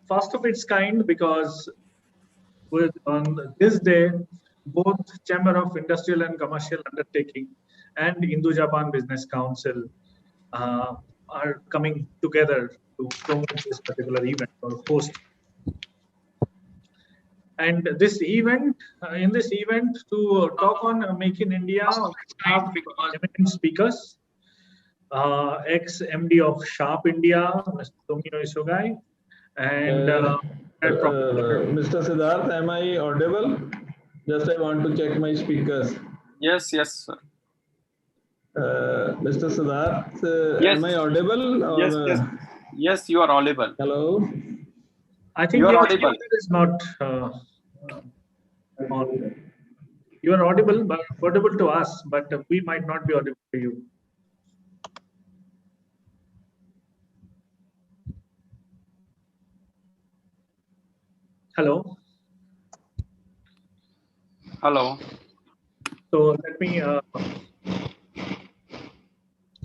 first of its kind because on this day, both Chamber of Industrial and Commercial Undertaking and Indo Japan Business Council are coming together to promote this particular event or host. And this event, in this event, to talk on Make in India, we have eminent speakers, ex-MD of Sharp India, Mr. Tomio Isogai, and Mr. Siddharth, am I audible? Just I want to check my speakers. Yes, sir. Mr. Siddharth, yes. Am I audible? Or, yes, you are audible. Hello. I think your audible is not on. You are audible, but audible to us, but we might not be audible to you. Hello. Hello. So let me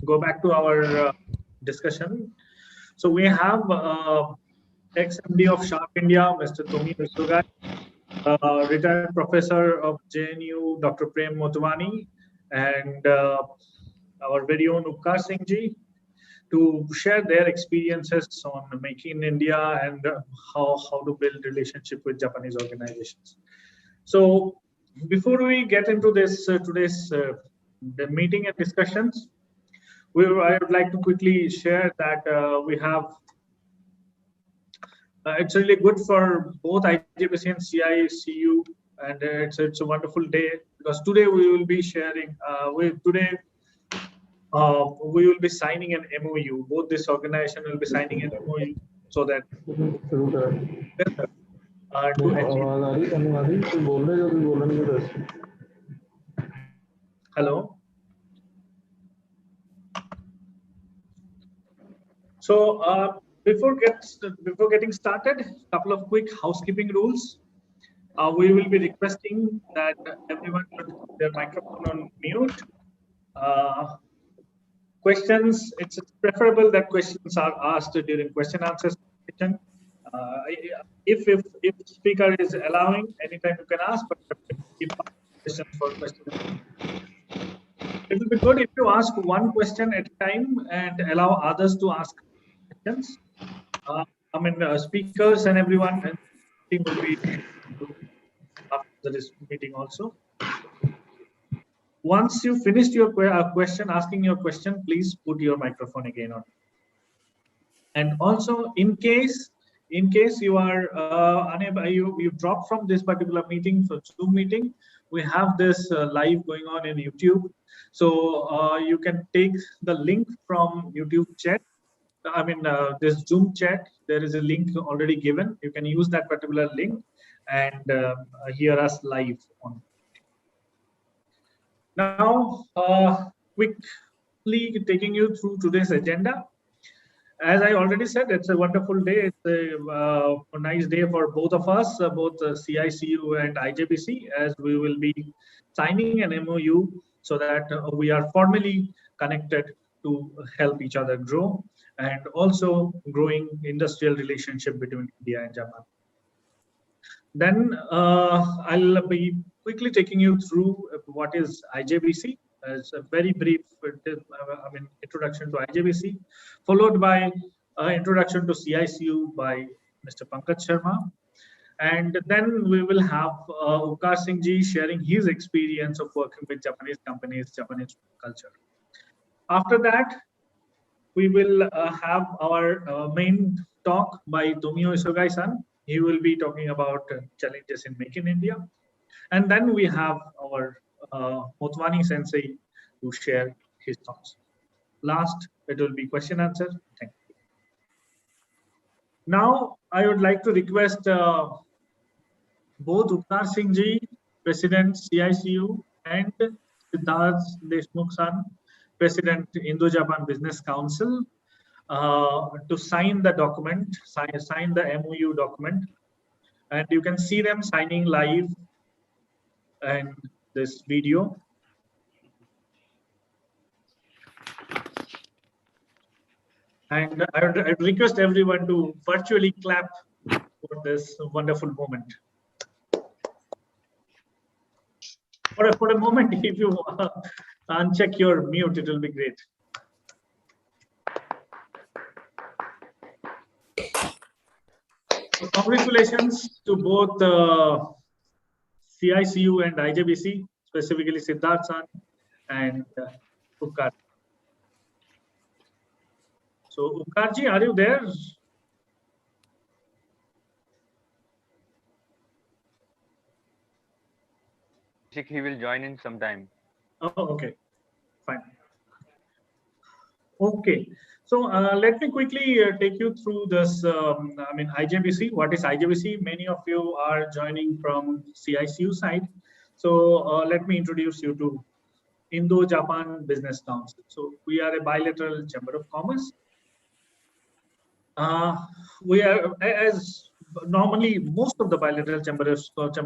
go back to our discussion. So we have ex-MD of Sharp India, Mr. Tomio Isogai, retired professor of JNU, Dr. Prem Motwani, and our very own Upkar Singh ji, to share their experiences on making in India and how to build relationship with Japanese organizations. So before we get into this today's the meeting and discussions, I would like to quickly share that we have it's really good for both IJBC and CICU, and it's a wonderful day because today we will be sharing we will be signing an MOU. Both this organization will be signing an MOU so that Hello. So before getting started, a couple of quick housekeeping rules. We will be requesting that everyone put their microphone on mute. Questions, it's preferable that questions are asked during question answer session. If speaker is allowing, anytime you can ask, but keep questions for questions. It will be good if you ask one question at a time and allow others to ask questions. Speakers and everyone and team will be after this meeting also. Once you finished your asking your question, please put your microphone again on. And also, in case you are unable, you drop from this particular meeting, for Zoom meeting, we have this live going on in YouTube. So you can take the link from YouTube chat. This Zoom chat, there is a link already given. You can use that particular link and hear us live on. Now, quickly taking you through today's agenda. As I already said, it's a wonderful day. It's a nice day for both of us, both CICU and IJBC, as we will be signing an MOU so that we are formally connected to help each other grow, and also growing industrial relationship between India and Japan. Then I'll be quickly taking you through what is IJBC as a very brief introduction to IJBC, followed by introduction to CICU by Mr. Pankaj Sharma. And then we will have Upkar Singh ji sharing his experience of working with Japanese companies, Japanese culture. After that, we will have our main talk by Tomio Isogai-san. He will be talking about challenges in Make in India. And then we have our Motwani sensei to share his thoughts. Last, it will be question answer. Thank you. Now, I would like to request both Upkar Singh ji, President CICU, and Siddharth Deshmukh-san, President Indo Japan Business Council, to sign the document, sign the MOU document. And you can see them signing live in this video. And I would request everyone to virtually clap for this wonderful moment. For a moment, if you uncheck your mute, it will be great. So congratulations to both CICU and IJBC, specifically Siddharth San and Upkar. So Upkarji, are you there? He will join in sometime. Oh, okay, fine. Okay, so let me quickly take you through this. IJBC. What is IJBC? Many of you are joining from CICU side. So let me introduce you to Indo Japan Business Council. So we are a bilateral chamber of commerce. We are, as normally most of the bilateral chamber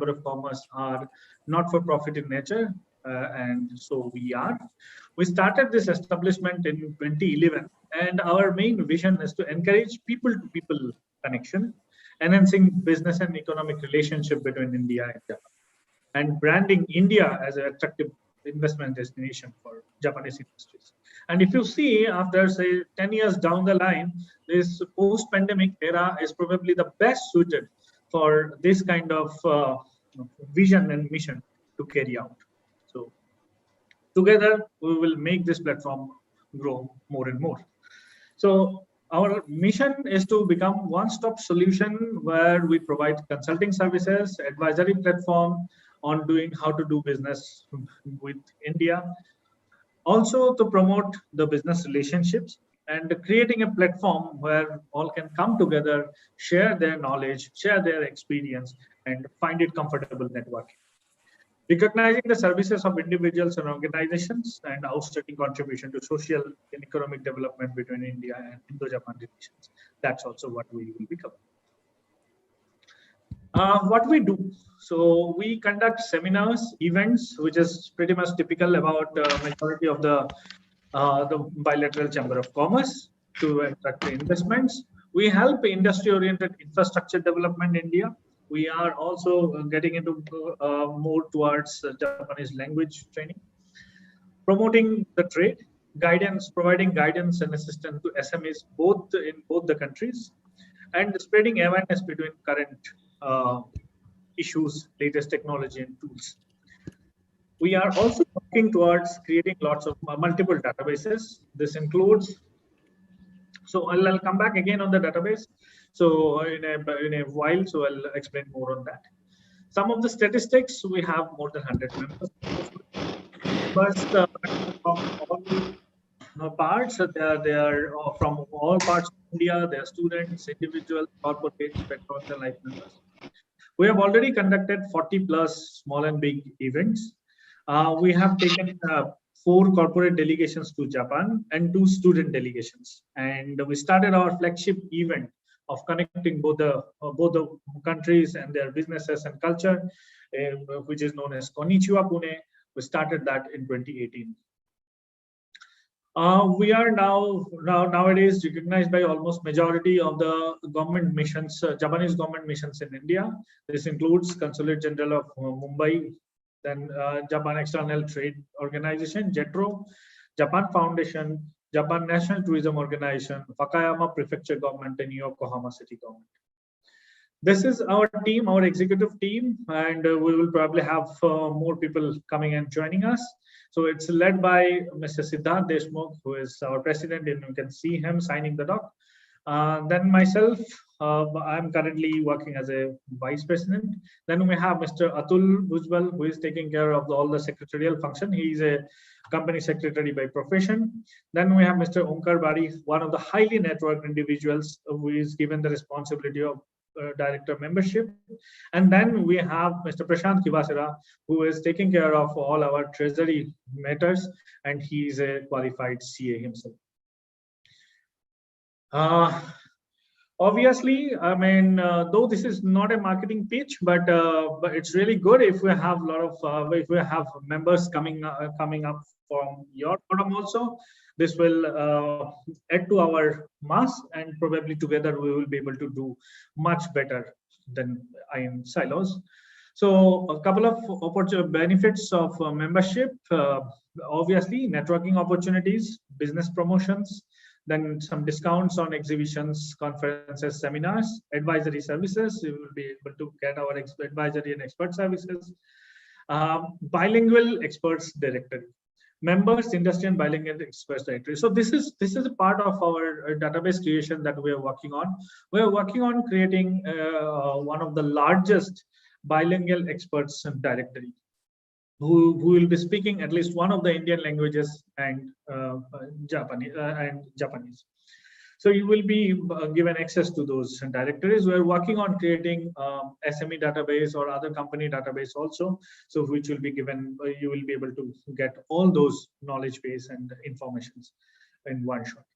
of commerce are not for profit in nature, and so we started this establishment in 2011, and our main vision is to encourage people to people connection, enhancing business and economic relationship between India and Japan, and branding India as an attractive investment destination for Japanese industries. And if you see, after say 10 years down the line, this post-pandemic era is probably the best suited for this kind of vision and mission to carry out. So together, we will make this platform grow more and more. So our mission is to become one-stop solution where we provide consulting services, advisory platform on doing how to do business with India. Also to promote the business relationships and creating a platform where all can come together, share their knowledge, share their experience, and find it comfortable networking. Recognizing the services of individuals and organizations and outstanding contribution to social and economic development between India and Indo-Japan relations. That's also what we will be covering. What we do, so we conduct seminars, events, which is pretty much typical about majority of the bilateral chamber of commerce to attract investments. We help industry-oriented infrastructure development in India. We are also getting into more towards Japanese language training, promoting the trade, guidance, providing guidance and assistance to SMEs in both the countries, and spreading awareness between current issues, latest technology and tools. We are also working towards creating lots of multiple databases. This includes, so I'll come back again on the database. So in a while, so I'll explain more on that. Some of the statistics, we have more than 100 members. But from all parts, they are from all parts of India. They are students, individuals, corporates, patrons, and life members. We have already conducted 40 plus small and big events. We have taken 4 corporate delegations to Japan and 2 student delegations. And we started our flagship event of connecting both the countries and their businesses and culture, which is known as Konnichiwa Pune. We started that in 2018. We are nowadays recognized by almost majority of the government missions, Japanese government missions in India. This includes Consulate General of Mumbai, then Japan External Trade Organization, JETRO, Japan Foundation, Japan National Tourism Organization, Wakayama Prefecture Government, and Yokohama City Government. This is our team, our executive team, and we will probably have more people coming and joining us. So it's led by Mr. Siddharth Deshmukh, who is our president, and you can see him signing the doc. Then myself, I'm currently working as a vice president. Then we have Mr. Atul Bhujbal, who is taking care of all the secretarial function. He is a company secretary by profession. Then we have Mr. Onkar Bari, one of the highly networked individuals who is given the responsibility of director membership. And then we have Mr. Prashant Kivasera, who is taking care of all our treasury matters, and he is a qualified CA himself. Obviously, I mean, though this is not a marketing pitch, but it's really good if we have a lot of if we have members coming up from your forum also. This will add to our mass, and probably together we will be able to do much better than in silos. So a couple of benefits of membership, obviously networking opportunities, business promotions, then some discounts on exhibitions, conferences, seminars, advisory services. We will be able to get our advisory and expert services. Bilingual experts directory, members industry and bilingual experts directory. So this is a part of our database creation that we are working on. We are working on creating one of the largest bilingual experts directory, who will be speaking at least one of the Indian languages and Japanese. So you will be given access to those directories. We're working on creating SME database or other company database also, so which will be given, you will be able to get all those knowledge base and informations in one shot.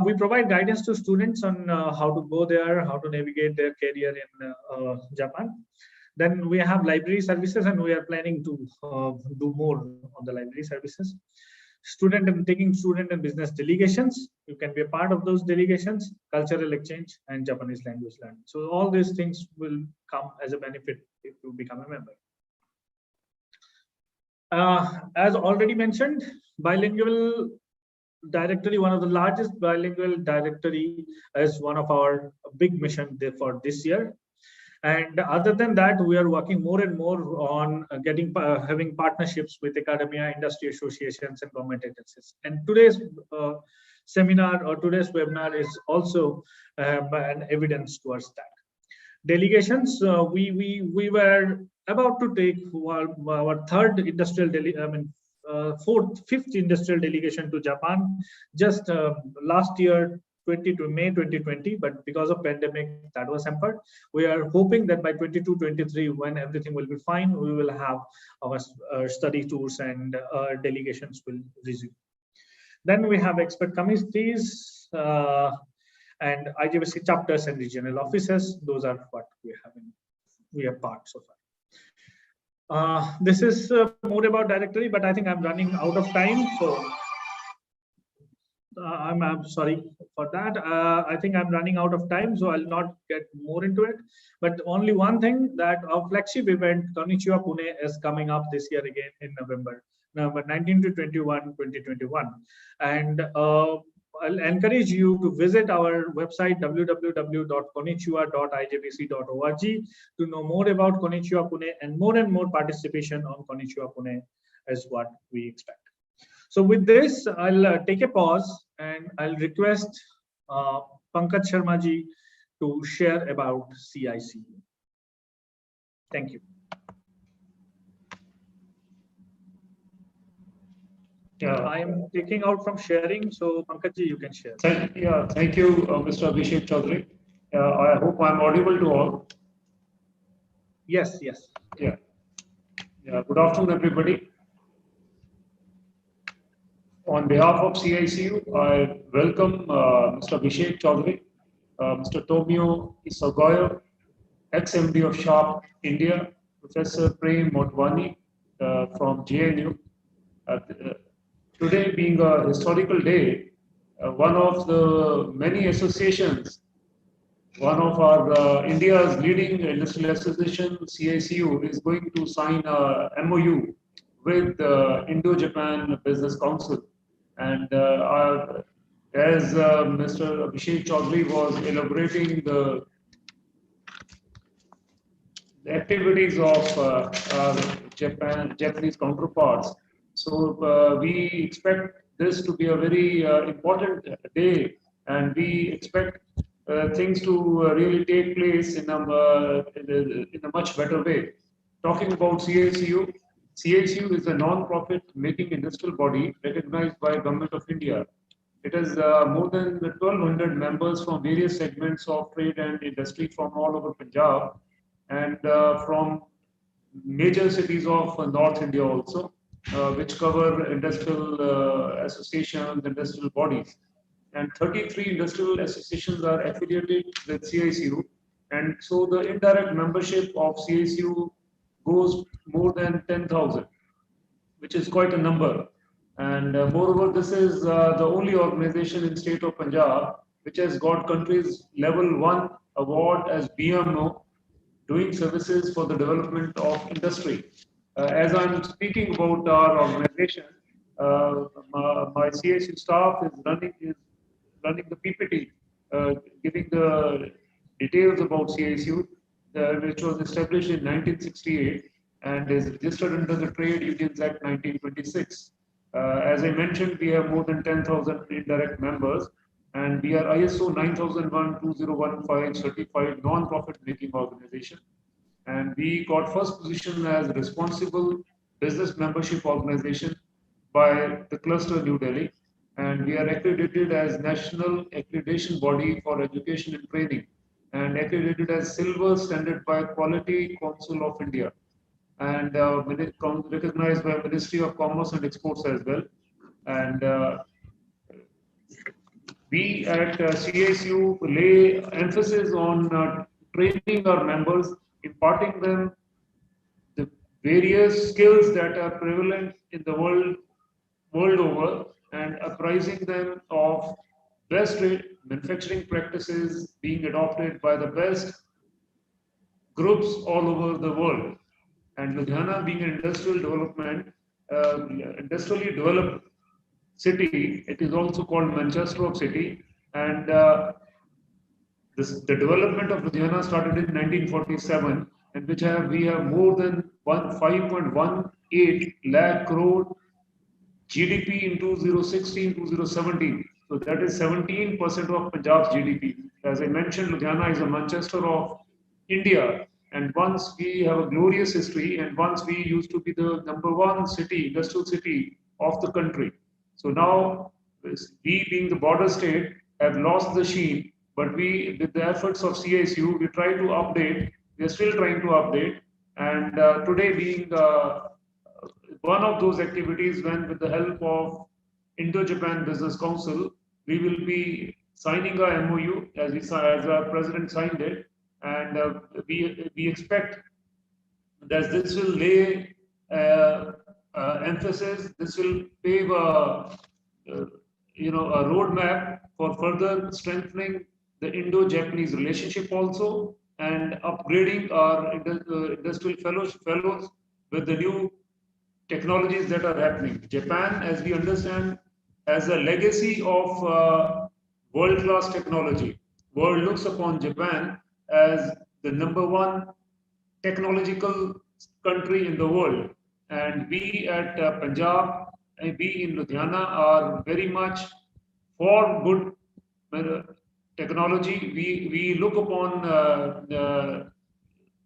We provide guidance to students on how to go there, how to navigate their career in Japan. Then we have library services, and we are planning to do more on the library services. Taking student and business delegations. You can be a part of those delegations, cultural exchange, and Japanese language learning. So all these things will come as a benefit if you become a member. As already mentioned, bilingual directory, one of the largest bilingual directory, is one of our big mission for this year. And other than that, we are working more and more on having partnerships with academia, industry associations, and government agencies. And today's seminar or today's webinar is also an evidence towards that. Delegations, we were about to take our third industrial fifth industrial delegation to Japan just last year, May 2020, but because of pandemic that was hampered. We are hoping that by 22-23, when everything will be fine, we will have our study tours and delegations will resume. Then we have expert committees and IGBC chapters and regional offices. Those are what we have part so far. This is more about directory, but I think I'm running out of time, so I'm sorry for that. I think I'm running out of time, so I'll not get more into it. But only one thing, that our flagship event, Konnichiwa Pune, is coming up this year again in November 19 to 21, 2021. And I'll encourage you to visit our website, www.konnichiwa.ijbc.org, to know more about Konnichiwa Pune, and more participation on Konnichiwa Pune is what we expect. So with this, I'll take a pause and I'll request Pankaj Sharma ji to share about CICU. Thank you. I am taking out from sharing, so Pankaj ji, you can share. Thank you, Mr. Abhishek Chaudhary. I hope I'm audible to all. Yes. Yeah. Good afternoon, everybody. On behalf of CICU, I welcome Mr. Abhishek Chaudhary, Mr. Tomio Isogai, ex-MD of Sharp India, Professor Prem Motwani from JNU. Today being a historical day, one of the many associations, one of our India's leading industrial association, CICU, is going to sign a MOU with the Indo Japan Business Council. And as Mr. Abhishek Chaudhary was elaborating the activities of our Japanese counterparts, so we expect this to be a very important day, and we expect things to really take place in a much better way. Talking about CICU, CICU is a non-profit making industrial body recognized by Government of India. It has more than 1,200 members from various segments of trade and industry from all over Punjab, and from major cities of North India also, which cover industrial associations, industrial bodies. And 33 industrial associations are affiliated with CICU. And so the indirect membership of CICU goes more than 10,000, which is quite a number. And moreover, this is the only organization in state of Punjab which has got country's level 1 award as BMO, doing services for the development of industry. As I'm speaking about our organization, my CSU staff is running the PPT, giving the details about CSU, which was established in 1968 and is registered under the Trade Unions Act 1926. As I mentioned, we have more than 10,000 indirect members, and we are ISO 9001-2015 certified non-profit making organization. And we got first position as responsible business membership organization by the cluster New Delhi. And we are accredited as national accreditation body for education and training, and accredited as silver standard by Quality Council of India, and recognized by Ministry of Commerce and Exports as well. And we at CSU lay emphasis on training our members, imparting them the various skills that are prevalent in the world over, and apprising them of best manufacturing practices being adopted by the best groups all over the world. And Ludhiana, being an industrially developed city, it is also called Manchester of City. And the development of Ludhiana started in 1947, and which we have more than 5.18 lakh crore GDP in 2016-2017. So that is 17% of Punjab's GDP. As I mentioned, Ludhiana is a Manchester of India. And once we have a glorious history, and once we used to be the #1 city, industrial city of the country. So now, we being the border state, have lost the sheen, but we, with the efforts of CSU, we try to update, we are still trying to update. And today being one of those activities, when with the help of Indo Japan Business Council, we will be signing a MOU as our president signed it, and we expect that this will lay emphasis. This will pave a roadmap for further strengthening the Indo-Japanese relationship also, and upgrading our industrial fellows with the new technologies that are happening. Japan, as we understand, has a legacy of world-class technology. World looks upon Japan as the #1 technological country in the world. And we at Punjab, and we in Ludhiana, are very much for good technology. We look upon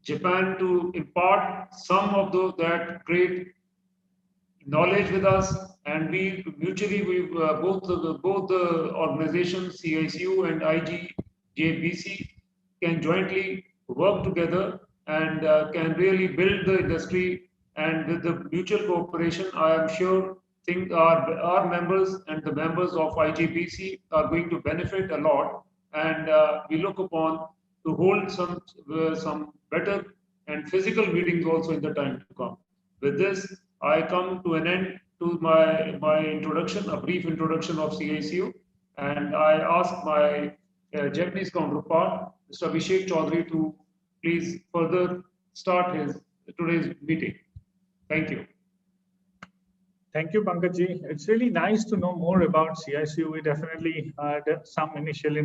Japan to impart some of that great knowledge with us, and we mutually, both the organizations, CISU and IGJBC, can jointly work together and can really build the industry. And with the mutual cooperation, I am sure our members and the members of IGBC are going to benefit a lot. And we look upon to hold some better and physical meetings also in the time to come. With this, I come to an end to my introduction, a brief introduction of CISU, and I ask my Japanese counterpart, Mr. Abhishek Chaudhary, to please further start today's meeting. Thank you. Thank you, Pankajji. It's really nice to know more about CISU. We definitely had some initial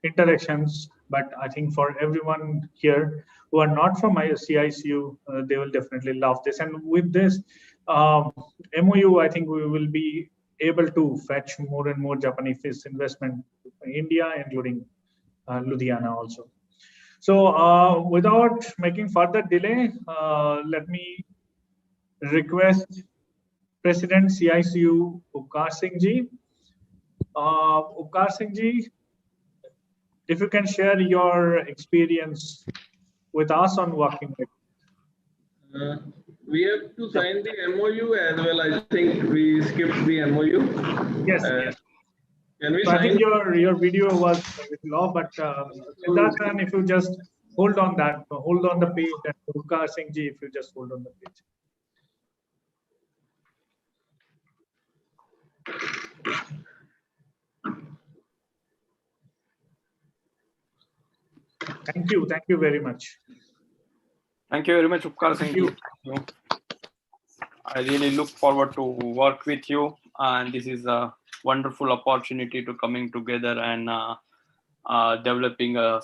interactions, but I think for everyone here who are not from CISU, they will definitely love this. And with this MOU, I think we will be able to fetch more and more Japanese investment in India, including Ludhiana also. So without making further delay, let me request President CISU Upkar Singh Ji. Upkar Singh Ji, if you can share your experience with us on working with. We have to sign the MOU as well. I think we skipped the MOU. Yes. Yes. Can we so sign? I think your video was a bit low, but in that time, if you just hold on the page, and Upkar Singh Ji, if you just hold on the page. Thank you very much. Thank you very much, Upkar Thank Singh. you. I really look forward to work with you, and this is a wonderful opportunity to coming together and developing our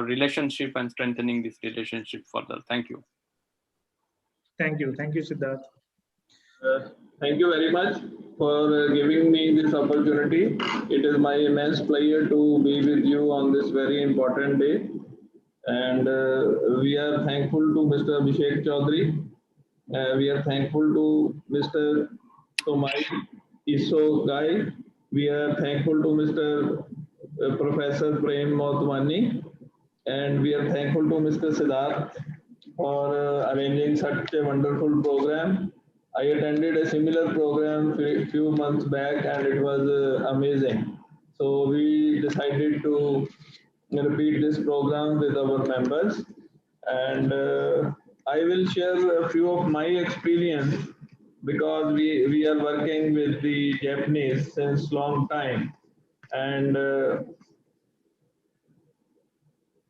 relationship and strengthening this relationship further. Thank you. Thank you, Siddharth. Thank you very much for giving me this opportunity. It is my immense pleasure to be with you on this very important day. And we are thankful to Mr. Abhishek Chaudhary. We are thankful to Mr. Tomio Isogai. We are thankful to Mr. Professor Prem Motwani. And we are thankful to Mr. Siddharth for arranging such a wonderful program. I attended a similar program a few months back and it was amazing. So we decided to repeat this program with our members, and I will share a few of my experience because we are working with the Japanese since long time, and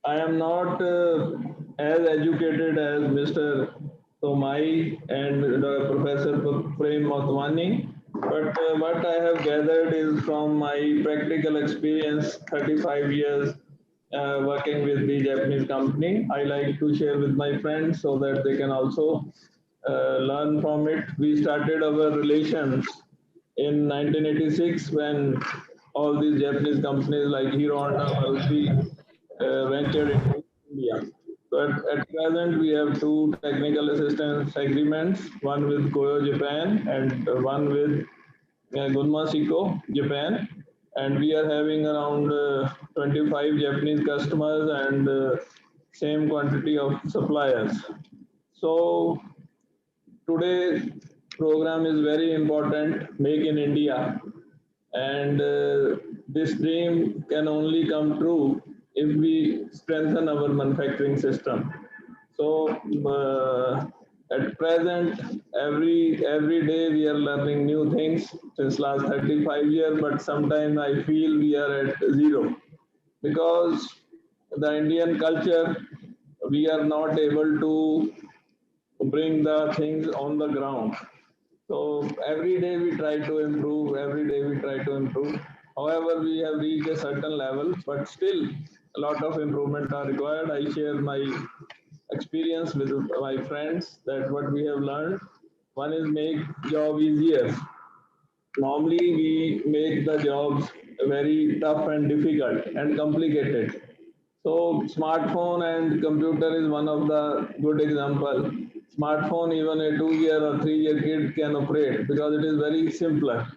I am not as educated as Mr. Tomai and Professor Prem Motwani, but what I have gathered is from my practical experience, 35 years working with the Japanese company. I like to share with my friends so that they can also learn from it. We started our relations in 1986 when all these Japanese companies like Hero Honda, Maruti ventured into India. So at present, we have two technical assistance agreements, one with Koyo Japan and one with Gunma Seiko Japan. And we are having around 25 Japanese customers and same quantity of suppliers. So today's program is very important, Make in India. And this dream can only come true if we strengthen our manufacturing system. So at present, every day we are learning new things since last 35 years, but sometimes I feel we are at zero because the Indian culture, we are not able to bring the things on the ground. So every day we try to improve, However, we have reached a certain level, but still a lot of improvement are required. I share my experience with my friends that what we have learned. One is make job easier. Normally we make the jobs very tough and difficult and complicated. So smartphone and computer is one of the good example. Smartphone even a 2-year or 3-year kid can operate because it is very simpler.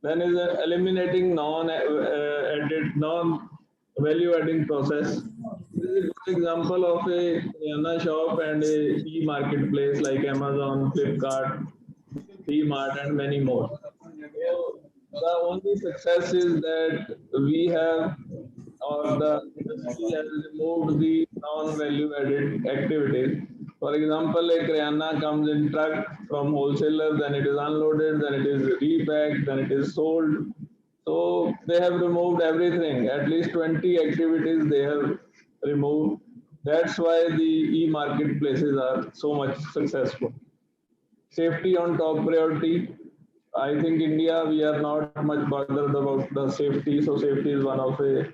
Then is eliminating non-value adding process. This is a good example of a Kirana shop and a e-marketplace like Amazon, Flipkart, D-Mart and many more. So the only success is that we have or the industry has removed the non-value added activities. For example, a Kirana comes in truck from wholesaler, then it is unloaded, then it is repacked, then it is sold. So they have removed everything, at least 20 activities they have removed. That's why the e-marketplaces are so much successful. Safety on top priority. I think India, we are not much bothered about the safety. So safety is one of a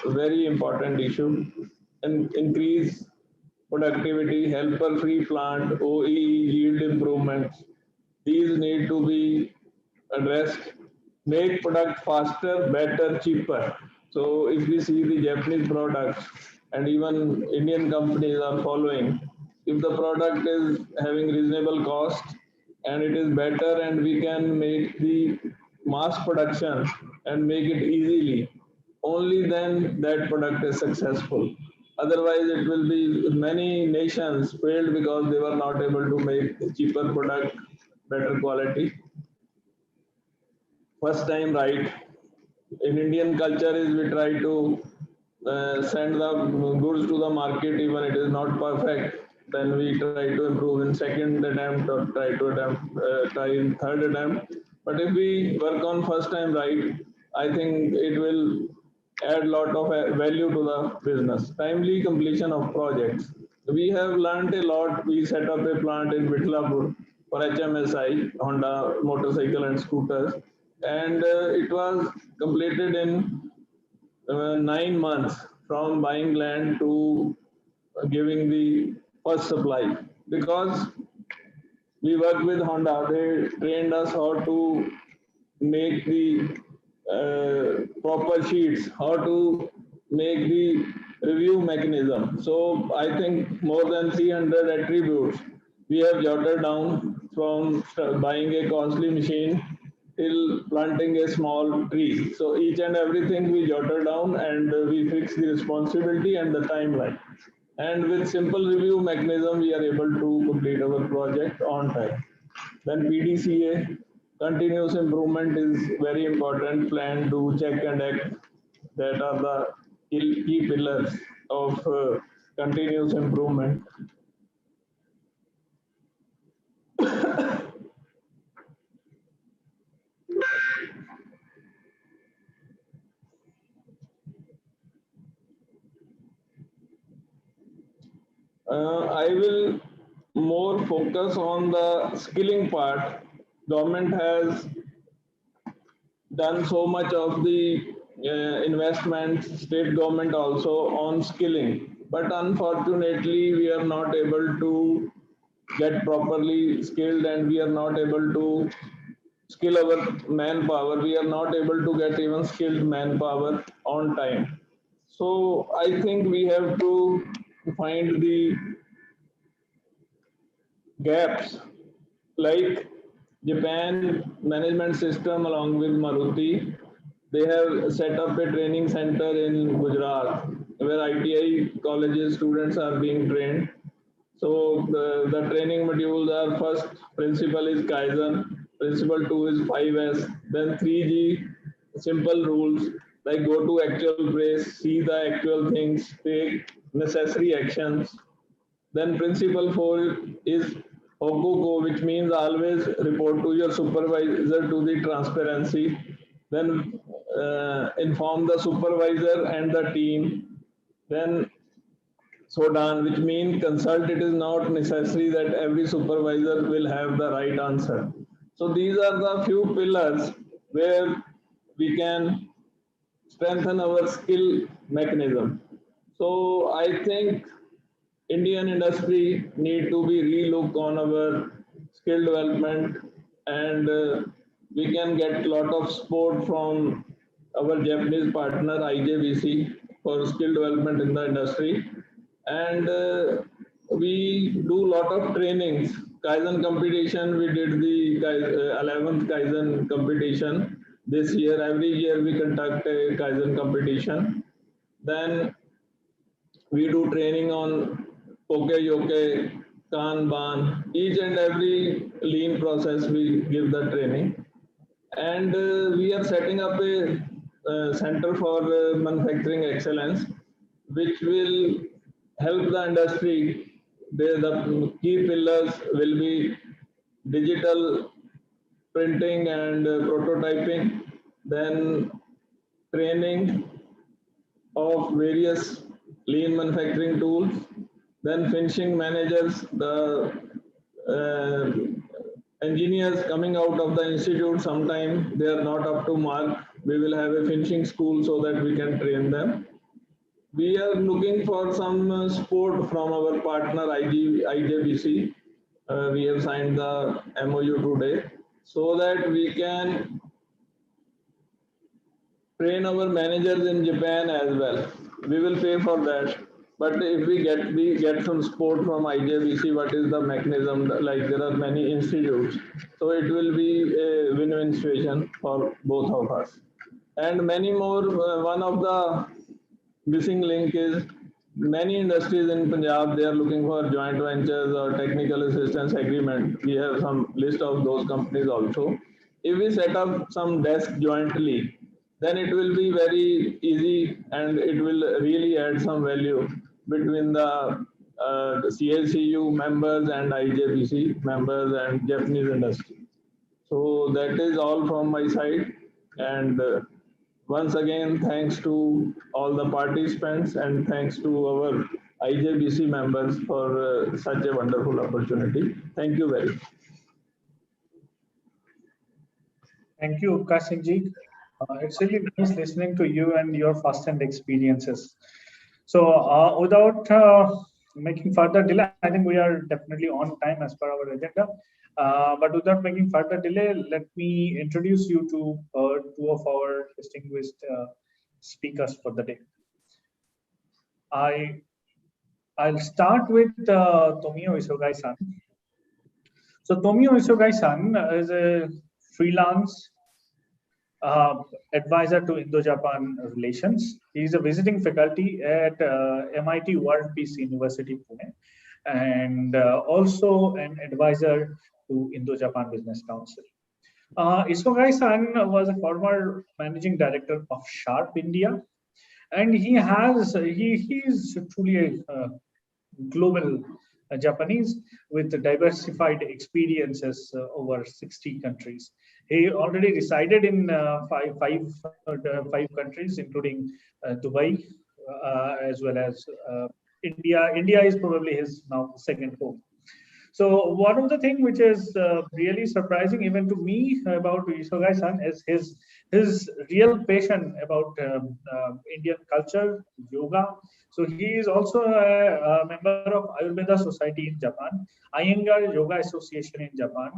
very important issue. And increase productivity, helper-free plant, OEE, yield improvements. These need to be addressed. Make product faster, better, cheaper. So if we see the Japanese products and even Indian companies are following, if the product is having reasonable cost and it is better and we can make the mass production and make it easily, only then that product is successful. Otherwise, it will be many nations failed because they were not able to make cheaper product, better quality. First time right. In Indian culture is we try to send the goods to the market even it is not perfect. Then we try to improve in second attempt or try in third attempt. But if we work on first time right, I think it will add lot of value to the business. Timely completion of projects. We have learned a lot. We set up a plant in Vitlapur for HMSI, Honda motorcycle and scooters, and it was completed in 9 months from buying land to giving the first supply, because we worked with Honda. They trained us how to make the proper sheets, how to make the review mechanism. So I think more than 300 attributes we have jotted down, from buying a costly machine till planting a small tree. So each and everything we jotted down, and we fixed the responsibility and the timeline. And with simple review mechanism, we are able to complete our project on time. Then PDCA, continuous improvement, is very important. Plan, do, check and act. That are the key pillars of continuous improvement. I will more focus on the skilling part. Government has done so much of the investment, state government also, on skilling. But unfortunately, we are not able to get properly skilled, and we are not able to skill our manpower. We are not able to get even skilled manpower on time. So I think we have to find the gaps, like Japan management system along with Maruti. They have set up a training center in Gujarat where ITI colleges students are being trained. So the training modules are: first principle is kaizen, principle 2 is 5S, then 3G simple rules, like go to actual place, see the actual things, take necessary actions. Then principle 4 is Hokuko, which means always report to your supervisor to the transparency. Then inform the supervisor and the team. Then Sodan, which means consult. It is not necessary that every supervisor will have the right answer. So these are the few pillars where we can strengthen our skill mechanism. So I think Indian industry need to be relook on our skill development, and we can get a lot of support from our Japanese partner IJBC for skill development in the industry. And we do a lot of trainings. Kaizen competition, we did the 11th Kaizen competition this year. Every year we conduct a Kaizen competition. Then we do training on Poke Yoke, Kanban, each and every lean process we give the training. And we are setting up a center for manufacturing excellence, which will help the industry. The key pillars will be digital printing and prototyping, then training of various lean manufacturing tools, then finishing managers, the engineers coming out of the institute, sometime they are not up to mark. We will have a finishing school so that we can train them. We are looking for some support from our partner IJBC. We have signed the MOU today, so that we can train our managers in Japan as well. We will pay for that. But if we get some support from IJBC, what is the mechanism? Like there are many institutes, so it will be a win-win situation for both of us. And many more. One of the missing link is many industries in Punjab, they are looking for joint ventures or technical assistance agreement. We have some list of those companies also. If we set up some desk jointly, then it will be very easy, and it will really add some value between the CACU members and IJBC members and Japanese industry. So that is all from my side. And once again, thanks to all the participants and thanks to our IJBC members for such a wonderful opportunity. Thank you very much. Thank you, Kashinji. It's really nice listening to you and your first-hand experiences. So without making further delay, I think we are definitely on time as per our agenda. But without making further delay, let me introduce you to two of our distinguished speakers for the day. I'll start with Tomio Isogai-san. So Tomio Isogai-san is a freelance advisor to Indo Japan relations. He is a visiting faculty at MIT World Peace University, Pune, and also an advisor to Indo Japan Business Council. Isogai-san was a former managing director of Sharp India, and he is truly a global Japanese with diversified experiences over 60 countries. He already resided in five countries, including Dubai, as well as India. India is probably his now second home. So one of the things which is really surprising even to me about Isogai-san is his real passion about Indian culture, yoga. So he is also a member of Ayurveda Society in Japan, Iyengar Yoga Association in Japan,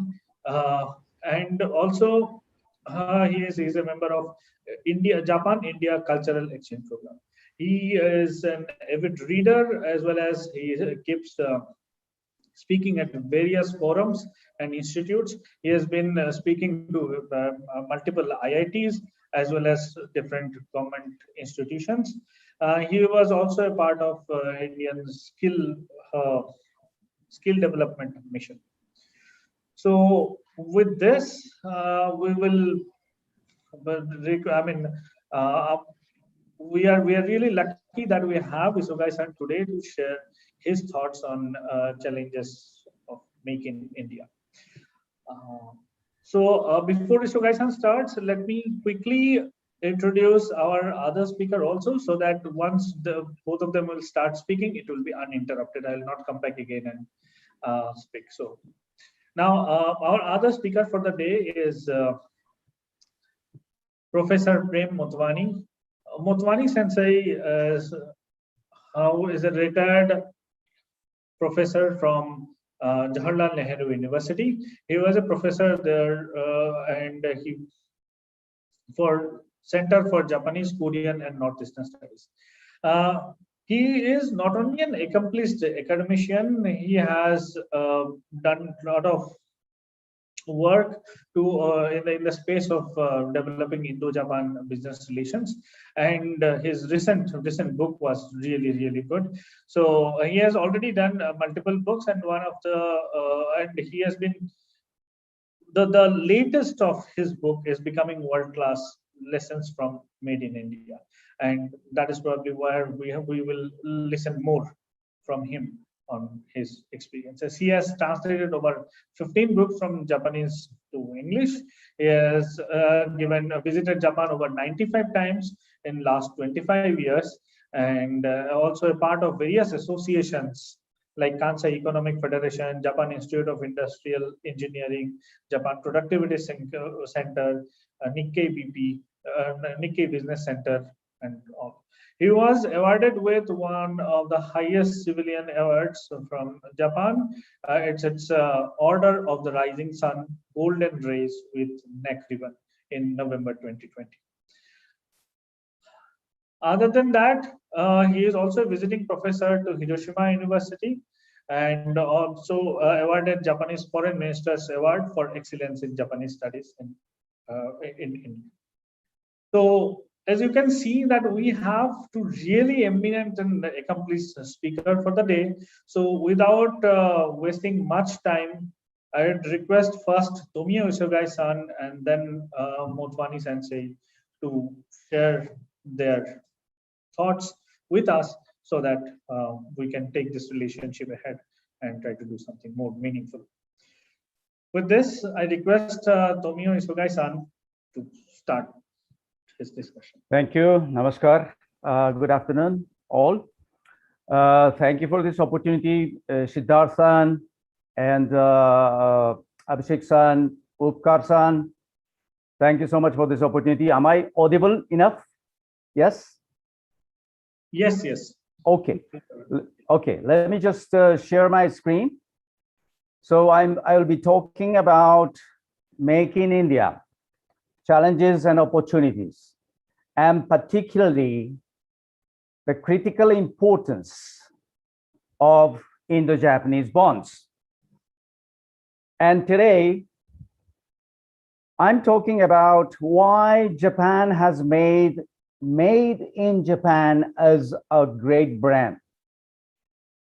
and also he is a member of Japan-India Cultural Exchange Program. He is an avid reader as well as he keeps speaking at various forums and institutes. He has been speaking to multiple IITs as well as different government institutions. He was also a part of Indian skill development mission. So with this, we will. I mean, we are really lucky that we have Isogai-san today to share his thoughts on challenges of Make in India. So before Isogai-san starts, let me quickly introduce our other speaker also, so that once both of them will start speaking, it will be uninterrupted. I will not come back again and speak. So now our other speaker for the day is Professor Prem Motwani. Motwani Sensei is a retired professor from Jawaharlal Nehru University. He was a professor there and he for Center for Japanese, Korean and Northeastern Studies. He is not only an accomplished academician, he has done a lot of work to in the space of developing Indo-Japan business relations, and his recent book was really good. So he has already done multiple books, and one of the and he has been the latest of his book is Becoming World Class: Lessons from Made in India, and that is probably where we will listen more from him on his experiences. He has translated over 15 books from Japanese to English. He has visited Japan over 95 times in last 25 years, and also a part of various associations like Kansai Economic Federation, Japan Institute of Industrial Engineering, Japan Productivity Center, Nikkei BP, Nikkei Business Center, and all. He was awarded with one of the highest civilian awards from Japan. It's Order of the Rising Sun, Golden Rays with neck ribbon in November 2020. Other than that, he is also a visiting professor to Hiroshima University and also awarded Japanese Foreign Minister's Award for Excellence in Japanese Studies in India. So as you can see that we have to really eminent and accomplished speaker for the day. So without wasting much time, I would request first Tomio Isogai-san and then Motwani Sensei to share their thoughts with us so that we can take this relationship ahead and try to do something more meaningful. With this, I request Tomio Isogai-san to start his discussion. Thank you. Namaskar. Good afternoon, all. Thank you for this opportunity, Siddharth-san and Abhishek-san, Upkar-san. Thank you so much for this opportunity. Am I audible enough? Yes? Yes, yes. Okay. Okay, let me just share my screen. So I will be talking about Make in India, challenges and opportunities, and particularly the critical importance of Indo-Japanese bonds. And today, I'm talking about why Japan has made in Japan as a great brand.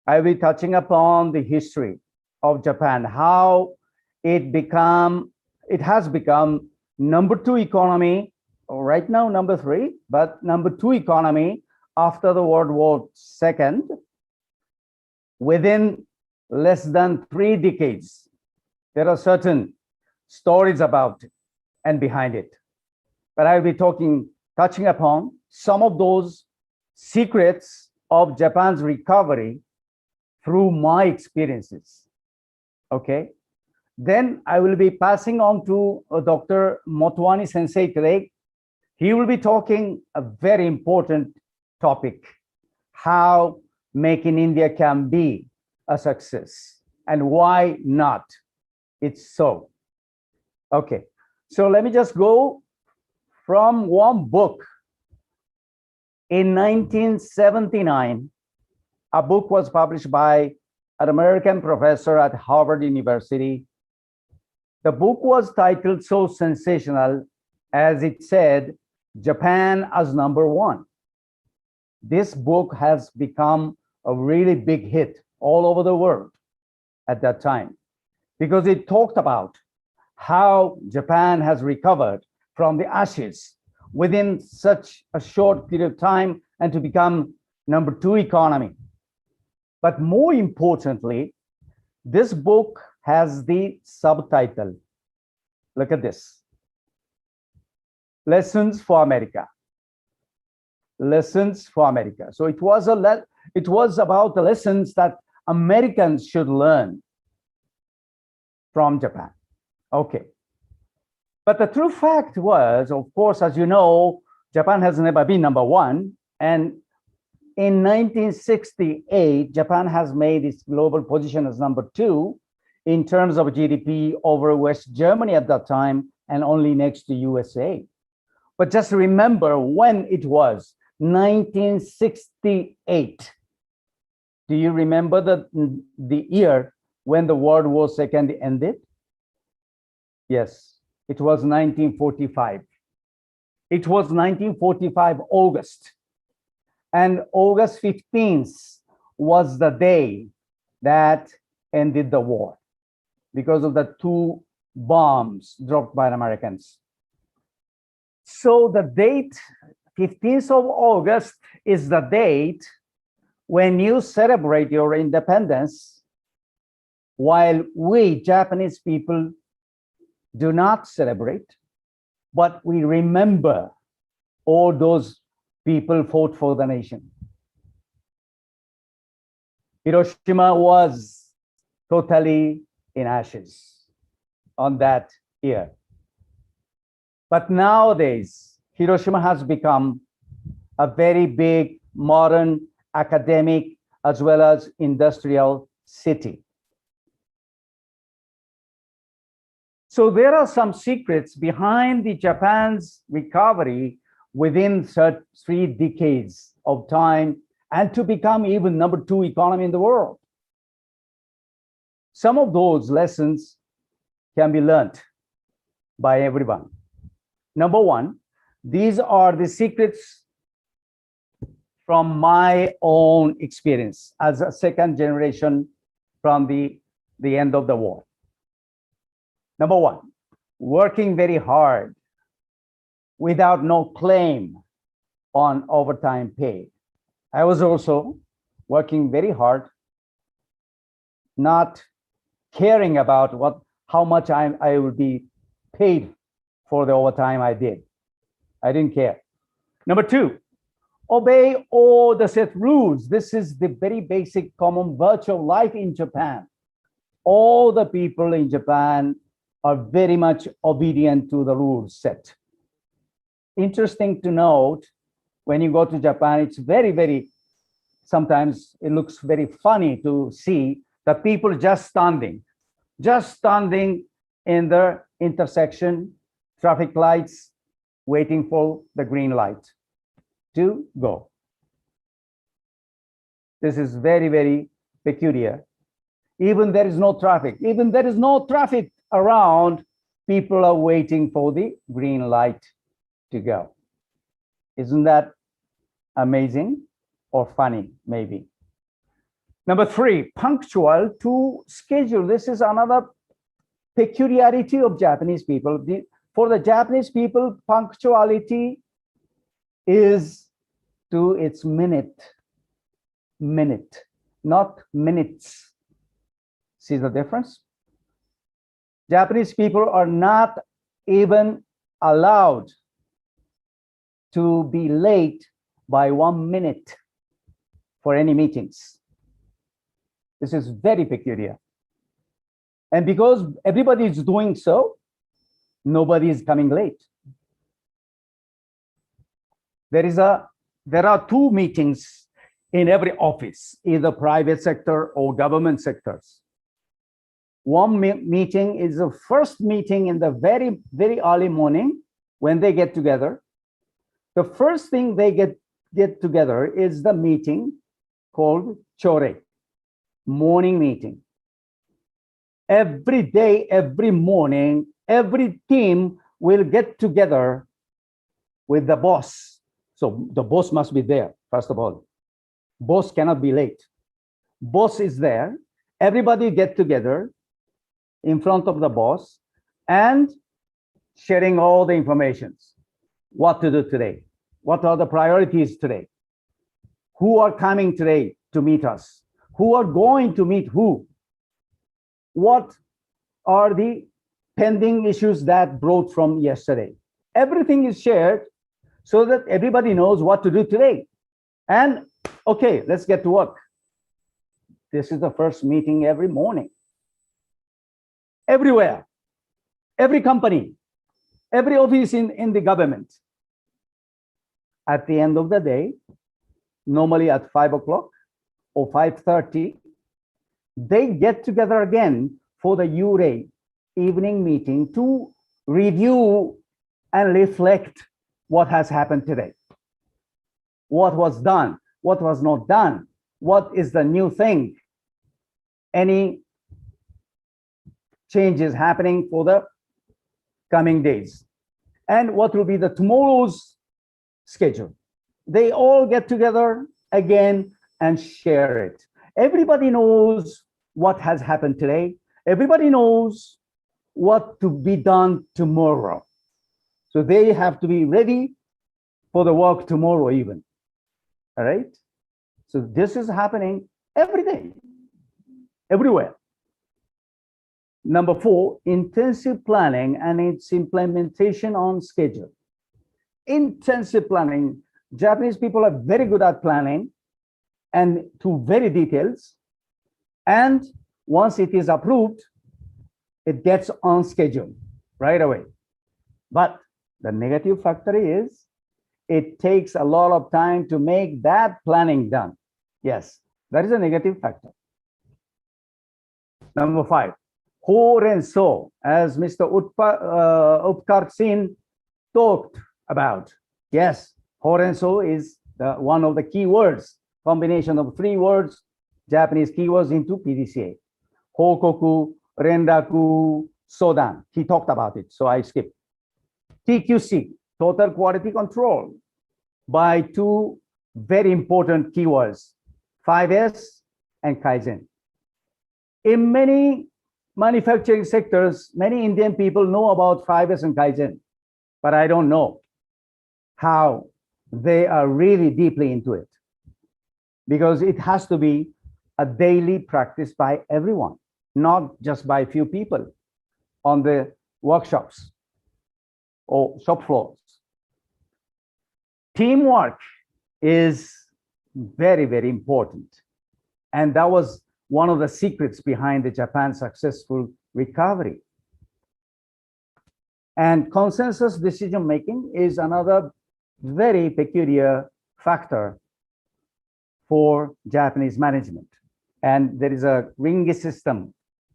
I will be touching upon the history of Japan, how it has become number 2 economy, right now number 3, but number 2 economy after the World War II within less than 3 decades. There are certain stories about it and behind it, but I'll be touching upon some of those secrets of Japan's recovery through my experiences. Okay, then I will be passing on to Dr. Motwani Sensei today. He will be talking a very important topic, how Make in India can be a success and why not it's so. Okay, so let me just go from one book. In 1979, a book was published by an American professor at Harvard University. The book was titled so sensational as it said, Japan as number 1. This book has become a really big hit all over the world at that time because it talked about how Japan has recovered from the ashes within such a short period of time and to become number 2 economy. But more importantly, this book has the subtitle. Look at this. Lessons for America. Lessons for America. So it was about the lessons that Americans should learn from Japan. Okay. But the true fact was, of course, as you know, Japan has never been number 1. And in 1968, Japan has made its global position as number 2 in terms of GDP over West Germany at that time and only next to USA. But just remember when it was, 1968. Do you remember the year when the World War II ended? Yes, it was 1945. It was 1945 August. And August 15th was the day that ended the war because of the 2 bombs dropped by the Americans. So the date, 15th of August, is the date when you celebrate your independence, while we Japanese people do not celebrate, but we remember all those people fought for the nation. Hiroshima was totally in ashes on that year. But nowadays, Hiroshima has become a very big, modern, academic, as well as industrial city. So there are some secrets behind the Japan's recovery within 3 decades of time and to become even number 2 economy in the world. Some of those lessons can be learned by everyone. Number 1, these are the secrets from my own experience as a 2nd generation from the end of the war. Number 1, working very hard without no claim on overtime pay. I was also working very hard, not caring about how much I would be paid for the overtime I did. I didn't care. Number two, obey all the set rules. This is the very basic common virtue of life in Japan. All the people in Japan are very much obedient to the rules set. Interesting to note, when you go to Japan, it's very, sometimes it looks very funny to see the people just standing in the intersection, traffic lights, waiting for the green light to go. This is very peculiar. Even there is no traffic around, people are waiting for the green light to go. Isn't that amazing or funny, maybe? Number three, punctual to schedule. This is another peculiarity of Japanese people. For the Japanese people, punctuality is to its minute, not minutes. See the difference? Japanese people are not even allowed to be late by 1 minute for any meetings. This is very peculiar. And because everybody is doing so, nobody is coming late. There are 2 meetings in every office, either private sector or government sectors. One meeting is the first meeting in the very early morning when they get together. The first thing they get together is the meeting called chore, morning meeting. Every day, every morning, every team will get together with the boss. So the boss must be there, first of all. Boss cannot be late. Boss is there. Everybody get together in front of the boss and sharing all the informations. What to do today? What are the priorities today? Who are coming today to meet us? Who are going to meet who? What are the pending issues that brought from yesterday? Everything is shared so that everybody knows what to do today. And okay, let's get to work. This is the first meeting every morning. Everywhere, every company, every office in the government. At the end of the day, normally at 5 o'clock or 5:30, they get together again for the URE evening meeting to review and reflect what has happened today. What was done, what was not done, what is the new thing, any changes happening for the coming days, and what will be the tomorrow's schedule. They all get together again and share it. Everybody knows what has happened today. Everybody knows what to be done tomorrow. So they have to be ready for the work tomorrow even. All right? So this is happening every day, everywhere. Number 4, intensive planning and its implementation on schedule. Intensive planning. Japanese people are very good at planning and to very details. And once it is approved, it gets on schedule right away. But the negative factor is it takes a lot of time to make that planning done. Yes, that is a negative factor. Number 5, Horenso, as Mr. Upkar Singh talked about. Yes, Horenso is one of the key words, combination of 3 words, Japanese keywords into PDCA. Hokoku, Rendaku, Sodan. He talked about it, so I skipped. TQC, total quality control, by 2 very important keywords, 5S and kaizen. In many manufacturing sectors, many Indian people know about 5S and kaizen, but I don't know how they are really deeply into it, because it has to be a daily practice by everyone, not just by a few people. on the workshops or shop floors. Teamwork is very, very important. And that was one of the secrets behind the Japan's successful recovery. And consensus decision-making is another very peculiar factor for Japanese management. And there is a ringi system.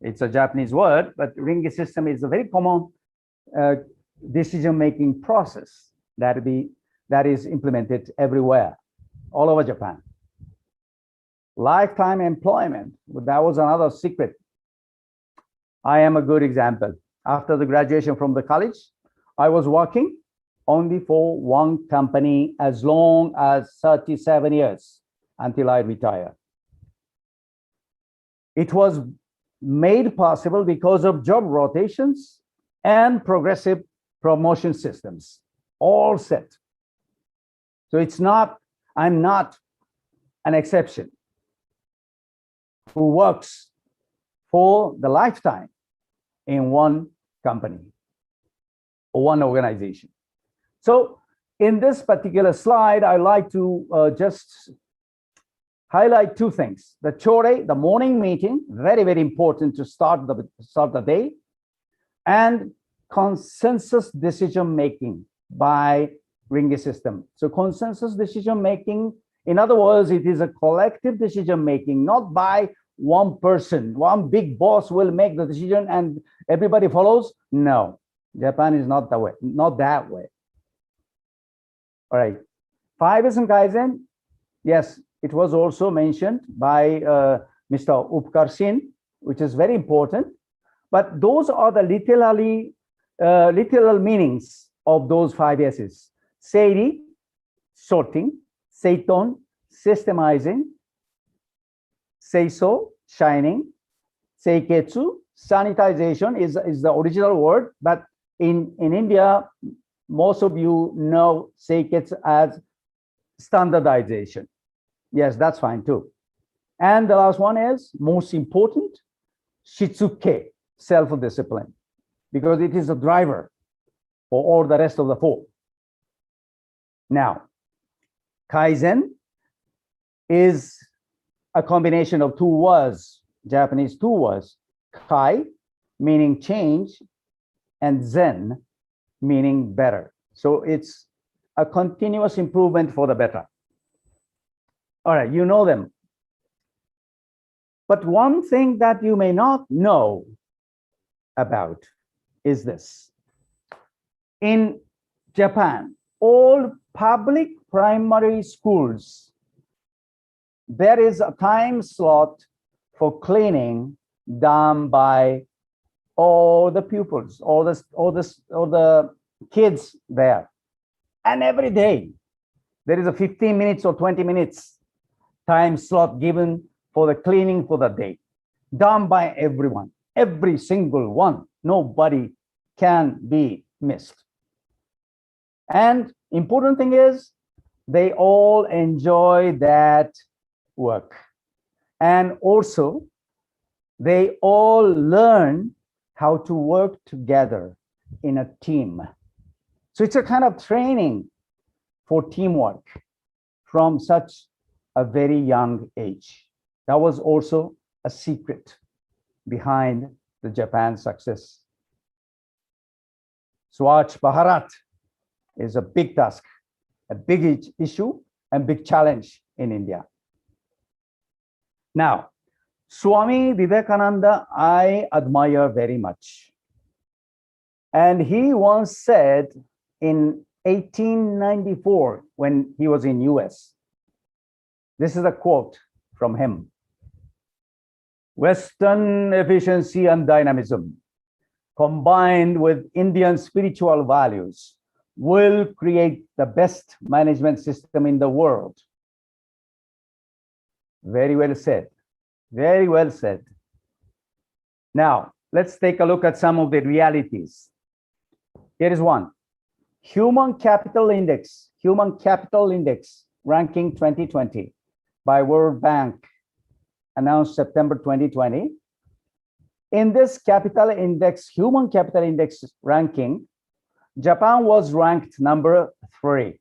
It's a Japanese word, but ringi system is a very common decision-making process that is implemented everywhere, all over Japan. Lifetime employment, that was another secret. I am a good example. After the graduation from the college, I was working only for one company as long as 37 years until I retire. It was made possible because of job rotations and progressive promotion systems, all set. So I'm not an exception who works for the lifetime in one company or one organization. So in this particular slide, I like to just highlight two things. The chore, the morning meeting, very, very important to start the day, and consensus decision-making by ringi system. So consensus decision-making, in other words, it is a collective decision-making, not by one person. One big boss will make the decision and everybody follows. No, Japan is not that way, not that way. All right, 5S and kaizen, yes, it was also mentioned by Mr. Upkar Singh, which is very important, but those are the literal meanings of those 5S's. Seiri, sorting, seiton, systemizing, seiso, shining, seiketsu, sanitization is the original word, but in India, most of you know seiketsu as standardization. Yes, that's fine too. And the last one is most important, shitsuke, self-discipline, because it is a driver for all the rest of the four. Now, kaizen is a combination of two words, Japanese two words, kai, meaning change, and zen, meaning better. So it's a continuous improvement for the better. All right, you know them. But one thing that you may not know about is this. In Japan, all public primary schools, there is a time slot for cleaning done by all the pupils, all the kids there. And every day, there is a 15 minutes or 20 minutes time slot given for the cleaning for the day, done by everyone, every single one. Nobody can be missed. And important thing is, they all enjoy that work. And also, they all learn how to work together in a team. So it's a kind of training for teamwork from such a very young age. That was also a secret behind the Japan success. Swachh Bharat is a big task, a big issue, and big challenge in India. Now, Swami Vivekananda, I admire very much. And he once said in 1894, when he was in US, this is a quote from him: Western efficiency and dynamism, combined with Indian spiritual values, will create the best management system in the world. Very well said. Very well said. Now, let's take a look at some of the realities. Here is one. Human Capital Index ranking 2020 by World Bank, announced September 2020. In this capital index, human capital index ranking, Japan was ranked number 3.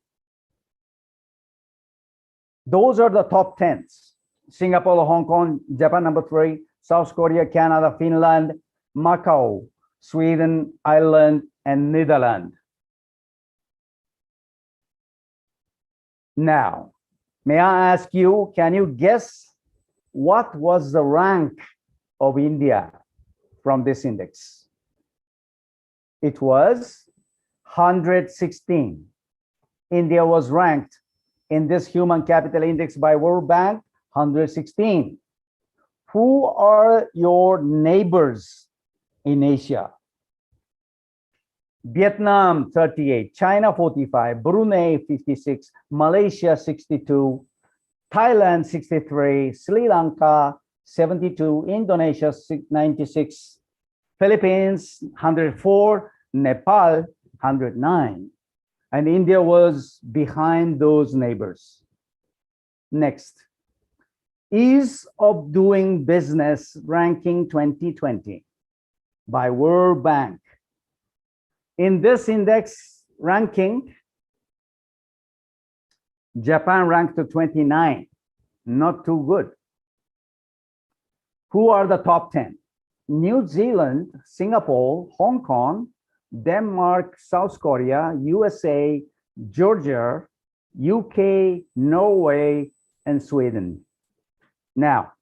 Those are the top 10s. Singapore, Hong Kong, Japan number 3, South Korea, Canada, Finland, Macau, Sweden, Ireland, and Netherlands. Now, may I ask you, can you guess what was the rank of India from this index? It was 116. India was ranked in this human capital index by World Bank, 116. Who are your neighbors in Asia? Vietnam, 38, China, 45, Brunei, 56, Malaysia, 62, Thailand, 63, Sri Lanka, 72, Indonesia, 96, Philippines, 104, Nepal, 109. And India was behind those neighbors. Next, Ease of Doing Business Ranking 2020 by World Bank. In this index ranking, Japan ranked to 29, not too good. Who are the top 10? New Zealand, Singapore, Hong Kong, Denmark, South Korea, USA, Georgia, UK, Norway, and Sweden. Now,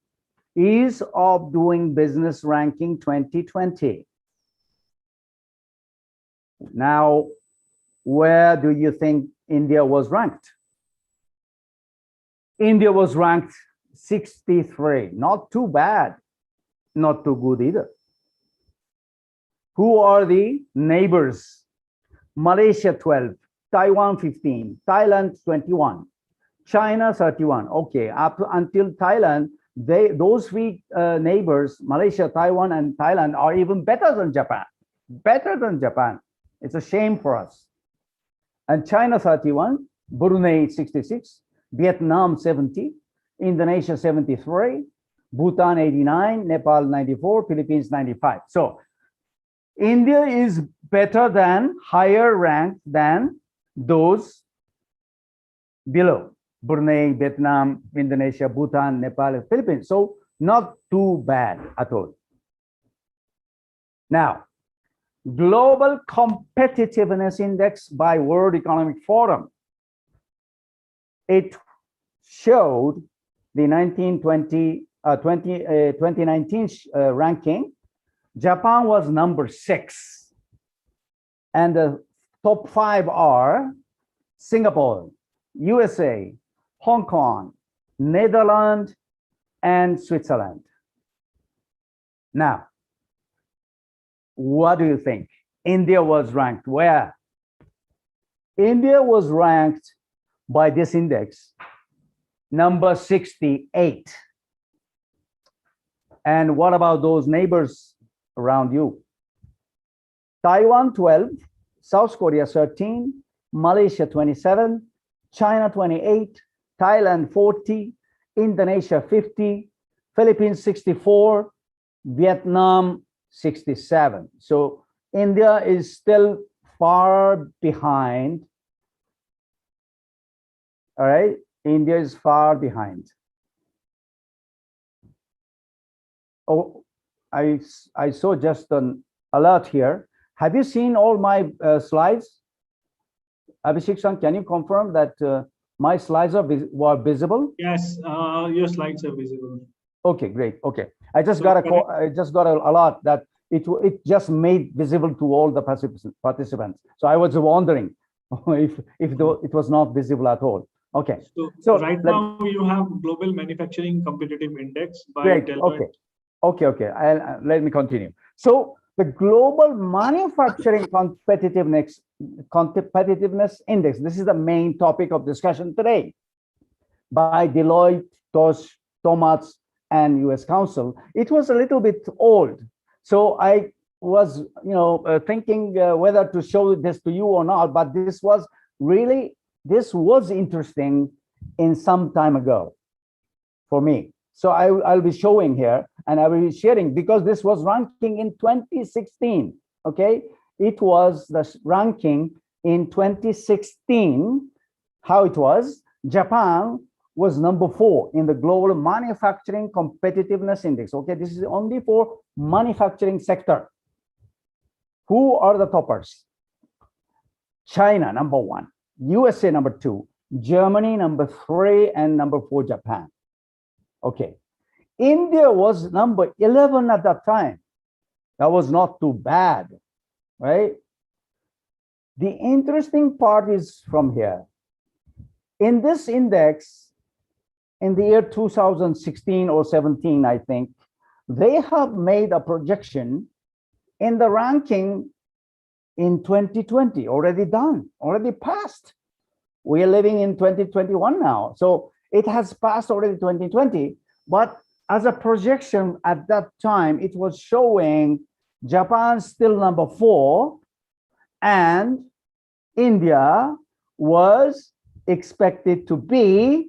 Ease of Doing Business Ranking 2020. Now, where do you think India was ranked? India was ranked 63, not too bad, not too good either. Who are the neighbors? Malaysia 12, Taiwan 15, Thailand 21, China 31. Okay, up until Thailand, those three neighbors, Malaysia, Taiwan, and Thailand, are even better than Japan. Better than Japan. It's a shame for us. And China 31, Brunei 66, Vietnam 70, Indonesia 73, Bhutan 89, Nepal 94, Philippines 95. So India is better than, higher ranked than those below: Brunei, Vietnam, Indonesia, Bhutan, Nepal, and Philippines. So not too bad at all. Now, Global Competitiveness Index by World Economic Forum. It showed the 2019 ranking. Japan was number 6. And the top 5 are Singapore, USA, Hong Kong, Netherlands, and Switzerland. Now, what do you think? India was ranked where? India was ranked by this index number 68. And what about those neighbors around you? Taiwan 12, South Korea 13, Malaysia 27, China 28, Thailand 40, Indonesia 50, Philippines 64, Vietnam 67. So India is still far behind. All right, India is far behind. Oh, I saw just an alert here. Have you seen all my slides? Abhishek-san, can you confirm that my slides were visible? Yes, your slides are visible. Okay, great. Okay, I just got an alert that it just made visible to all the participants. So I was wondering if it was not visible at all. Okay. So right now you have Global Manufacturing Competitive Index by Deloitte. Okay. Let me continue. So the Global Manufacturing Competitiveness Index. This is the main topic of discussion today by Deloitte, Thomas, and U.S. Council. It was a little bit old, so I was, thinking whether to show this to you or not. But this was interesting in some time ago for me. So I'll be showing here. and I will be sharing because this was ranking in 2016. Okay, it was the ranking in 2016. How it was? Japan was number 4 in the global manufacturing competitiveness index. Okay, this is only for manufacturing sector. Who are the toppers? China number 1, USA number 2, Germany number 3, and number 4 Japan. Okay, India was number 11 at that time. That was not too bad, right? The interesting part is from here. In this index, in the year 2016 or 17, I think, they have made a projection in the ranking in 2020, already done, already passed. We are living in 2021 now. So it has passed already 2020, but as a projection at that time, it was showing Japan still number 4 and India was expected to be,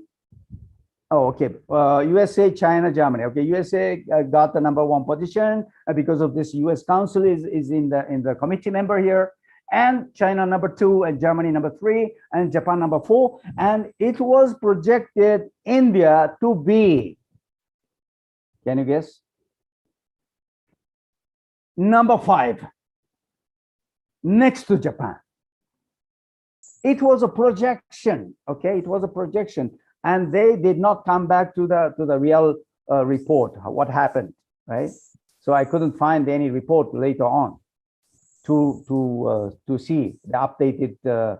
USA, China, Germany. Okay, USA got the number 1 position because of this US Council is in the committee member here, and China number 2, and Germany number 3, and Japan number 4, and it was projected India to be, can you guess? Number 5, next to Japan. It was a projection, okay? It was a projection, and they did not come back to the real report, what happened, right? So I couldn't find any report later on to see the updated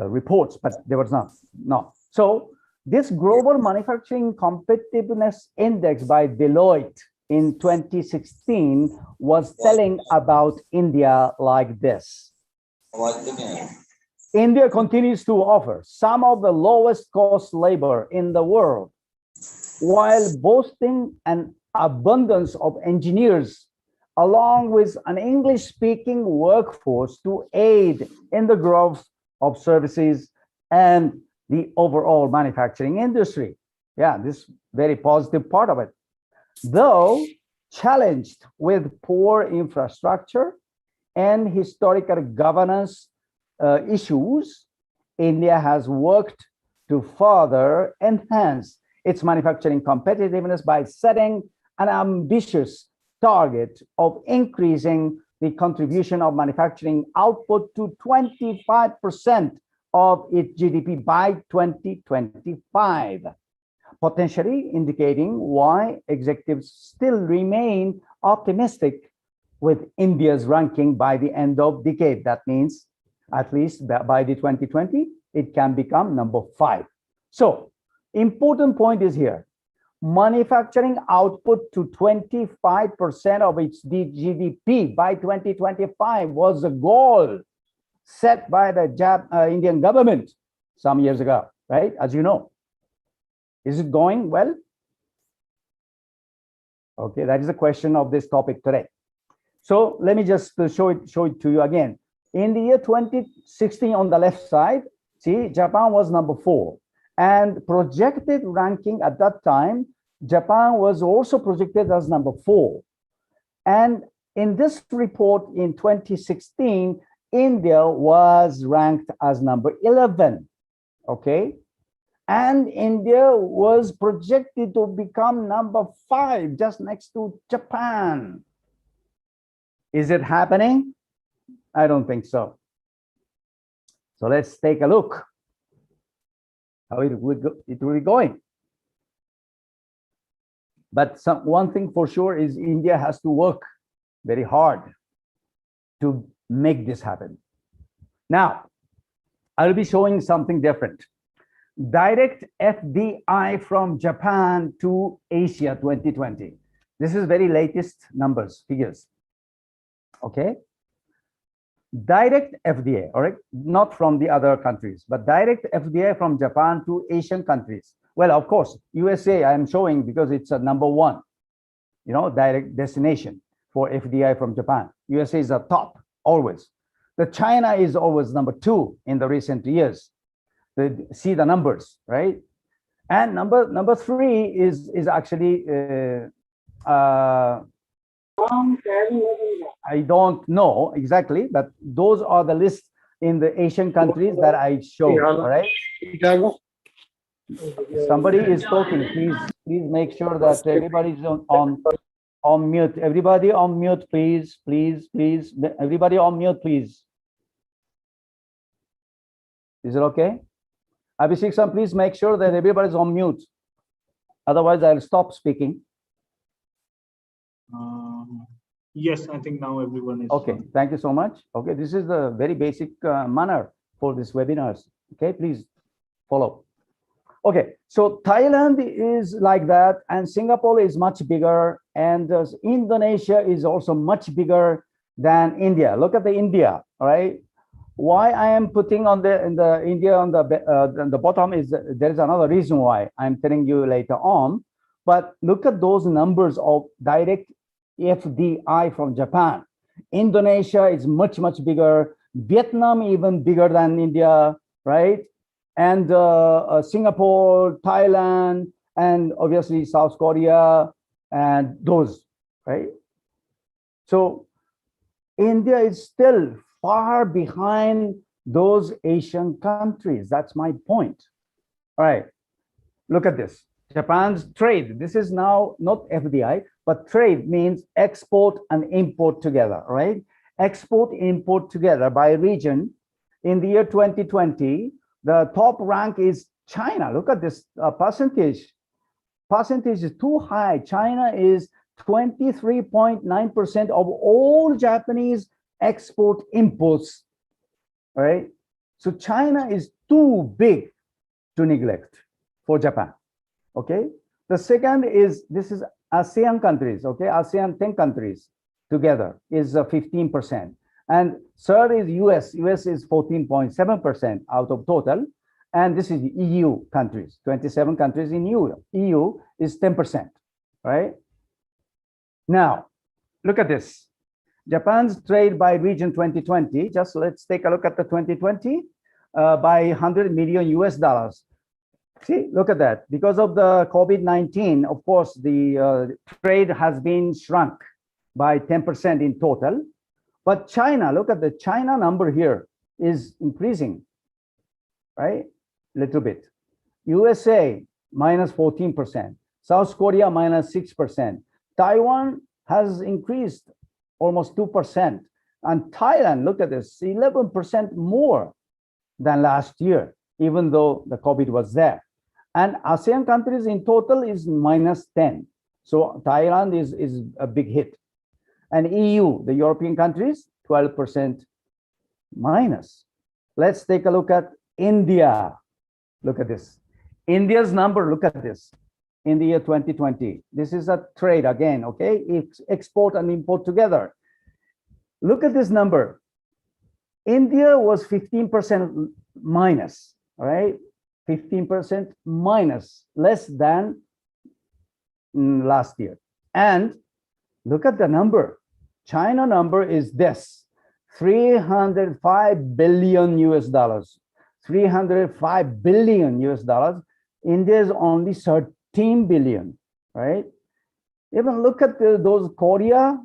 reports, but there was not. No. So this Global Manufacturing Competitiveness Index by Deloitte in 2016 was telling about India like this. India continues to offer some of the lowest cost labor in the world, while boasting an abundance of engineers, along with an English-speaking workforce to aid in the growth of services and the overall manufacturing industry. Yeah, this very positive part of it. Though challenged with poor infrastructure and historical governance issues, India has worked to further enhance its manufacturing competitiveness by setting an ambitious target of increasing the contribution of manufacturing output to 25% of its GDP by 2025, potentially indicating why executives still remain optimistic with India's ranking by the end of decade. That means at least by the 2020, it can become number 5. So important point is here, manufacturing output to 25% of its GDP by 2025 was the goal set by the Indian government some years ago, right? As you know. Is it going well? Okay, that is the question of this topic today. So let me just show it to you again. In the year 2016 on the left side, see, Japan was number 4. And projected ranking at that time, Japan was also projected as number 4. And in this report in 2016, India was ranked as number 11, okay? And India was projected to become number 5, just next to Japan. Is it happening? I don't think so. So let's take a look how it will be going. But one thing for sure is India has to work very hard to make this happen. Now, I'll be showing something different. Direct FDI from Japan to Asia 2020. This is very latest numbers, figures. Okay. Direct FDI, all right, not from the other countries, but direct FDI from Japan to Asian countries. Well, of course, USA I am showing because it's a number 1, you know, direct destination for FDI from Japan. USA is a top always. The China is always number 2 in the recent years. See the numbers, right? And number 3 is actually I don't know exactly, but those are the lists in the Asian countries that I showed. All right. Somebody is talking. Please make sure that everybody's on mute. Everybody on mute, please. Everybody on mute, please. Is it okay? Abhishek, please make sure that everybody's on mute. Otherwise, I'll stop speaking. Yes, I think now everyone is. Okay, thank you so much. Okay, this is the very basic manner for this webinars. Okay, please follow. Okay, so Thailand is like that, and Singapore is much bigger, and Indonesia is also much bigger than India. Look at the India, all right? Why I am putting on the India on the bottom is there is another reason why I'm telling you later on. But look at those numbers of direct FDI from Japan. Indonesia is much bigger. Vietnam even bigger than India, right? And Singapore, Thailand, and obviously South Korea, and those, right? So India is still far behind those Asian countries. That's my point. All right, look at this. Japan's trade. This is now not FDI, but trade means export and import together, right? Export, import together by region. In the year 2020, the top rank is China. Look at this percentage. Percentage is too high. China is 23.9% of all Japanese export imports, right? So China is too big to neglect for Japan, okay? The second is, this is ASEAN countries, okay? ASEAN 10 countries together is 15%. And third is US. US is 14.7% out of total. And this is EU countries, 27 countries in EU. EU is 10%, right? Now, look at this. Japan's trade by region 2020, just let's take a look at the 2020 by 100 million US dollars. See, look at that. Because of the COVID-19, of course, the trade has been shrunk by 10% in total. But China, look at the China number here is increasing, right? Little bit. USA minus 14%, South Korea minus 6%. Taiwan has increased almost 2%. And Thailand, look at this, 11% more than last year, even though the COVID was there. And ASEAN countries in total is minus 10. So Thailand is a big hit. And EU, the European countries, 12% minus. Let's take a look at India. Look at this. India's number, look at this. In the year 2020, this is a trade again, okay? It's export and import together. Look at this number. India was 15% minus, all right? 15% minus, less than last year. And look at the number. China number is this, 305 billion US dollars. 305 billion US dollars. India is only 13 billion, right? Even look at those Korea,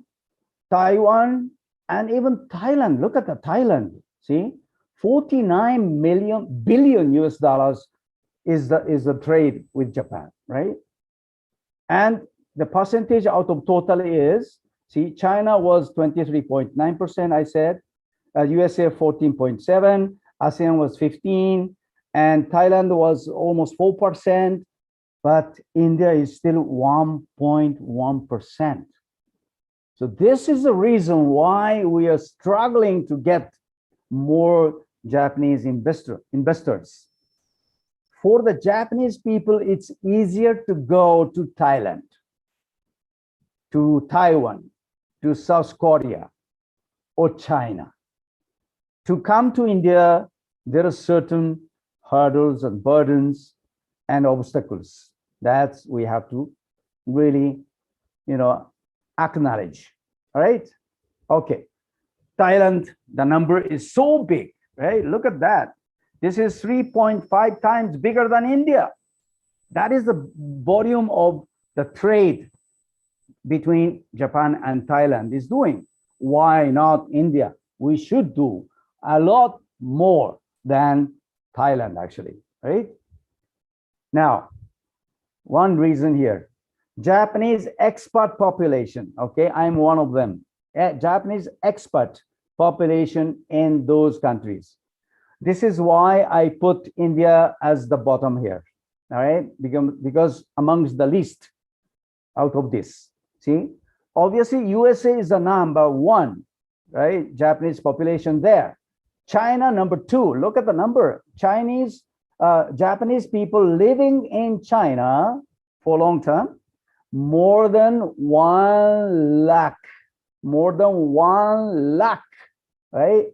Taiwan, and even Thailand. Look at the Thailand. See, 49 billion US dollars is the trade with Japan, right? And the percentage out of total is, see, China was 23.9%, I said, USA 14.7%, ASEAN was 15%, and Thailand was almost 4%, but India is still 1.1%. So this is the reason why we are struggling to get more Japanese investors. For the Japanese people, it's easier to go to Thailand, to Taiwan, to South Korea, or China. To come to India, there are certain hurdles and burdens and obstacles that we have to really, acknowledge. All right. Okay. Thailand, the number is so big, right? Look at that. This is 3.5 times bigger than India. That is the volume of the trade between Japan and Thailand is doing. Why not India? We should do a lot more than Thailand, actually, right? Now, one reason here, Japanese expat population, okay, I'm one of them. Japanese expat population in those countries. This is why I put India as the bottom here, all right? Because amongst the least out of this, see? Obviously, USA is the number one, right? Japanese population there. China, number two. Look at the number. Japanese people living in China for long term, more than 1 lakh, right?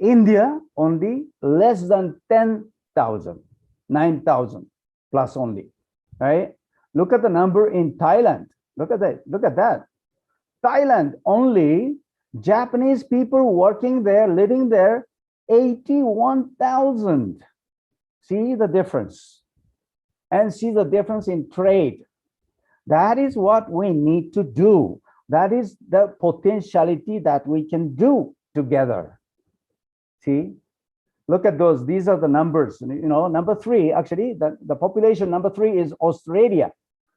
India, only less than 10,000, 9,000 plus only, right? Look at the number in Thailand. Look at that. Thailand, only Japanese people working there, living there, 81,000. See the difference. And see the difference in trade. That is what we need to do. That is the potentiality that we can do together. See, look at those. These are the numbers. You know, number three, actually, the population number three is Australia.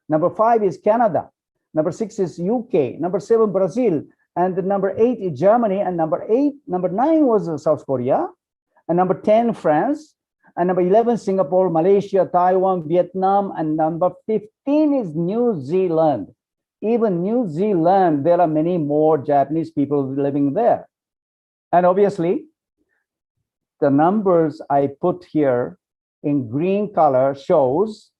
Number five is Canada. Number six is UK. Number seven, Brazil. And the number eight is Germany. And number nine was South Korea. And number 10, France. And number 11, Singapore, Malaysia, Taiwan, Vietnam. And number 15 is New Zealand. Even New Zealand, there are many more Japanese people living there. And obviously, the numbers I put here in green color shows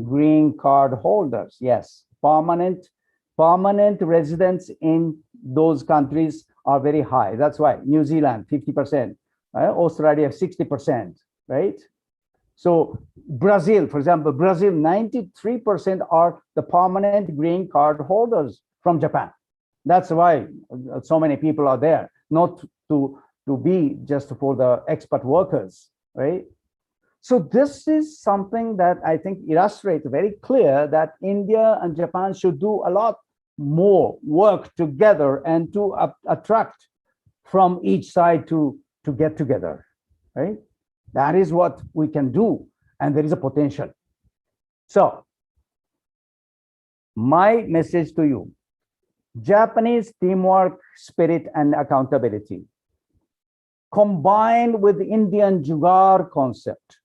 green card holders. Yes, permanent residents in those countries are very high. That's why New Zealand, 50%, Australia, 60%, right? So Brazil, for example, Brazil, 93% are the permanent green card holders from Japan. That's why so many people are there, not to be just for the expat workers, right? So this is something that I think illustrates very clear that India and Japan should do a lot more work together and to attract from each side to get together, right? That is what we can do, and there is a potential. So my message to you, Japanese teamwork spirit and accountability, combined with the Indian Jugaad concept,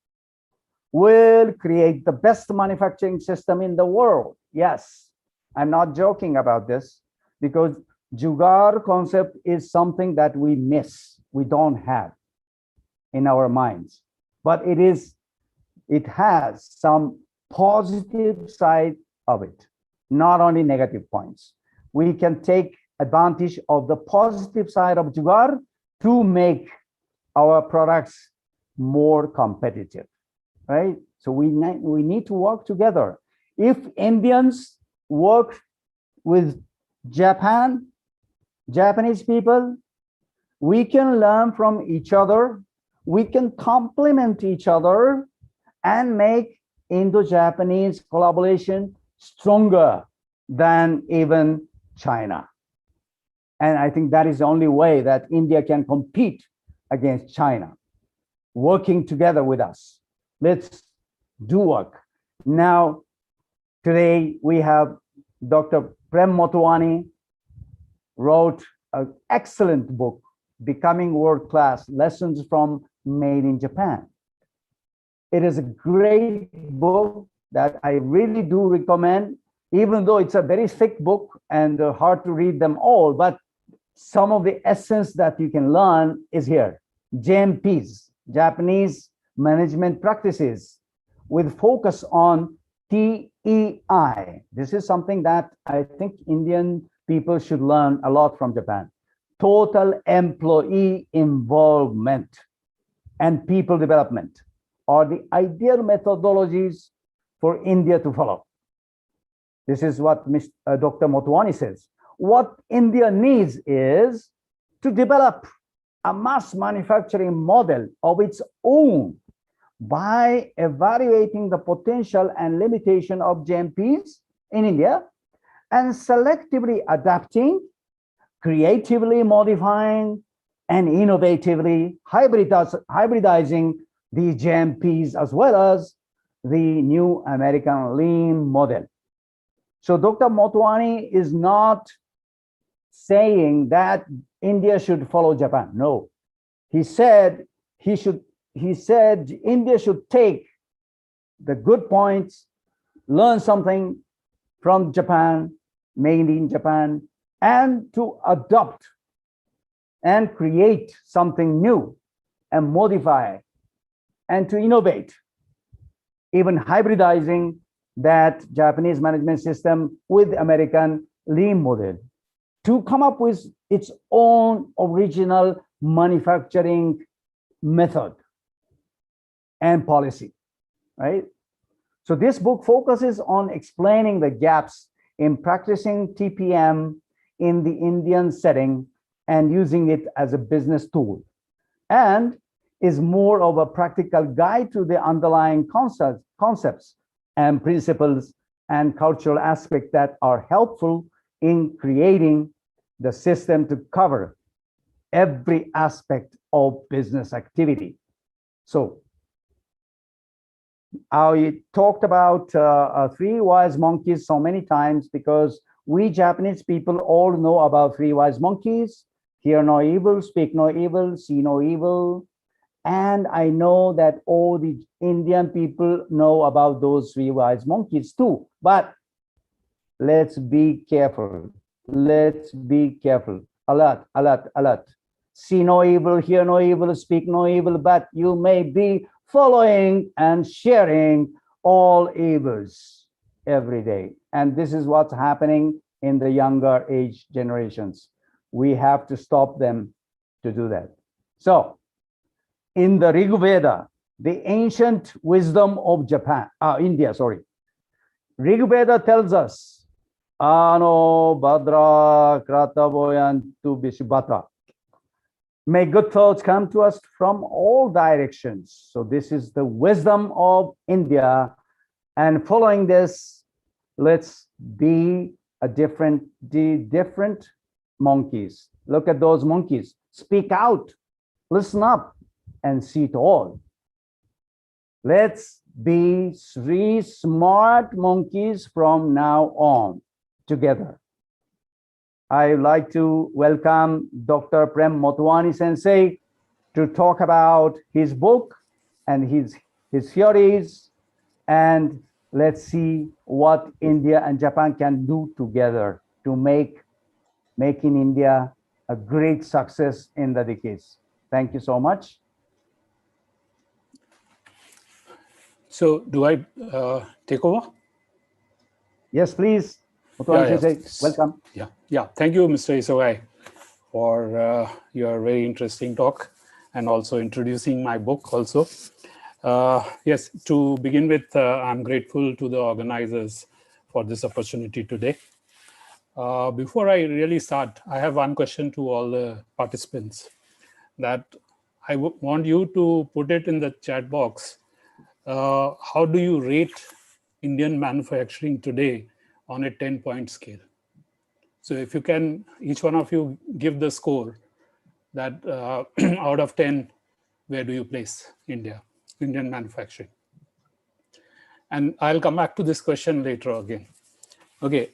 will create the best manufacturing system in the world. Yes, I'm not joking about this, because Jugaad concept is something that we miss, we don't have in our minds, but it has some positive side of it, not only negative points. We can take advantage of the positive side of Jugaad to make our products more competitive, right? So we need to work together. If Indians work with Japanese people, we can learn from each other, we can complement each other and make Indo-Japanese collaboration stronger than even China. And I think that is the only way that India can compete against China, working together with us. Let's do work. Now, today we have Dr. Prem Motwani wrote an excellent book, Becoming World Class, Lessons from Made in Japan. It is a great book that I really do recommend, even though it's a very thick book and hard to read them all, but some of the essence that you can learn is here. JMPs, Japanese Management Practices, with focus on TEI. This is something that I think Indian people should learn a lot from Japan. Total employee involvement and people development are the ideal methodologies for India to follow. This is what Dr. Motwani says. What India needs is to develop a mass manufacturing model of its own by evaluating the potential and limitation of JMPs in India and selectively adapting, creatively modifying, and innovatively hybridizing the JMPs as well as the new American lean model. So Dr. Motwani is not saying that India should follow Japan. No, he said India should take the good points, learn something from Japan, made in Japan, and to adopt and create something new and modify and to innovate, even hybridizing that Japanese management system with American lean model to come up with its own original manufacturing method and policy, right? So this book focuses on explaining the gaps in practicing TPM in the Indian setting and using it as a business tool, and is more of a practical guide to the underlying concepts and principles and cultural aspects that are helpful in creating the system to cover every aspect of business activity. So I talked about three wise monkeys so many times because we Japanese people all know about three wise monkeys: hear no evil, speak no evil, see no evil. And I know that all the Indian people know about those three wise monkeys too. But let's be careful. Let's be careful. Alert, alert, alert. See no evil, hear no evil, speak no evil, but you may be following and sharing all evils every day. And this is what's happening in the younger age generations. We have to stop them to do that. So in the Rig Veda, the ancient wisdom of India, Rig Veda tells us, Ano Badra Krataboyantu Bishbata. May good thoughts come to us from all directions. So this is the wisdom of India. And following this, let's be different monkeys. Look at those monkeys. Speak out, listen up, and see it all. Let's be three smart monkeys from now on together. I'd like to welcome Dr. Prem Motwani Sensei to talk about his book and his theories, and let's see what India and Japan can do together to making India a great success in the decades. Thank you so much. So do I take over? Yes, please. Motwani Sensei, welcome. Yeah. Thank you, Mr. Isogai, for your very interesting talk and also introducing my book also. Yes, to begin with, I'm grateful to the organizers for this opportunity today. Before I really start, I have one question to all the participants that I want you to put it in the chat box. How do you rate Indian manufacturing today on a 10-point scale? So if you can, each one of you give the score that out of 10, where do you place Indian manufacturing? And I'll come back to this question later again. Okay,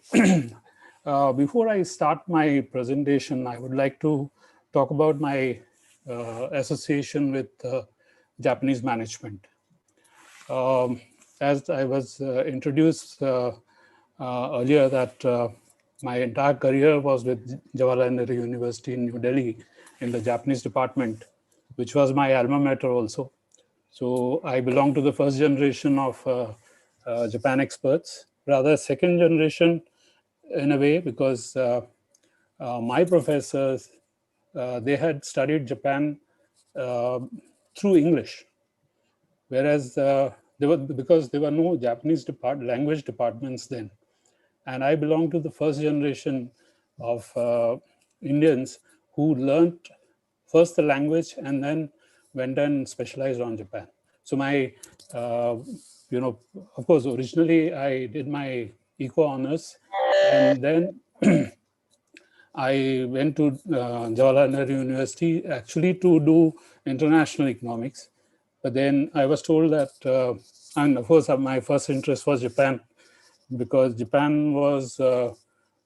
before I start my presentation, I would like to talk about my association with Japanese management. As I was introduced earlier that my entire career was with Jawaharlal Nehru University in New Delhi in the Japanese department, which was my alma mater also. So I belong to the first generation of Japan experts, rather second generation in a way, because my professors, they had studied Japan through English, whereas because there were no Japanese language departments then. And I belong to the first generation of Indians who learned first the language and then went and specialized on Japan. So my, of course, originally I did my eco honors, and then I went to Jawaharlal Nehru University actually to do international economics. But then I was told that, and of course, my first interest was Japan, because Japan was the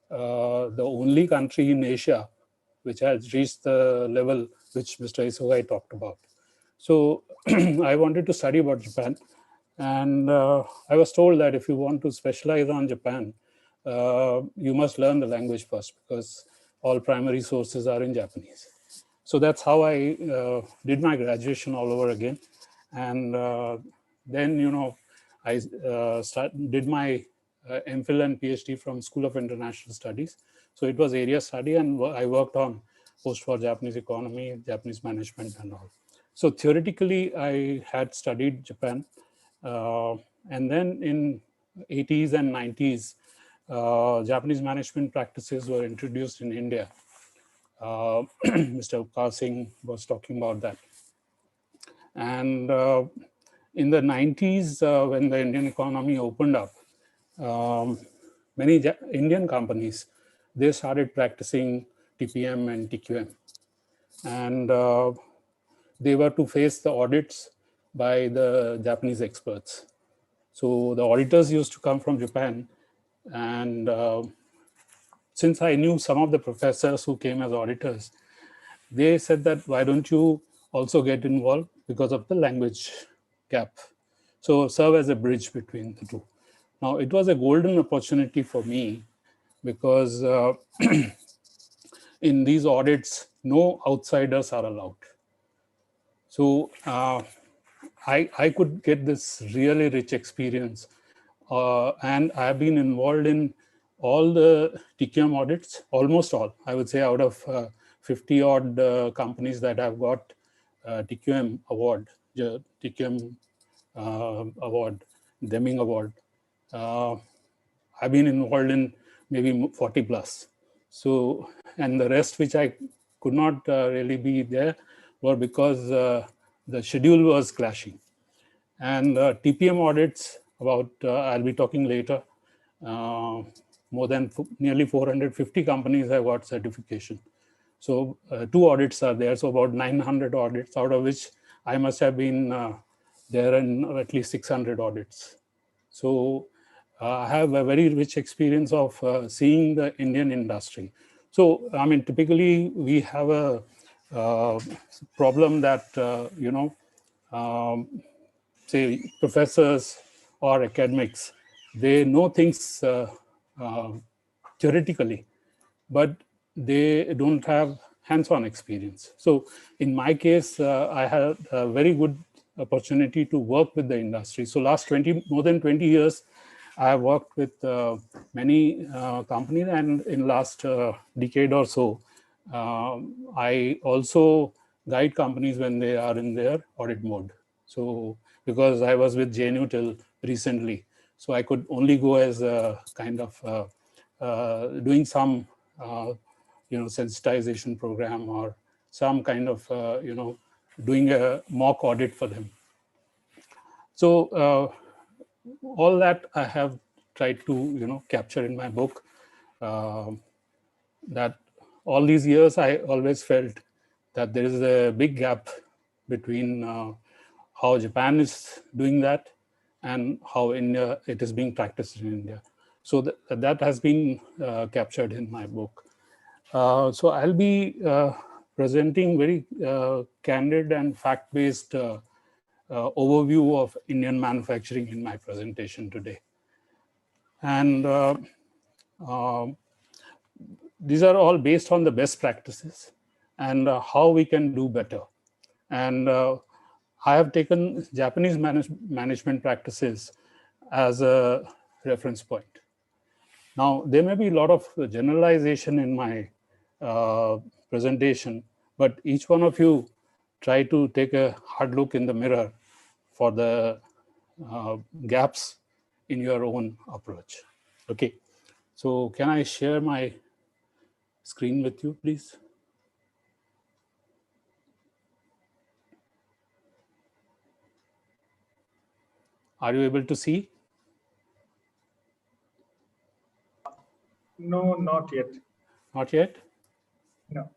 only country in Asia which has reached the level which Mr. Isogai talked about. So I wanted to study about Japan. And I was told that if you want to specialize on Japan, you must learn the language first, because all primary sources are in Japanese. So that's how I did my graduation all over again. And then, you know, I did my MPhil and PhD from School of International Studies. So it was area study, and I worked on post for Japanese economy, Japanese management and all. So theoretically, I had studied Japan. And then in 80s and 90s, Japanese management practices were introduced in India. Mr. Upkar Singh was talking about that. And in the 90s, when the Indian economy opened up, many Indian companies, they started practicing TPM and TQM. And they were to face the audits by the Japanese experts. So the auditors used to come from Japan. And since I knew some of the professors who came as auditors, they said that, why don't you also get involved, because of the language gap. So serve as a bridge between the two. Now, it was a golden opportunity for me, because in these audits, no outsiders are allowed. So I could get this really rich experience. And I've been involved in all the TQM audits, almost all. I would say out of 50 odd companies that have got TQM award, TQM award, Deming award. I've been involved in maybe 40 plus. So, and the rest which I could not really be there were because the schedule was clashing. And TPM audits, about, I'll be talking later, more than nearly 450 companies have got certification. So 2 audits are there, so about 900 audits, out of which I must have been there in at least 600 audits. So I have a very rich experience of seeing the Indian industry. So, I mean, typically we have a problem that, you know, say professors or academics, they know things theoretically, but they don't have hands-on experience. So in my case, I had a very good opportunity to work with the industry. So last more than 20 years, I have worked with many companies, and in last decade or so, I also guide companies when they are in their audit mode. So because I was with JNU till recently, so I could only go as a kind of doing some you know, sensitization program or some kind of you know, doing a mock audit for them. So all that I have tried to, you know, capture in my book. That all these years I always felt that there is a big gap between how Japan is doing that and how India, it is being practiced in India. So that has been captured in my book. So I'll be presenting very candid and fact-based overview of Indian manufacturing in my presentation today. And these are all based on the best practices and how we can do better. And I have taken Japanese management practices as a reference point. Now, there may be a lot of generalization in my presentation, but each one of you try to take a hard look in the mirror for the gaps in your own approach. Okay, so can I share my screen with you, please? Are you able to see? No, not yet. Not yet? No.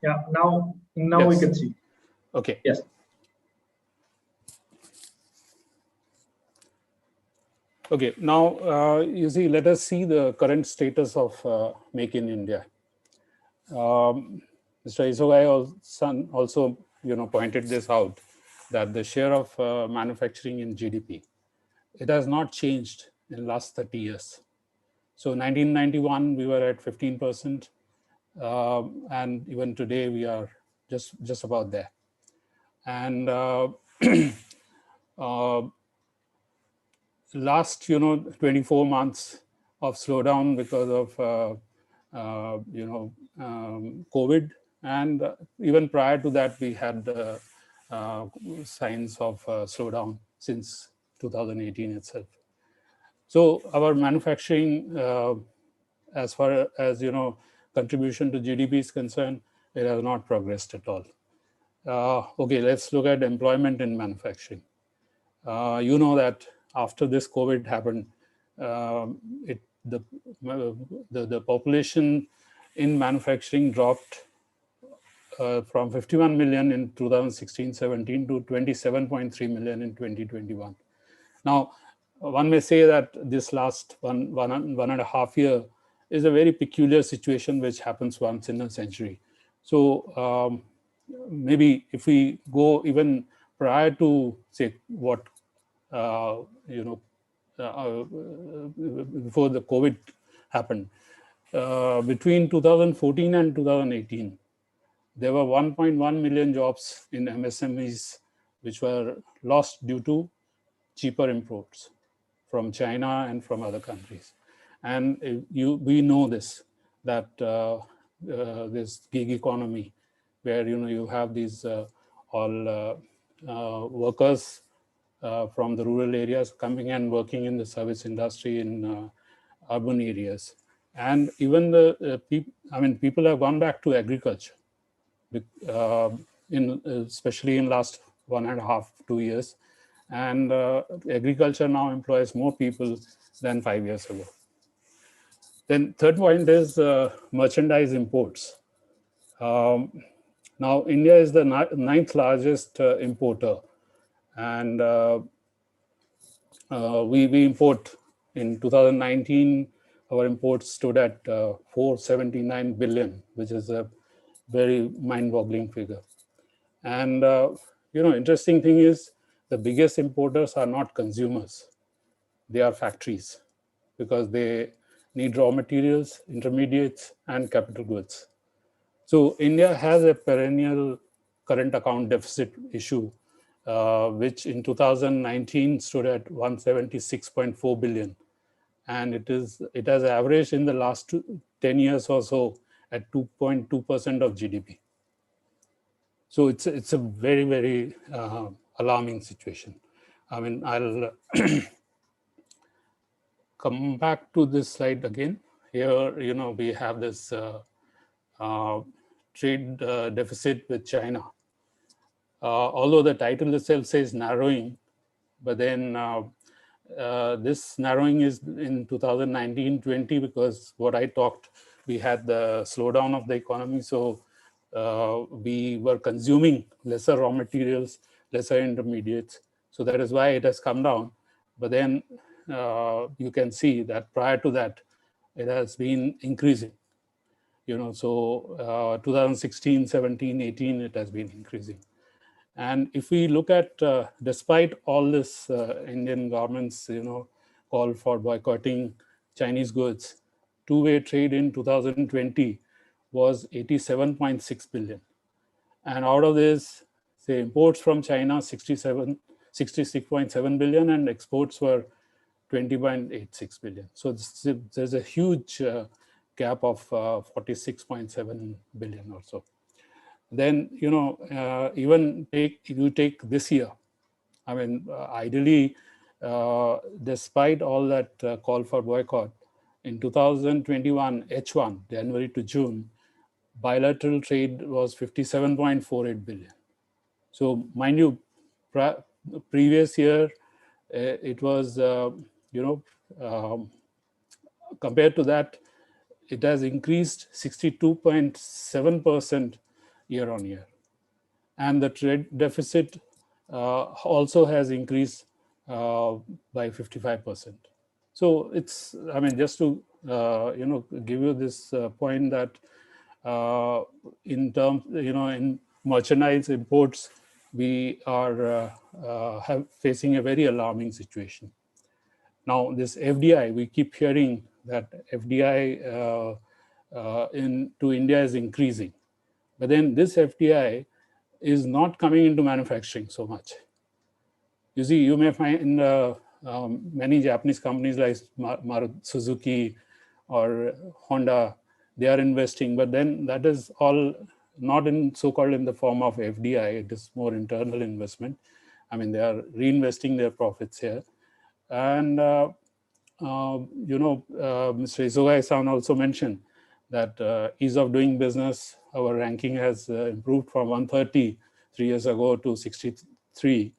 Yeah, now we Yes. can see. Okay. Yes. Okay, now you see, let us see the current status of Make in India. Mr. Isogai also, pointed this out, that the share of manufacturing in GDP, it has not changed in last 30 years. So 1991, we were at 15%, and even today we are just about there. And last 24 months of slowdown because of COVID, and even prior to that we had signs of slowdown since 2018 itself. So our manufacturing, as far as contribution to GDP is concerned, it has not progressed at all. Okay, let's look at employment in manufacturing. You know that after this COVID happened, the population in manufacturing dropped from 51 million in 2016-17 to 27.3 million in 2021. Now, one may say that this last one and a half year is a very peculiar situation which happens once in a century. So maybe if we go even prior to, say, what before the COVID happened, between 2014 and 2018, there were 1.1 million jobs in MSMEs which were lost due to cheaper imports from China and from other countries. And we know this, that this gig economy, where you have these all workers from the rural areas coming and working in the service industry in urban areas. And even people have gone back to agriculture, especially in last 1.5 to 2 years. And agriculture now employs more people than 5 years ago. Then third point is merchandise imports. Now India is the ninth largest importer, and we import in 2019. Our imports stood at 479 billion, which is a very mind-boggling figure. And interesting thing is, the biggest importers are not consumers; they are factories, because they need raw materials, intermediates, and capital goods. So India has a perennial current account deficit issue, which in 2019 stood at 176.4 billion. And it has averaged in the last 10 years or so at 2.2% of GDP. So it's a very, very alarming situation. I mean, I'll come back to this slide again. Here, we have this trade deficit with China. Although the title itself says narrowing, but then this narrowing is in 2019-20, because what I talked, we had the slowdown of the economy. So we were consuming lesser raw materials, lesser intermediates. So that is why it has come down. But then you can see that prior to that, it has been increasing. So 2016, 17, 18, it has been increasing. And if we look at, despite all this, Indian governments, call for boycotting Chinese goods, two-way trade in 2020 was 87.6 billion. And out of this, say, imports from China, 66.7 billion, and exports were 20.86 billion. So there's a huge gap of 46.7 billion or so. Then, even take this year. I mean, ideally, despite all that call for boycott, in 2021 H1, January to June, bilateral trade was 57.48 billion. So mind you, previous year, it was, compared to that, it has increased 62.7% year on year. And the trade deficit also has increased by 55%. So it's, I mean, just to, give you this point that in terms, in merchandise imports, we are facing a very alarming situation. Now, this FDI, we keep hearing that FDI to India is increasing. But then this FDI is not coming into manufacturing so much. You see, you may find many Japanese companies like Suzuki or Honda, they are investing, but then that is all not in so-called in the form of FDI, it is more internal investment. I mean, they are reinvesting their profits here. And, Mr. Isogai-san also mentioned that ease of doing business, our ranking has improved from 130 3 years ago to 63.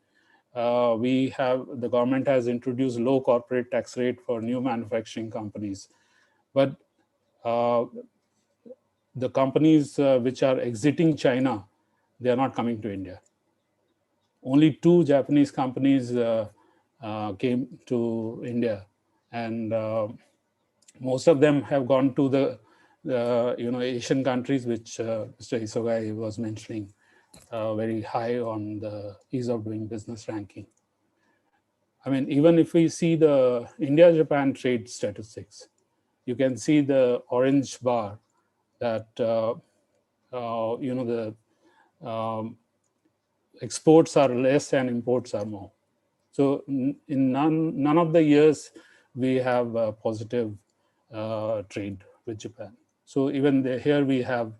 The government has introduced low corporate tax rate for new manufacturing companies. But the companies which are exiting China, they are not coming to India. Only 2 Japanese companies came to India, and most of them have gone to the Asian countries, which Mr. Isogai was mentioning, very high on the ease of doing business ranking. I mean, even if we see the India-Japan trade statistics, you can see the orange bar that the exports are less and imports are more. So in none of the years we have a positive trade with Japan. So even here we have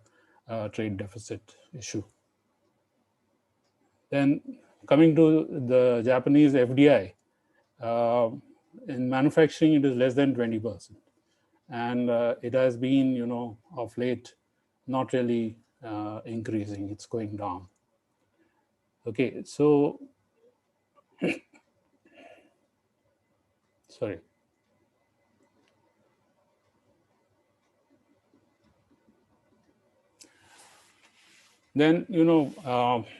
a trade deficit issue. Then coming to the Japanese FDI, in manufacturing it is less than 20%. And it has been, of late, not really increasing, it's going down. Okay, so, sorry. Then,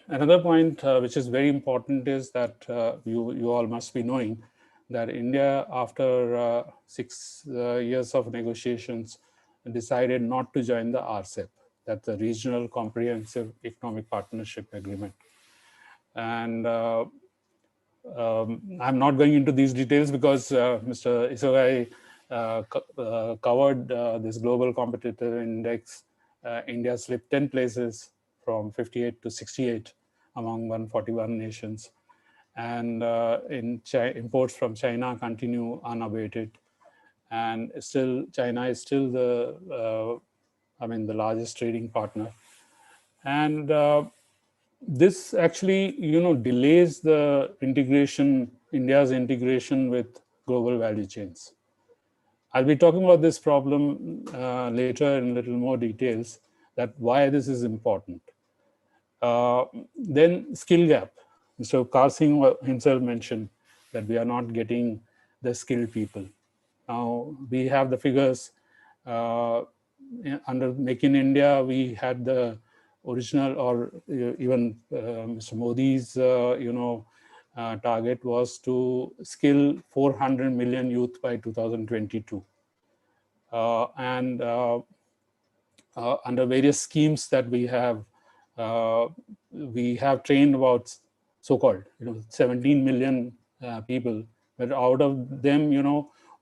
another point which is very important is that you all must be knowing that India, after 6 years of negotiations, decided not to join the RCEP, that's the Regional Comprehensive Economic Partnership Agreement. And I'm not going into these details because Mr. Isogai covered this global competitive index. India slipped 10 places from 58 to 68 among 141 nations. And imports from China continue unabated. And still, China is still the largest trading partner. And this actually, delays the integration, India's integration with global value chains. I'll be talking about this problem later in a little more details, that why this is important. Then skill gap. Mr. Karsing himself mentioned that we are not getting the skilled people. Now we have the figures under Make in India. We had the original, or even Mr. Modi's, target was to skill 400 million youth by 2022. And under various schemes that we have trained about so-called 17 million people, but out of them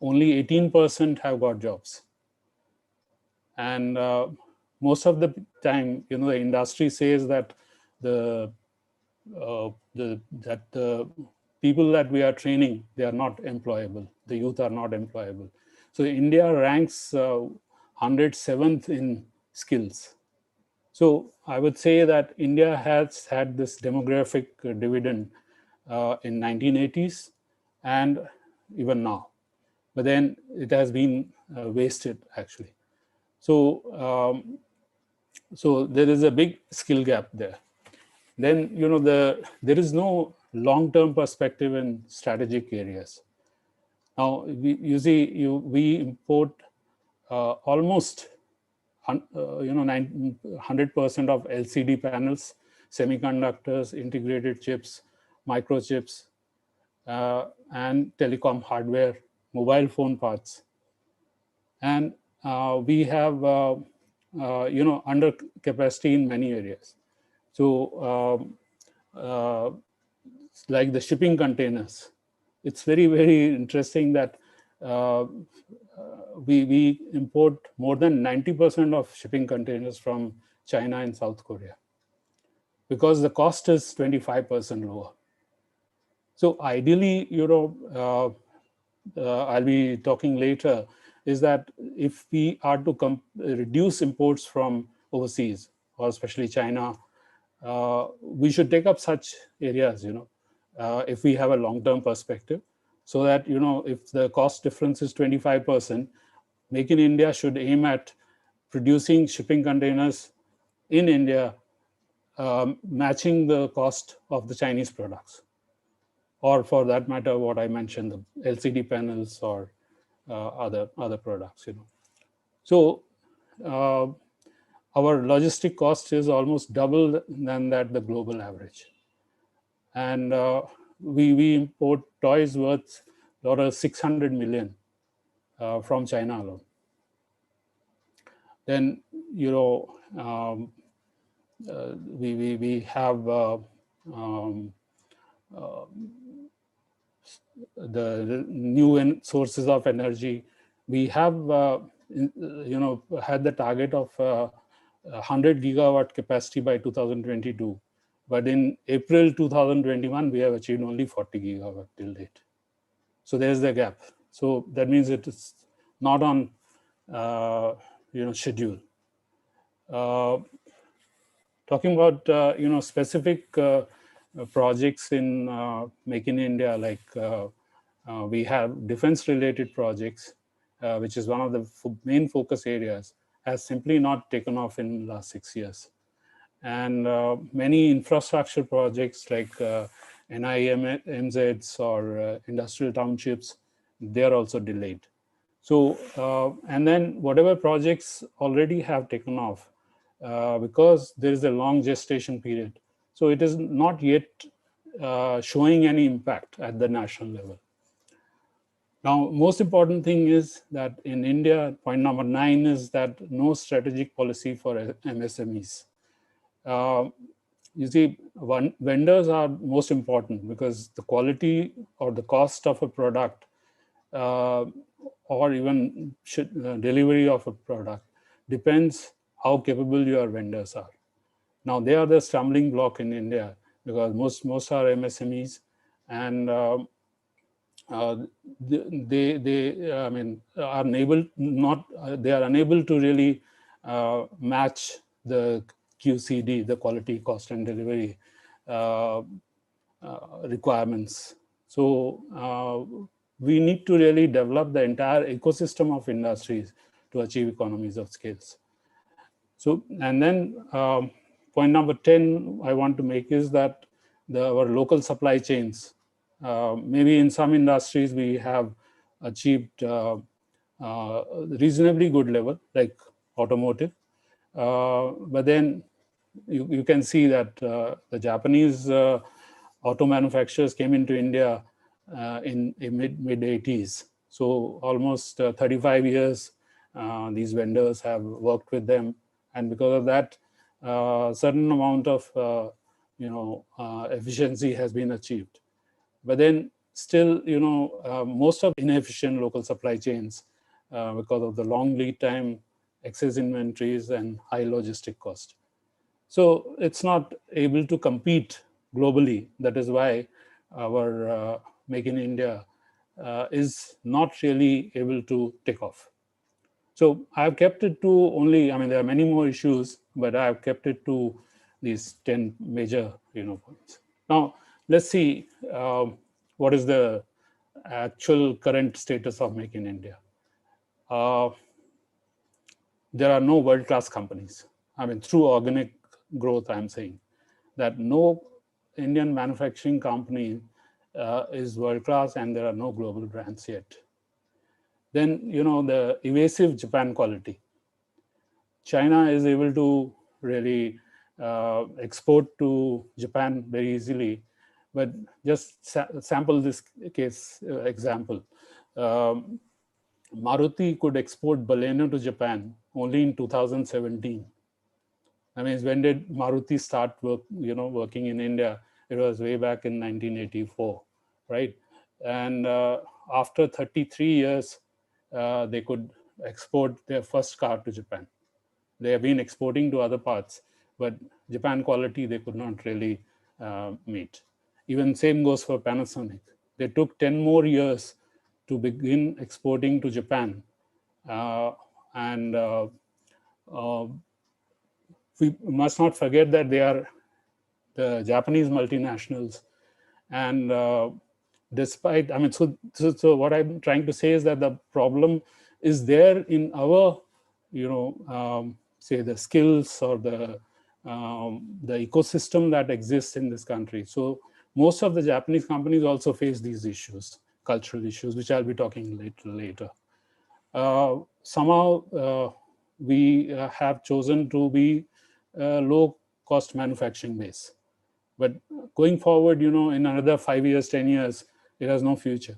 only 18% have got jobs. And most of the time the industry says that the people that we are training, they are not employable, the youth are not employable. So India ranks 107th in skills. So I would say that India has had this demographic dividend in 1980s and even now, but then it has been wasted actually. So So there is a big skill gap there. Then, there is no long-term perspective in strategic areas. Now, we import almost 100% of LCD panels, semiconductors, integrated chips, microchips, and telecom hardware, mobile phone parts. And we have, under capacity in many areas. So like the shipping containers, it's very, very interesting that we import more than 90% of shipping containers from China and South Korea because the cost is 25% lower. So ideally, I'll be talking later, is that if we are to reduce imports from overseas, or especially China, we should take up such areas, if we have a long-term perspective, so that, if the cost difference is 25%, Make in India should aim at producing shipping containers in India, matching the cost of the Chinese products, or for that matter, what I mentioned, the LCD panels or other products. So our logistic cost is almost double than the global average, and we import toys worth $600 million from China alone. Then we have the new sources of energy. We have had the target of 100 gigawatt capacity by 2022, but in April 2021 we have achieved only 40 gigawatt till date. So there's the gap. So that means it is not on schedule. Talking about specific projects in Make in India, like we have defense-related projects, which is one of the main focus areas, has simply not taken off in the last 6 years. And many infrastructure projects like NIMZs or industrial townships, they are also delayed. So, and then whatever projects already have taken off, because there is a long gestation period, so it is not yet showing any impact at the national level. Now, most important thing is that in India, point number 9 is that no strategic policy for MSMEs. You see, vendors are most important because the quality or the cost of a product or even delivery of a product depends how capable your vendors are. Now, they are the stumbling block in India because most are MSMEs, and they are unable to really match the QCD, the quality, cost, and delivery requirements. So we need to really develop the entire ecosystem of industries to achieve economies of scales. So, and then point number 10 I want to make is that our local supply chains, maybe in some industries we have achieved reasonably good level, like automotive, but then you can see that the Japanese auto manufacturers came into India in mid 80s. So almost 35 years these vendors have worked with them, and because of that, certain amount of efficiency has been achieved. But then still, most of inefficient local supply chains because of the long lead time, excess inventories, and high logistic cost. So it's not able to compete globally. That is why our Make in India is not really able to take off. So I've kept it to only, there are many more issues, but I've kept it to these 10 major points. Now, let's see what is the actual current status of Make in India. There are no world-class companies. I mean, through organic growth, I'm saying that no Indian manufacturing company is world-class and there are no global brands yet. Then, you know, the evasive Japan quality. China is able to really export to Japan very easily, but just sample this case example. Maruti could export Baleno to Japan only in 2017. I mean, when did Maruti start working in India? It was way back in 1984, right? And after 33 years, they could export their first car to Japan. They have been exporting to other parts, but Japan quality they could not really meet. Even same goes for Panasonic. They took 10 more years to begin exporting to Japan. We must not forget that they are the Japanese multinationals. And despite, I mean, so what I'm trying to say is that the problem is there in our, say the skills or the ecosystem that exists in this country. So most of the Japanese companies also face these issues, cultural issues, which I'll be talking later. Somehow we have chosen to be low cost manufacturing base. But going forward, in another 5 years, 10 years, it has no future.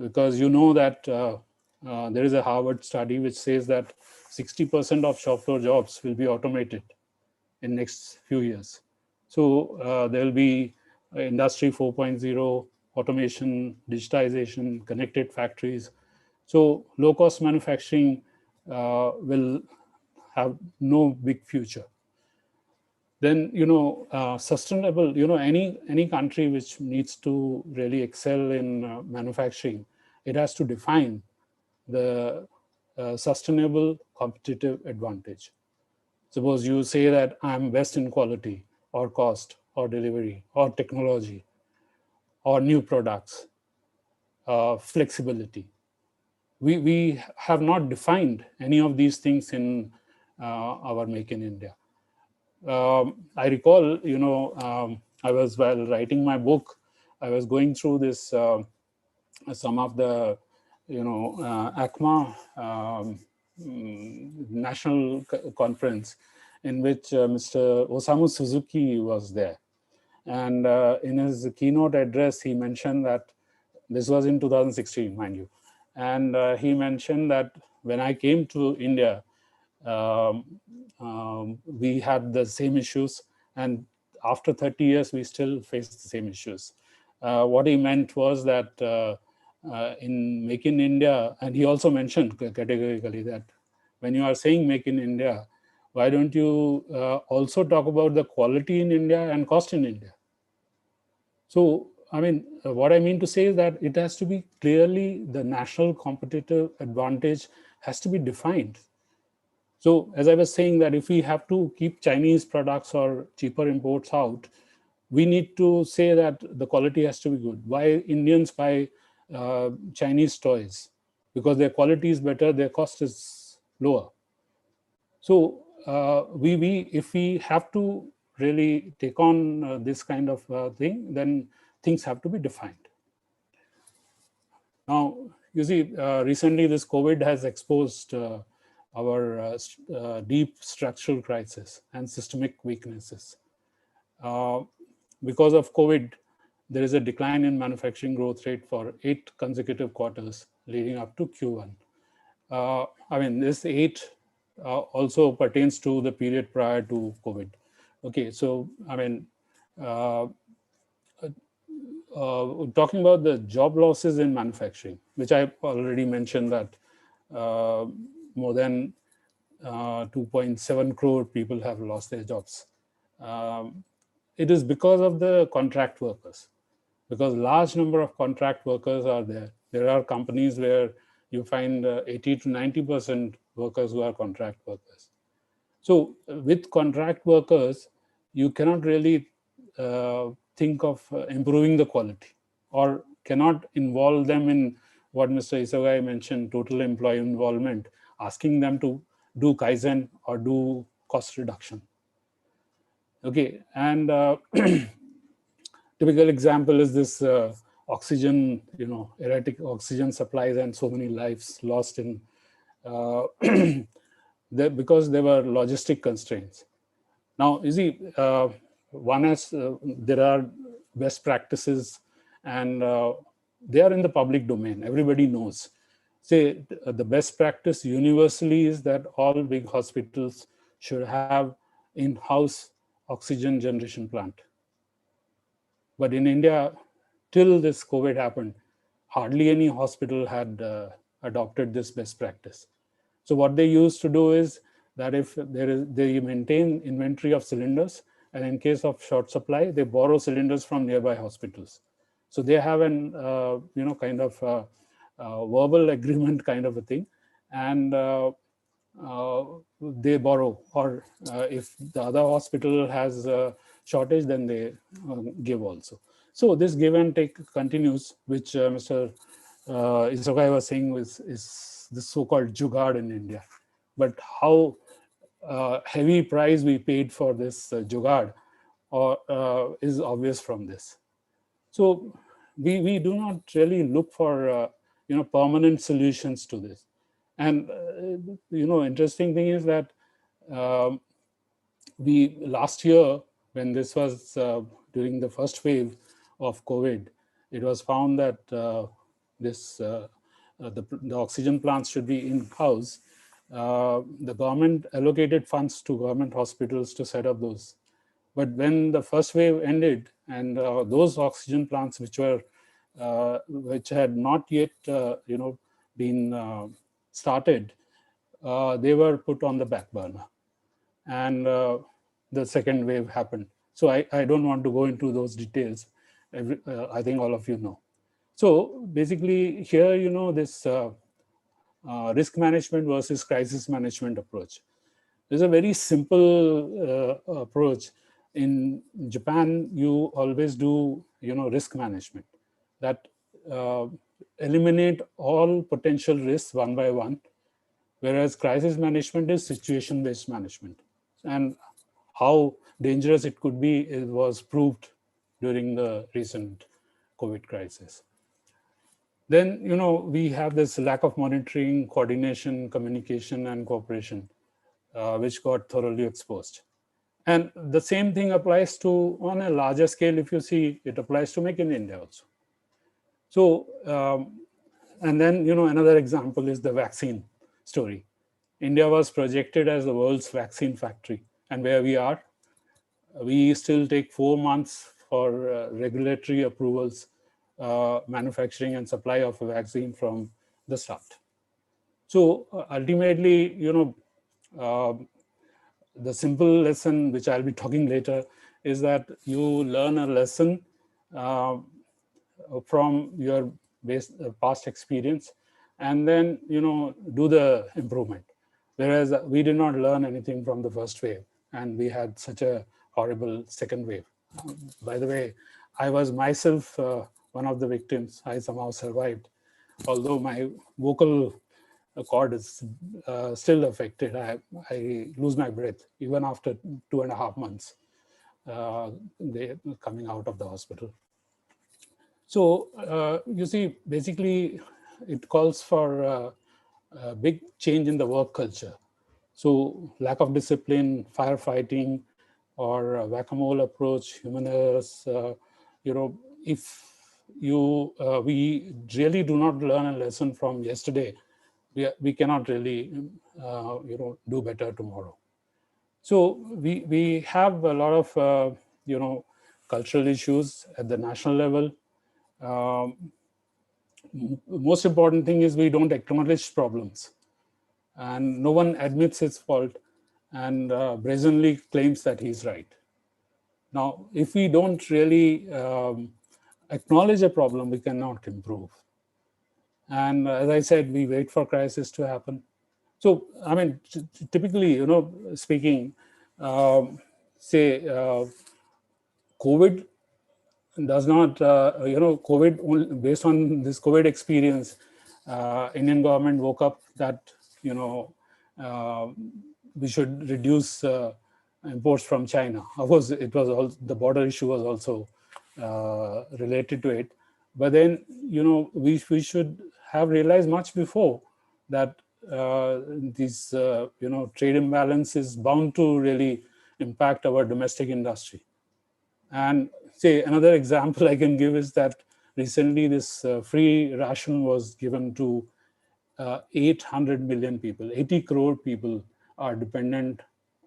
Because you know that there is a Harvard study which says that 60% of shop floor jobs will be automated in next few years. So there will be industry 4.0, automation, digitization, connected factories. So low cost manufacturing will have no big future. Then, sustainable, any country which needs to really excel in manufacturing, it has to define the sustainable competitive advantage. Suppose you say that I'm best in quality or cost or delivery or technology or new products, flexibility. We have not defined any of these things in our Make in India. I recall, I was, while writing my book, I was going through this, some of the, ACMA national conference in which Mr. Osamu Suzuki was there. And in his keynote address, he mentioned that, this was in 2016, mind you. And he mentioned that when I came to India, we had the same issues, and after 30 years we still face the same issues. What he meant was that in Make in India, and he also mentioned categorically that when you are saying Make in India, why don't you also talk about the quality in India and cost in India? So, I mean, what I mean to say is that it has to be clearly, the national competitive advantage has to be defined. So as I was saying, that if we have to keep Chinese products or cheaper imports out, we need to say that the quality has to be good. Why Indians buy Chinese toys? Because their quality is better, their cost is lower. So if we have to really take on this kind of thing, then things have to be defined. Now, you see, recently this COVID has exposed our deep structural crisis and systemic weaknesses. Because of COVID, there is a decline in manufacturing growth rate for 8 consecutive quarters leading up to Q1. I mean, this 8 also pertains to the period prior to COVID. Okay, so I mean, talking about the job losses in manufacturing, which I already mentioned that more than 2.7 crore people have lost their jobs. It is because of the contract workers, because large number of contract workers are there. There are companies where you find 80 to 90% workers who are contract workers. So with contract workers, you cannot really think of improving the quality, or cannot involve them in what Mr. Isogai mentioned, total employee involvement, asking them to do kaizen or do cost reduction. Okay, and typical example is this oxygen, erratic oxygen supplies and so many lives lost in because there were logistic constraints. Now, you see, one is there are best practices, and they are in the public domain. Everybody knows. Say the best practice universally is that all big hospitals should have in-house oxygen generation plant. But in India, till this COVID happened, hardly any hospital had adopted this best practice. So what they used to do is that if they maintain inventory of cylinders, and in case of short supply, they borrow cylinders from nearby hospitals. So they have an kind of verbal agreement kind of a thing, and they borrow, or if the other hospital has a shortage, then they give also. So this give and take continues, which Mr. Isogai was saying is the so-called jugaad in India. But how heavy price we paid for this jugaad is obvious from this. So we do not really look for permanent solutions to this. And interesting thing is that we last year, when this was during the first wave of COVID, it was found that the oxygen plants should be in-house. The government allocated funds to government hospitals to set up those. But when the first wave ended, and those oxygen plants which had not yet been started, they were put on the back burner, and the second wave happened. So I don't want to go into those details. I think all of you know. So basically here, this risk management versus crisis management approach. There's a very simple approach. In Japan, you always do, risk management, that eliminate all potential risks one by one, whereas crisis management is situation-based management. And how dangerous it could be was proved during the recent COVID crisis. Then, we have this lack of monitoring, coordination, communication, and cooperation, which got thoroughly exposed. And the same thing applies to, on a larger scale, if you see, it applies to Make in India also. So, and then, another example is the vaccine story. India was projected as the world's vaccine factory. And where we are, we still take 4 months for regulatory approvals, manufacturing and supply of a vaccine from the start. So ultimately, the simple lesson, which I'll be talking later, is that you learn a lesson from your past experience, and then do the improvement. Whereas we did not learn anything from the first wave, and we had such a horrible second wave. By the way, I was myself one of the victims. I somehow survived, although my vocal cord is still affected. I lose my breath even after 2.5 months coming out of the hospital. So you see, basically it calls for a big change in the work culture. So lack of discipline, firefighting, or whack-a-mole approach, human errors, if we really do not learn a lesson from yesterday, we cannot really, do better tomorrow. So we have a lot of, cultural issues at the national level. Most important thing is we don't acknowledge problems, and no one admits his fault and brazenly claims that he's right. Now, if we don't really acknowledge a problem, we cannot improve. And as I said, we wait for crisis to happen. So, I mean, typically, speaking, say, COVID does not, COVID, based on this COVID experience, Indian government woke up that, we should reduce imports from China. Of course, it was also, the border issue was also related to it. But then, we should have realized much before that this, trade imbalance is bound to really impact our domestic industry. And say another example I can give is that recently this free ration was given to 800 million people. 80 crore people are dependent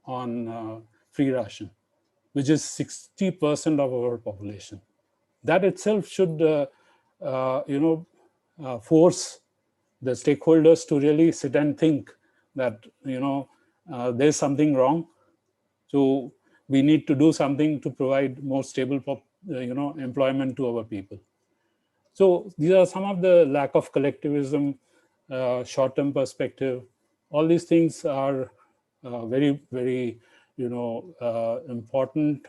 on free ration, which is 60% of our population. That itself should, force the stakeholders to really sit and think that, there's something wrong. So we need to do something to provide more stable, employment to our people. So these are some of the lack of collectivism, short-term perspective. All these things are very, very, important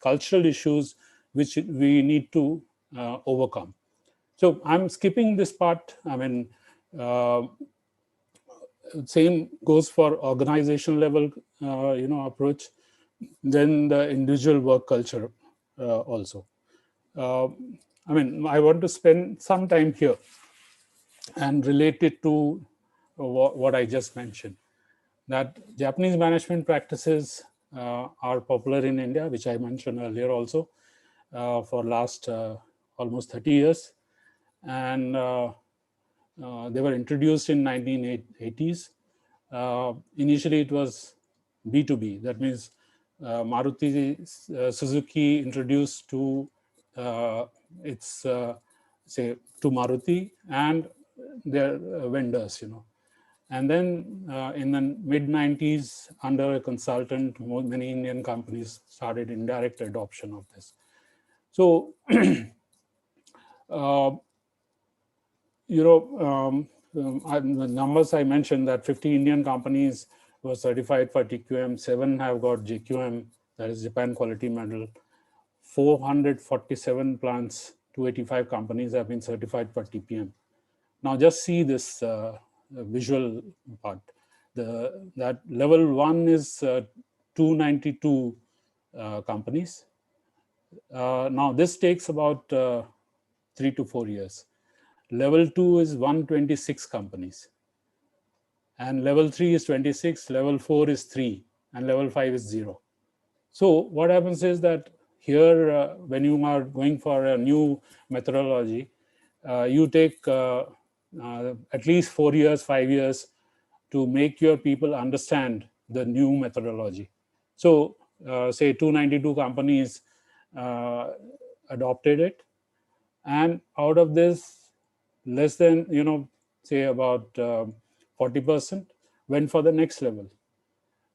cultural issues which we need to overcome. So I'm skipping this part. I mean, same goes for organization level, approach. Then the individual work culture also. I mean, I want to spend some time here and relate it to what I just mentioned. That Japanese management practices are popular in India, which I mentioned earlier also, for last almost 30 years. And they were introduced in 1980s. Initially, it was B2B. That means Maruti Suzuki introduced to its, say, to Maruti and their vendors, And then in the mid-90s, under a consultant, many Indian companies started indirect adoption of this. So, the numbers I mentioned, that 50 Indian companies were certified for TQM, 7 have got JQM, that is Japan Quality Medal, 447 plants, 285 companies have been certified for TPM. Now just see this visual part. That level 1 is 292 companies. Now this takes about 3 to 4 years. Level 2 is 126 companies. And level 3 is 26, level 4 is 3, and level 5 is 0. So what happens is that here, when you are going for a new methodology, you take at least 4 years, 5 years to make your people understand the new methodology. So say 292 companies adopted it. And out of this, less than, say about 40% went for the next level.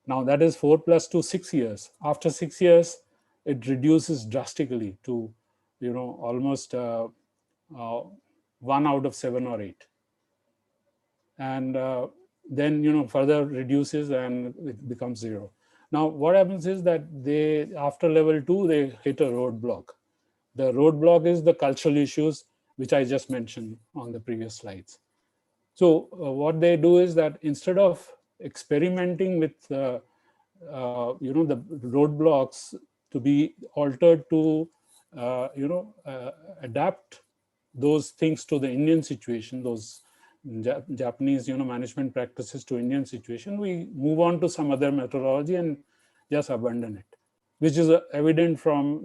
Now that is 4 plus 2, 6 years. After 6 years, it reduces drastically to, almost 1 out of 7 or 8. And then, further reduces and it becomes 0. Now what happens is that after level 2, they hit a roadblock. The roadblock is the cultural issues, which I just mentioned on the previous slides. So what they do is that instead of experimenting with, the roadblocks to be altered to, adapt those things to the Indian situation, those Japanese, management practices to Indian situation, we move on to some other methodology and just abandon it, which is evident from,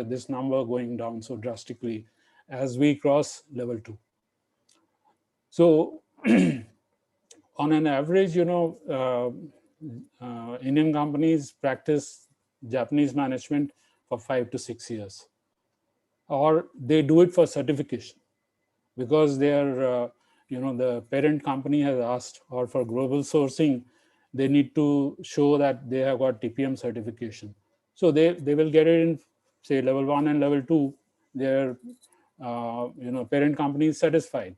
this number going down so drastically as we cross level 2. So on an average, Indian companies practice Japanese management for 5 to 6 years, or they do it for certification because they are, the parent company has asked, or for global sourcing, they need to show that they have got TPM certification. So they will get it in, say, level 1 and level 2. Their, parent company is satisfied.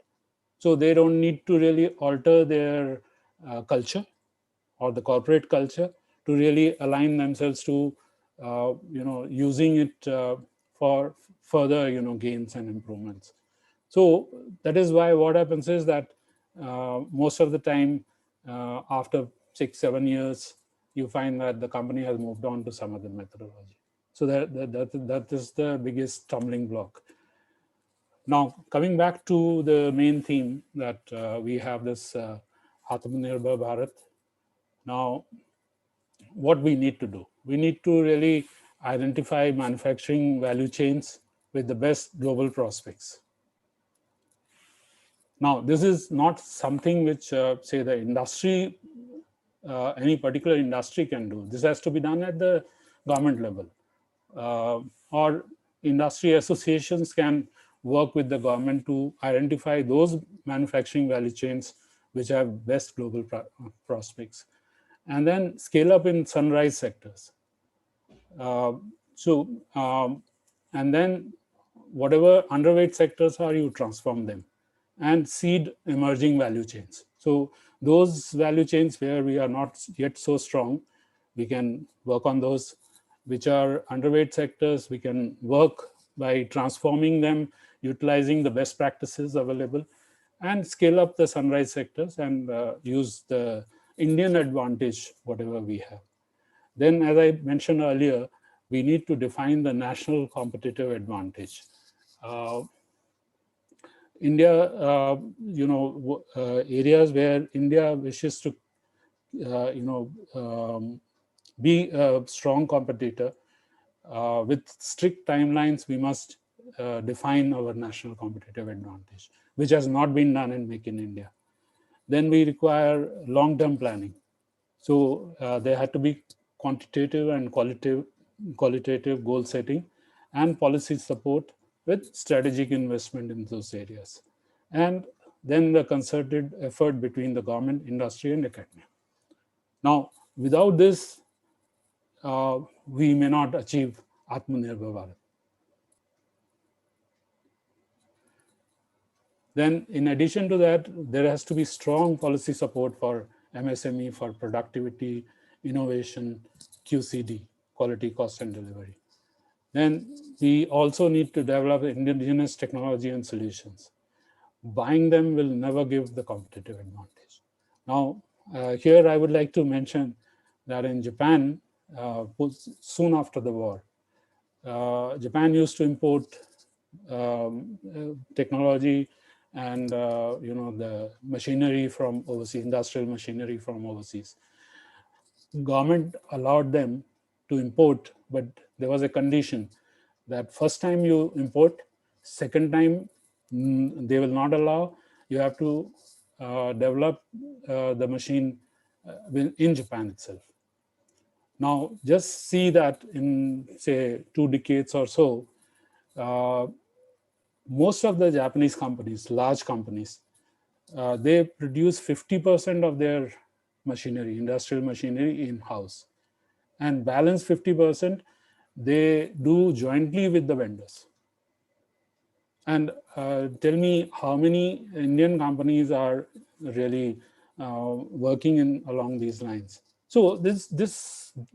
So they don't need to really alter their culture or the corporate culture to really align themselves to, using it for further, gains and improvements. So that is why what happens is that most of the time, after 6, 7 years, you find that the company has moved on to some other methodology. So that is the biggest stumbling block. Now, coming back to the main theme that we have this Atmanirbhar Bharat. Now, what we need to do, we need to really identify manufacturing value chains with the best global prospects. Now, this is not something which, say, the industry, any particular industry can do. This has to be done at the government level. Or industry associations can work with the government to identify those manufacturing value chains which have best global prospects, and then scale up in sunrise sectors. And then whatever underweight sectors are, you transform them and seed emerging value chains. So those value chains where we are not yet so strong, we can work on those. Which are underweight sectors, we can work by transforming them, utilizing the best practices available, and scale up the sunrise sectors and use the Indian advantage, whatever we have. Then, as I mentioned earlier, we need to define the national competitive advantage. India, areas where India wishes to, be a strong competitor, with strict timelines, we must define our national competitive advantage, which has not been done in Make in India. Then we require long-term planning. So there had to be quantitative and qualitative goal setting and policy support with strategic investment in those areas. And then the concerted effort between the government, industry, and academia. Now, without this, we may not achieve Atmanirbhar Bharat. Then, in addition to that, there has to be strong policy support for MSME, for productivity, innovation, QCD, quality, cost, and delivery. Then we also need to develop indigenous technology and solutions. Buying them will never give the competitive advantage. Now, here I would like to mention that in Japan, soon after the war, Japan used to import technology and the machinery from overseas, industrial machinery from overseas. Government allowed them to import, but there was a condition that first time you import, second time they will not allow. You have to develop the machine in Japan itself. Now, just see that in, say, 2 decades or so, most of the Japanese companies, large companies, they produce 50% of their machinery, industrial machinery in-house. And balance 50%, they do jointly with the vendors. And tell me how many Indian companies are really working along these lines. So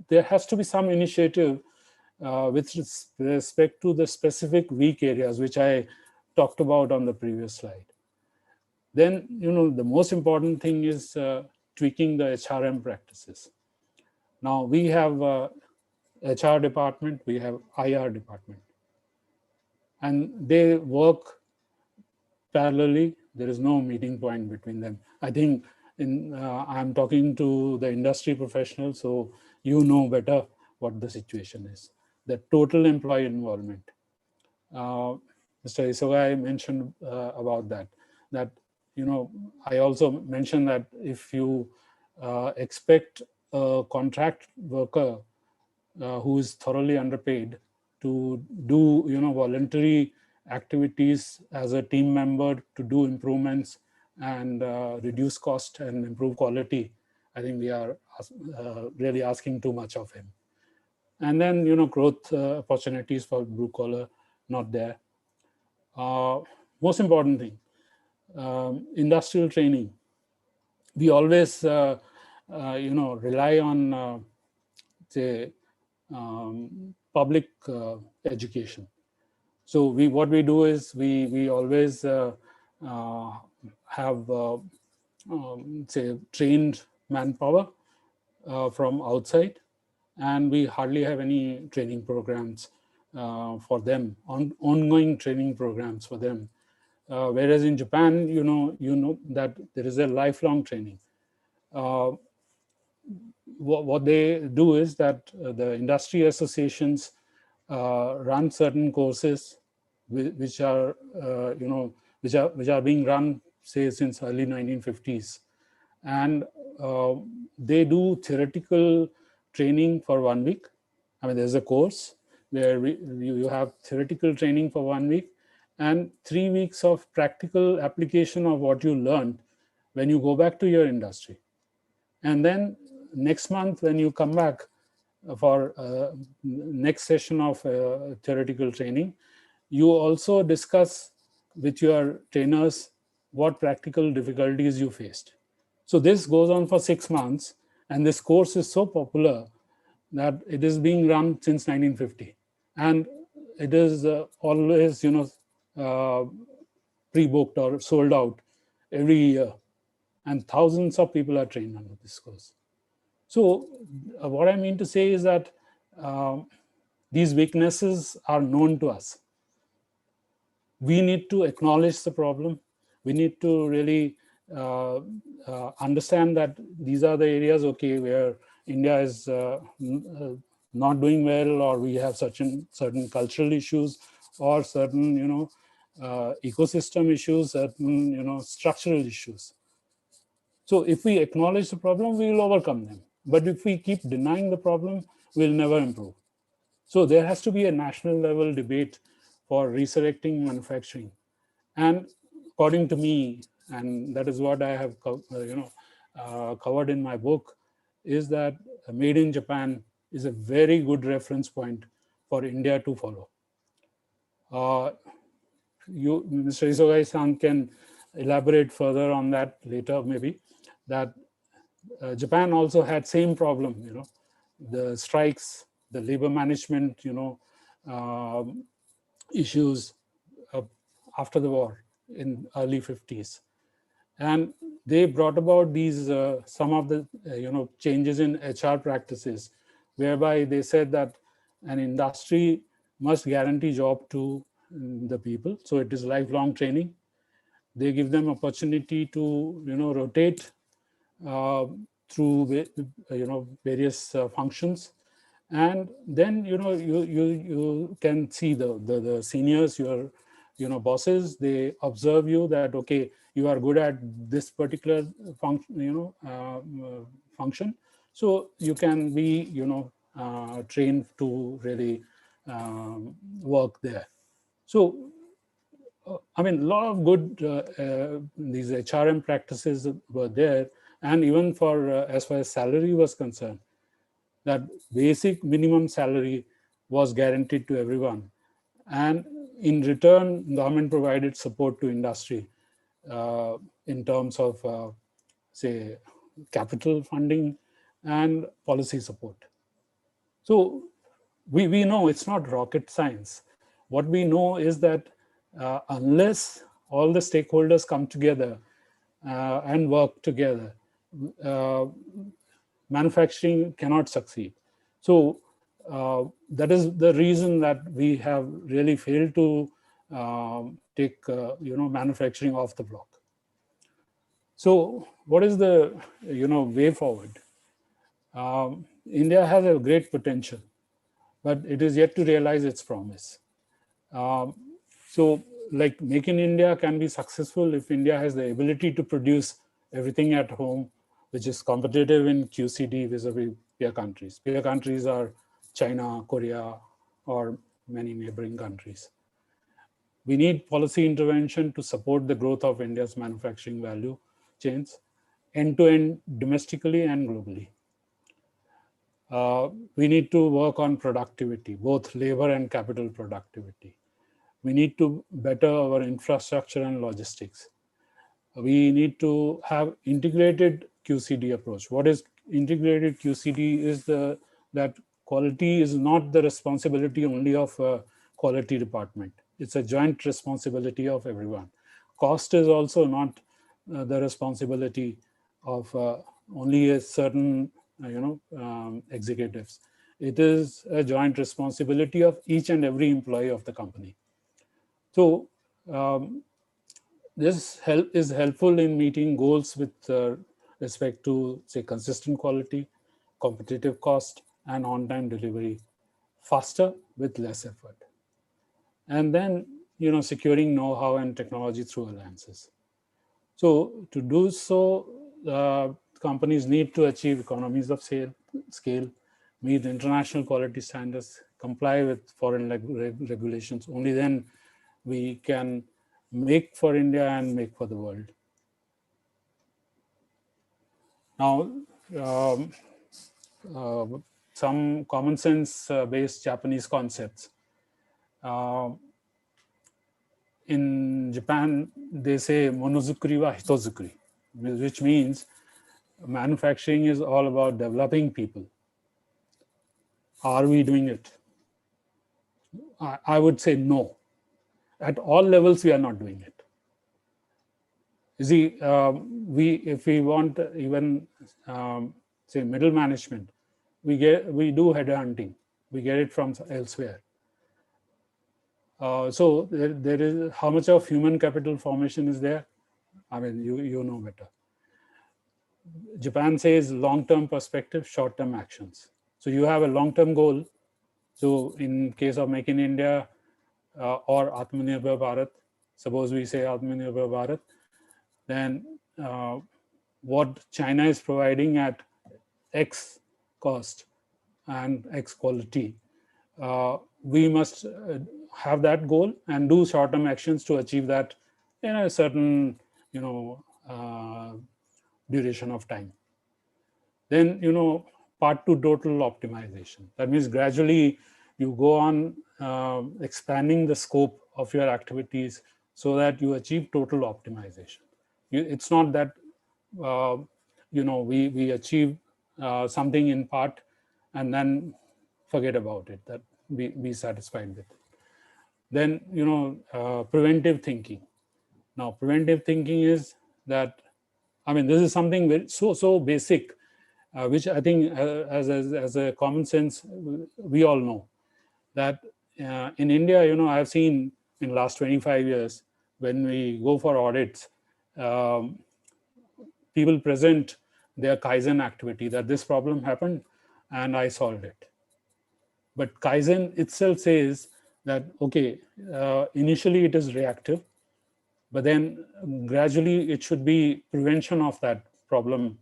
there has to be some initiative with respect to the specific weak areas, which I talked about on the previous slide. Then, the most important thing is tweaking the HRM practices. Now, we have HR department, we have IR department, and they work parallelly. There is no meeting point between them. I think I'm talking to the industry professionals, so you know better what the situation is. The total employee involvement. Mr. Isogai mentioned about that. I also mentioned that if you expect a contract worker who is thoroughly underpaid to do, voluntary activities as a team member to do improvements and reduce cost and improve quality, I think we are really asking too much of him. And then, growth opportunities for blue collar, not there. Most important thing, industrial training. We always, rely on, say, public education. So what we do is we always have, say, trained manpower, from outside, and we hardly have any training programs for them, ongoing training programs for them. Whereas in Japan, you know that there is a lifelong training. What they do is that the industry associations run certain courses which are which are being run, say, since early 1950s, and they do theoretical training for 1 week. I mean, there's a course where you have theoretical training for 1 week and 3 weeks of practical application of what you learned when you go back to your industry. And then next month, when you come back for next session of theoretical training, you also discuss with your trainers what practical difficulties you faced. So this goes on for 6 months, and this course is so popular that it is being run since 1950, and it is always pre-booked or sold out every year, and thousands of people are trained under this course. So what I mean to say is that these weaknesses are known to us. We need to acknowledge the problem. We need to really understand that these are the areas, okay, where India is not doing well, or we have certain cultural issues, or certain ecosystem issues, certain structural issues. So if we acknowledge the problem, we will overcome them. But if we keep denying the problem, we'll never improve. So there has to be a national level debate for resurrecting manufacturing. And according to me, and that is what I have covered in my book, is that Made in Japan is a very good reference point for India to follow. Mr. Isogai-san can elaborate further on that later, maybe, that Japan also had same problem, the strikes, the labor management, issues after the war in early 50s. And they brought about these, some of the, changes in HR practices, whereby they said that an industry must guarantee job to the people. So it is lifelong training. They give them opportunity to, rotate through, various functions. And then, you can see the seniors, your bosses, they observe you that, okay, you are good at this particular function. So you can be, trained to really work there. So, I mean, a lot of good, these HRM practices were there. And even for, as far as salary was concerned, that basic minimum salary was guaranteed to everyone. And in return, government provided support to industry in terms of, say, capital funding and policy support. So we know it's not rocket science. What we know is that unless all the stakeholders come together and work together, manufacturing cannot succeed. So that is the reason that we have really failed to take manufacturing off the block. So what is the way forward? India has a great potential, but it is yet to realize its promise. So like Make in India can be successful if India has the ability to produce everything at home, which is competitive in QCD vis-a-vis peer countries. Peer countries are China, Korea, or many neighboring countries. We need policy intervention to support the growth of India's manufacturing value chains, end-to-end domestically and globally. We need to work on productivity, both labor and capital productivity. We need to better our infrastructure and logistics. We need to have integrated QCD approach. What is integrated QCD is that quality is not the responsibility only of a quality department. It's a joint responsibility of everyone. Cost is also not the responsibility of only a certain executives. It is a joint responsibility of each and every employee of the company. So this is helpful in meeting goals with respect to, say, consistent quality, competitive cost, and on-time delivery faster with less effort. And then, securing know-how and technology through alliances. So to do so, companies need to achieve economies of scale, meet international quality standards, comply with foreign regulations. Only then we can make for India and make for the world. Now, some common sense based Japanese concepts. In Japan, they say monozukuri wa hitozukuri, which means manufacturing is all about developing people. Are we doing it? I would say no. At all levels, we are not doing it. You see, if we want even say middle management, we do headhunting. We get it from elsewhere. So there is how much of human capital formation is there? I mean, you know better. Japan says long-term perspective, short-term actions. So you have a long-term goal. So in case of Make in India or Atmanirbhar Bharat, suppose we say Atmanirbhar Bharat, then what China is providing at X cost and X quality, we must have that goal and do short-term actions to achieve that in a certain, duration of time. Then, part 2, total optimization. That means gradually you go on expanding the scope of your activities so that you achieve total optimization. It's not that, we achieve something in part and then forget about it, that be satisfied with it. Then, preventive thinking. Now, preventive thinking is that, I mean, this is something very, so basic, which I think as a common sense, we all know that in India, I've seen in last 25 years, when we go for audits, people present their kaizen activity, that this problem happened and I solved it. But kaizen itself says that, okay, initially it is reactive, but then gradually it should be prevention of that problem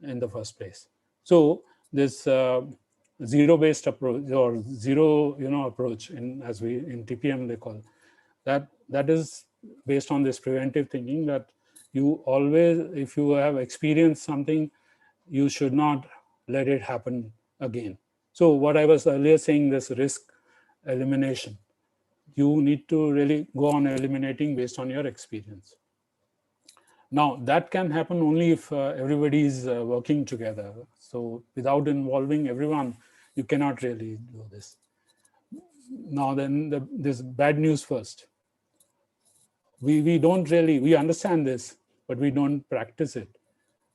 in the first place. So this zero-based approach or zero, approach in TPM they call that is based on this preventive thinking, that you always, if you have experienced something, you should not let it happen again. So what I was earlier saying, this risk elimination, you need to really go on eliminating based on your experience. Now, that can happen only if everybody is working together. So without involving everyone, you cannot really do this. Now, then this bad news first. We don't really, we understand this, but we don't practice it.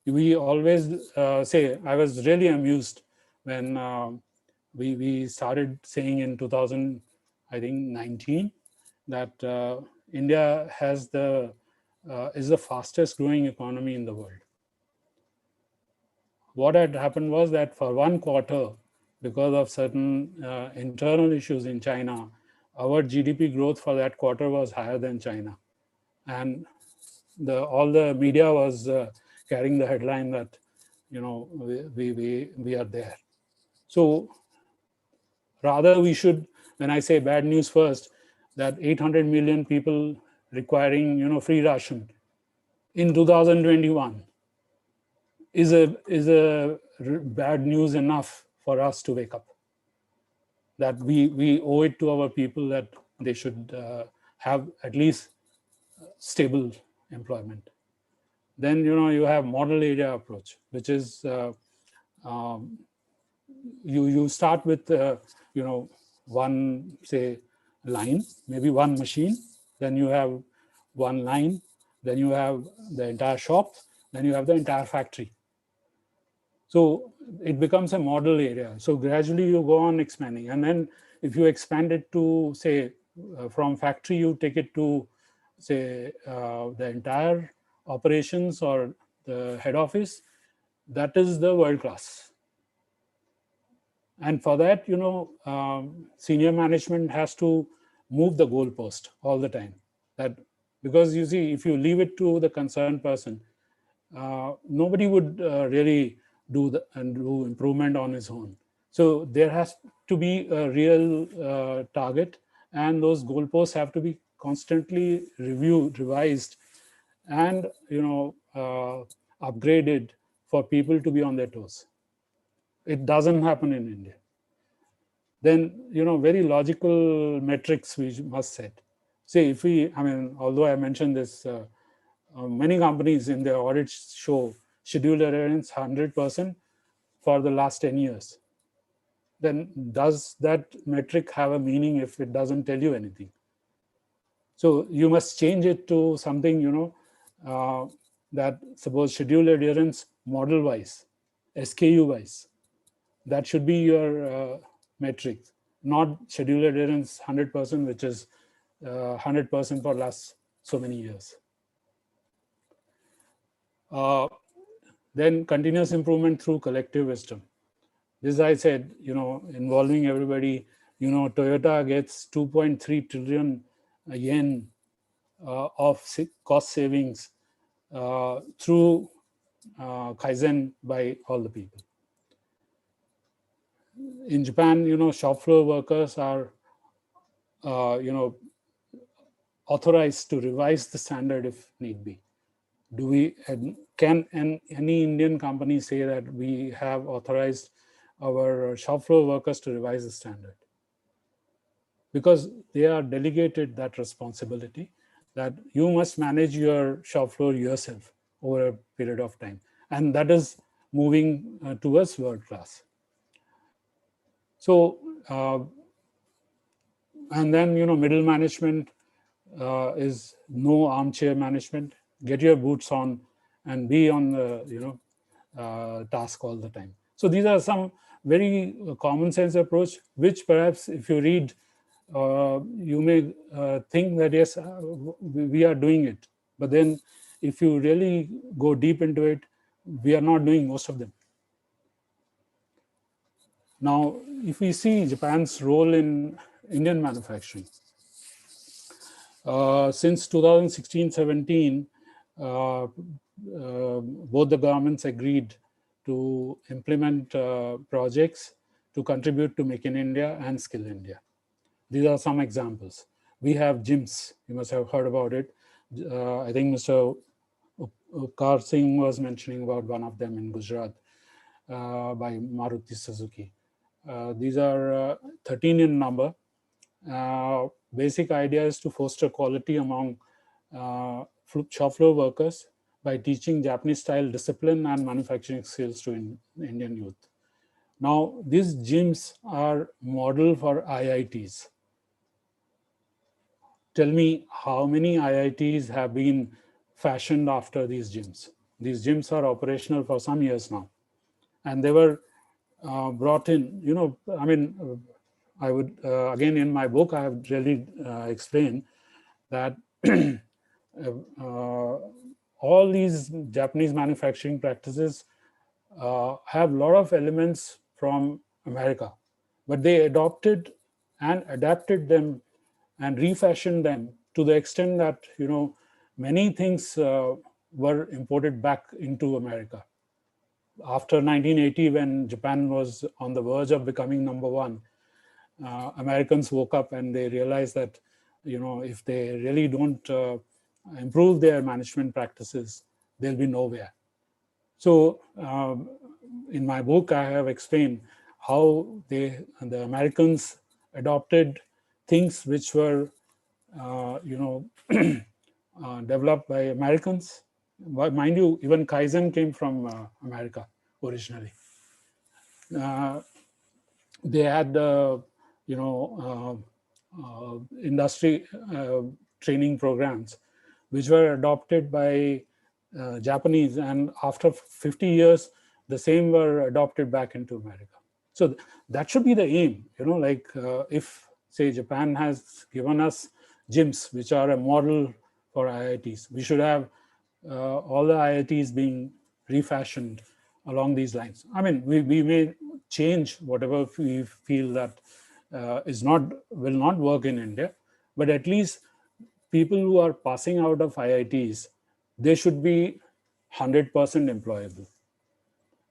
We always say, I was really amused when we started saying in 2019 that India has is the fastest growing economy in the world. What had happened was that for one quarter, because of certain internal issues in China, our GDP growth for that quarter was higher than China. And all the media was carrying the headline that, we are there. So rather we should, when I say bad news first, that 800 million people requiring, free ration in 2021 is a bad news enough for us to wake up. That we owe it to our people that they should have at least stable employment. Then, you have model area approach, which is you start with, one, say, line, maybe one machine, then you have one line, then you have the entire shop, then you have the entire factory. So it becomes a model area. So gradually you go on expanding. And then if you expand it to, say, from factory, you take it to, say, the entire operations or the head office, that is the world class. And for that, senior management has to move the goalpost all the time. That, because you see, if you leave it to the concerned person, nobody would really do improvement on his own. So there has to be a real target, and those goalposts have to be constantly reviewed, revised, and upgraded for people to be on their toes. It doesn't happen in India. Then, very logical metrics we must set. Say, if we, although I mentioned this, many companies in their audits show scheduled adherence 100% for the last 10 years. Then does that metric have a meaning if it doesn't tell you anything? So you must change it to something, that suppose scheduled adherence model wise, SKU wise. That should be your metric, not scheduled adherence 100%, which is 100% for last so many years. Then continuous improvement through collective wisdom. This I said, involving everybody. Toyota gets 2.3 trillion yen of cost savings through kaizen by all the people. In Japan, shop floor workers are, authorized to revise the standard if need be. Can any Indian company say that we have authorized our shop floor workers to revise the standard? Because they are delegated that responsibility, that you must manage your shop floor yourself over a period of time. And that is moving towards world class. So, and then, middle management is no armchair management. Get your boots on and be on the, task all the time. So these are some very common sense approach, which perhaps if you read, you may think that yes, we are doing it. But then if you really go deep into it, we are not doing most of them. Now, if we see Japan's role in Indian manufacturing, since 2016-17, both the governments agreed to implement projects to contribute to Make in India and Skill India. These are some examples. We have gyms. You must have heard about it. I think Mr. Ukar Singh was mentioning about one of them in Gujarat by Maruti Suzuki. These are 13 in number. Basic idea is to foster quality among shop floor workers by teaching Japanese style discipline and manufacturing skills to Indian youth. Now, these gyms are model for IITs. Tell me how many IITs have been fashioned after these gyms. These gyms are operational for some years now. And they were brought in, I would, again, in my book, I have really explained that all these Japanese manufacturing practices have a lot of elements from America, but they adopted and adapted them and refashioned them to the extent that, many things were imported back into America. After 1980, when Japan was on the verge of becoming number one, Americans woke up and they realized that, if they really don't improve their management practices, they'll be nowhere. So in my book, I have explained how the Americans adopted things which were, developed by Americans. Mind you, even kaizen came from America originally. They had industry training programs which were adopted by Japanese, and after 50 years the same were adopted back into America. So that should be the aim, like if say Japan has given us gyms, which are a model for IITs, we should have all the IITs being refashioned along these lines. I mean, we may change whatever we feel that will not work in India, but at least people who are passing out of IITs, they should be 100% employable.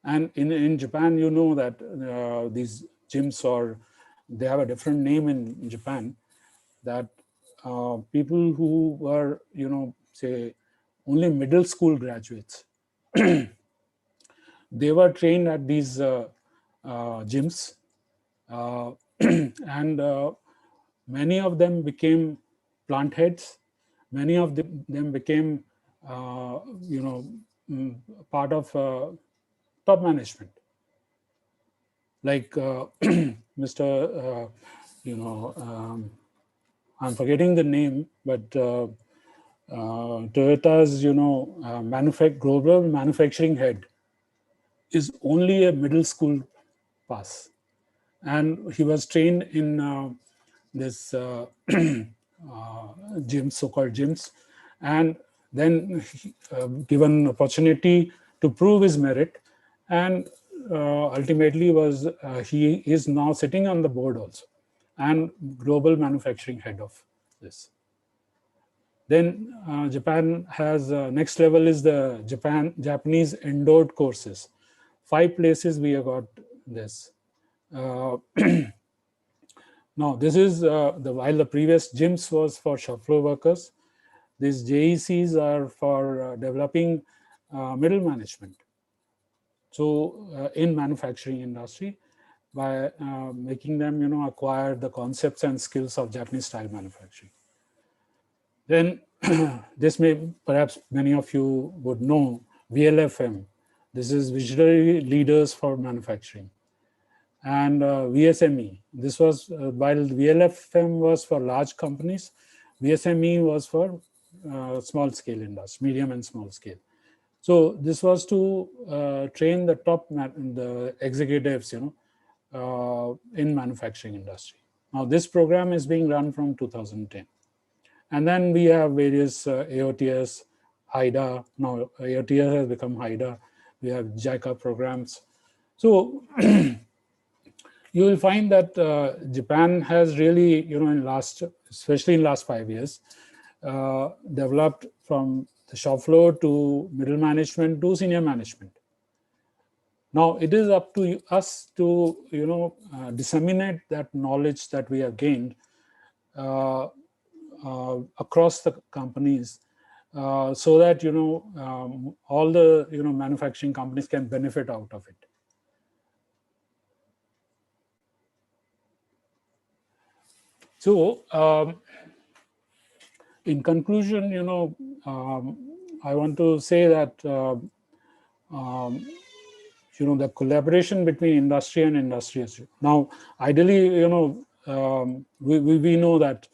And in Japan, that these gyms, or they have a different name in Japan, that people who were, say, only middle school graduates, they were trained at these gyms, and many of them became plant heads. Many of them became, part of top management. Like Mr. I'm forgetting the name, but Toyota's, global manufacturing head is only a middle school pass, and he was trained in this gyms, so-called gyms, and then given opportunity to prove his merit, and ultimately he is now sitting on the board also, and global manufacturing head of this. Then Japan has next level is the Japanese endowed courses. 5 places we have got this. Now this is while the previous gyms was for shop floor workers, these JECs are for developing middle management. So in manufacturing industry, by making them acquire the concepts and skills of Japanese style manufacturing. Then this perhaps many of you would know VLFM. This is Visionary Leaders for Manufacturing. And VSME. This was while VLFM was for large companies, VSME was for small scale industry, medium and small scale. So this was to train the top the executives, in manufacturing industry. Now this program is being run from 2010. And then we have various AOTS, HIDA. Now AOTS has become HIDA. We have JICA programs. So you will find that Japan has really, especially in last 5 years, developed from the shop floor to middle management to senior management. Now it is up to us to, disseminate that knowledge that we have gained across the companies, so that all the manufacturing companies can benefit out of it. So in conclusion, I want to say that the collaboration between industry and industry. Now, ideally, we know that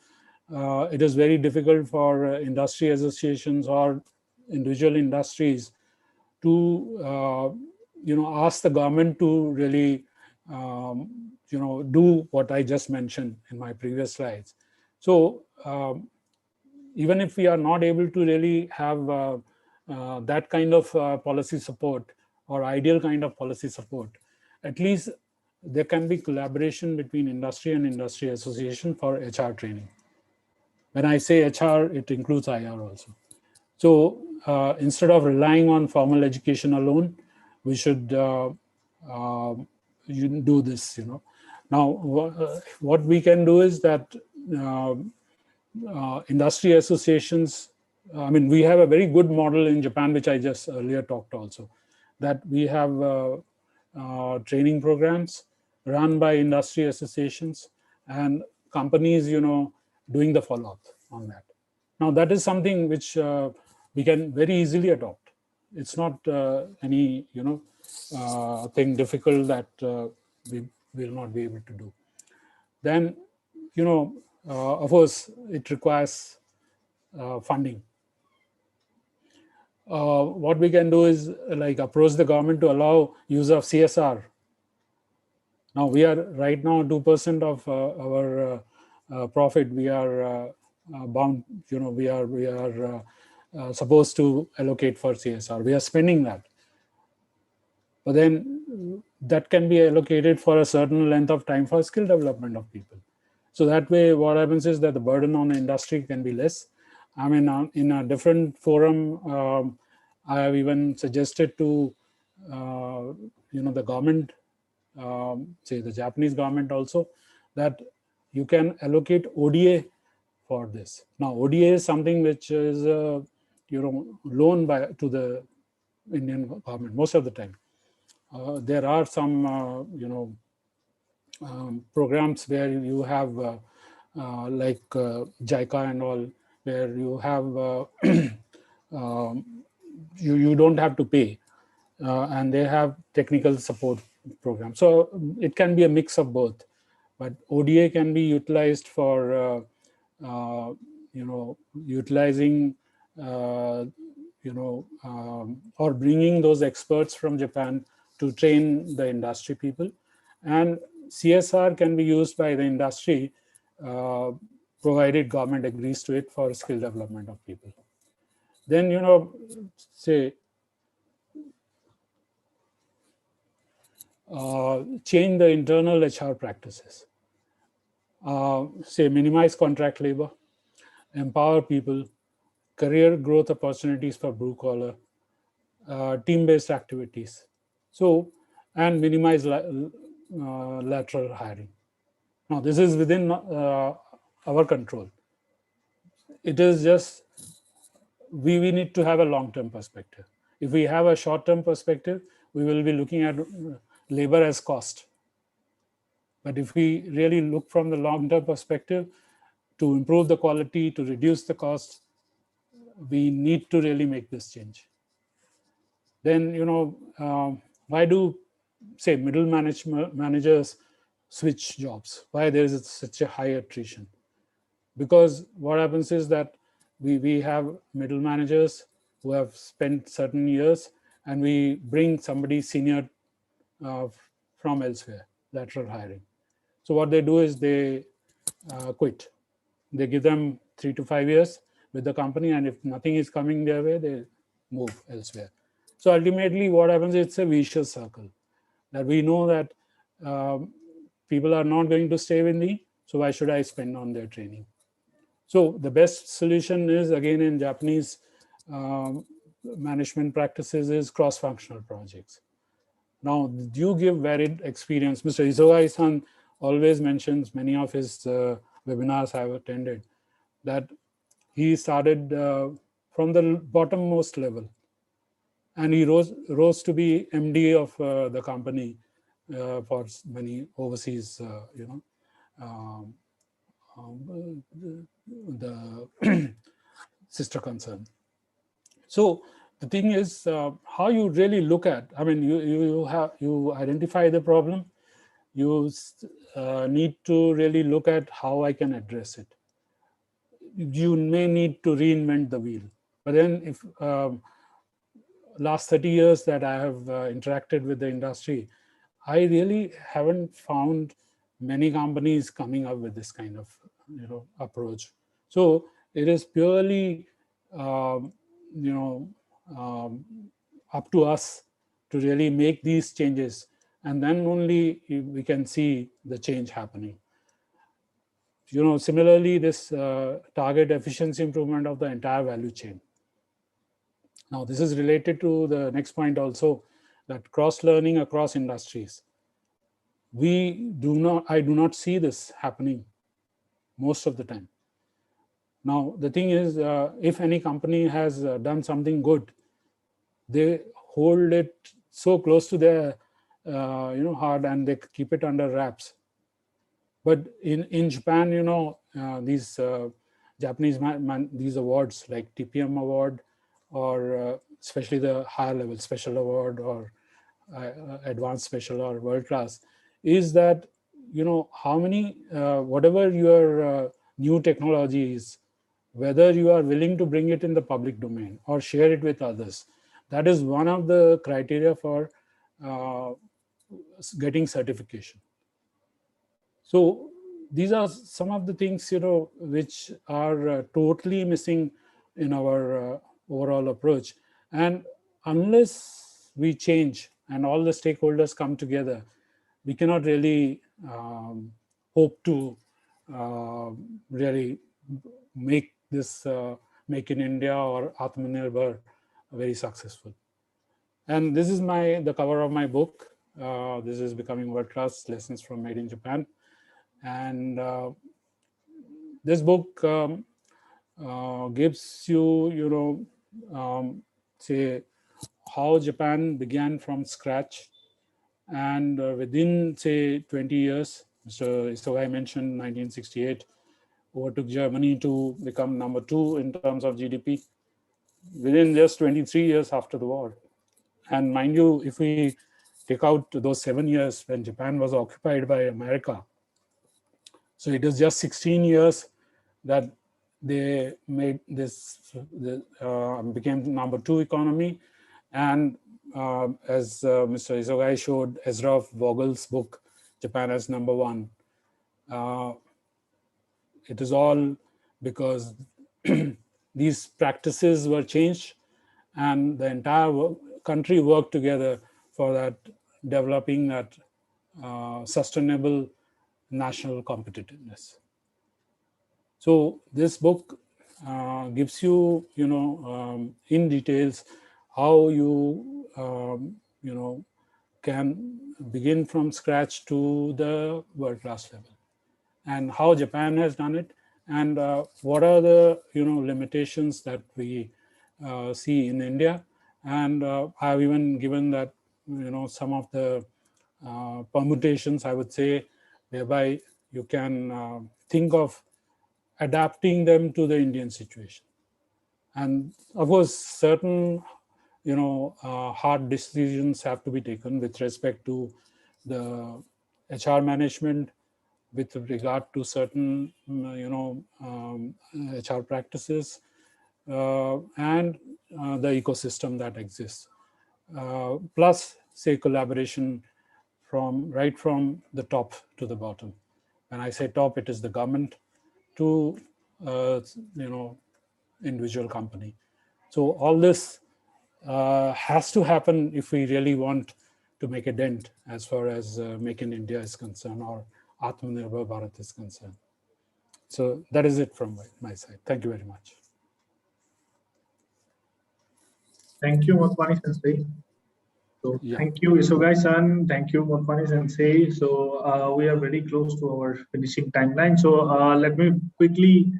it is very difficult for industry associations or individual industries to ask the government to really do what I just mentioned in my previous slides. So even if we are not able to really have that kind of policy support or ideal kind of policy support, at least there can be collaboration between industry and industry association for HR training. When I say HR, it includes IR also. So instead of relying on formal education alone, we should do this. Now, what we can do is that industry associations, we have a very good model in Japan, which I just earlier talked also, that we have training programs run by industry associations and companies, doing the follow-up on that. Now, that is something which we can very easily adopt. It's not any, thing difficult that we will not be able to do. Then, of course, it requires funding. what we can do is like approach the government to allow use of CSR. Now we are right now 2% of our profit. We are bound, we are supposed to allocate for CSR. We are spending that, but then that can be allocated for a certain length of time for skill development of people. So that way, what happens is that the burden on the industry can be less. I mean, in a different forum, I have even suggested to, the government, say the Japanese government also, that you can allocate ODA for this. Now, ODA is something which is, loan to the Indian government most of the time. There are some, programs where you have like JICA and all, where you have you don't have to pay, and they have technical support programs. So it can be a mix of both, but ODA can be utilized for utilizing or bringing those experts from Japan to train the industry people, and CSR can be used by the industry, provided government agrees to it for skill development of people. Then, say, change the internal HR practices. Say, minimize contract labor, empower people, career growth opportunities for blue collar, team-based activities. So, and minimize lateral hiring. Now, this is within our control. It is just, we need to have a long-term perspective. If we have a short-term perspective, we will be looking at labor as cost. But if we really look from the long-term perspective to improve the quality, to reduce the cost, we need to really make this change. Then, why do, say, middle managers switch jobs? Why there is such a high attrition? Because what happens is that we have middle managers who have spent certain years, and we bring somebody senior from elsewhere, lateral hiring. So what they do is they quit. They give them 3 to 5 years with the company, and if nothing is coming their way, they move elsewhere. So ultimately what happens is it's a vicious circle, that we know that people are not going to stay with me, so why should I spend on their training? So the best solution is, again, in Japanese management practices, is cross-functional projects. Now, you give varied experience. Mr. Isogai-san always mentions, many of his webinars I have attended, that he started from the bottommost level, and he rose to be MD of the company for many overseas, the sister concern. So the thing is, how you really look at, I mean, you identify the problem, you need to really look at how I can address it. You may need to reinvent the wheel. But then if last 30 years that I have interacted with the industry, I really haven't found many companies coming up with this kind of approach. So it is purely up to us to really make these changes, and then only we can see the change happening. Similarly, this target efficiency improvement of the entire value chain. Now, this is related to the next point also, that cross-learning across industries. I do not see this happening most of the time. Now, the thing is, if any company has done something good, they hold it so close to their heart, and they keep it under wraps. But in Japan, these Japanese these awards like TPM award, or especially the higher level special award, or advanced special or world class, is that how many whatever your new technology is, whether you are willing to bring it in the public domain or share it with others. That is one of the criteria for getting certification. So these are some of the things, which are totally missing in our overall approach. And unless we change and all the stakeholders come together, we cannot really hope to really make this Make in India or Atmanirbhar very successful. And this is the cover of my book. This is Becoming World Class: Lessons from Made in Japan. And this book gives you, say, how Japan began from scratch. And within, say, 20 years, Mr. Isogai mentioned 1968, overtook Germany to become number 2 in terms of GDP within just 23 years after the war. And mind you, if we take out those 7 years when Japan was occupied by America, so it is just 16 years that they made this, became number 2 economy. And as Mr. Isogai showed, Ezra Vogel's book, Japan as number 1. It is all because these practices were changed and the entire country worked together for that, developing that sustainable national competitiveness. So this book gives you, in details how you, can begin from scratch to the world-class level, and how Japan has done it, and what are the limitations that we see in India. And I've even given that some of the permutations, I would say, whereby you can think of adapting them to the Indian situation. And of course, certain hard decisions have to be taken with respect to the HR management, with regard to certain HR practices, and the ecosystem that exists. Plus, say, collaboration right from the top to the bottom. When I say top, it is the government to individual company. So all this has to happen if we really want to make a dent as far as Make in India is concerned, or Atmanirbhar Bharat is concerned. So that is it from my side. Thank you very much. Thank you, Motwani Sensei. So thank you, Isogai-san. Thank you, Motwani Sensei. So we are very close to our finishing timeline. So let me quickly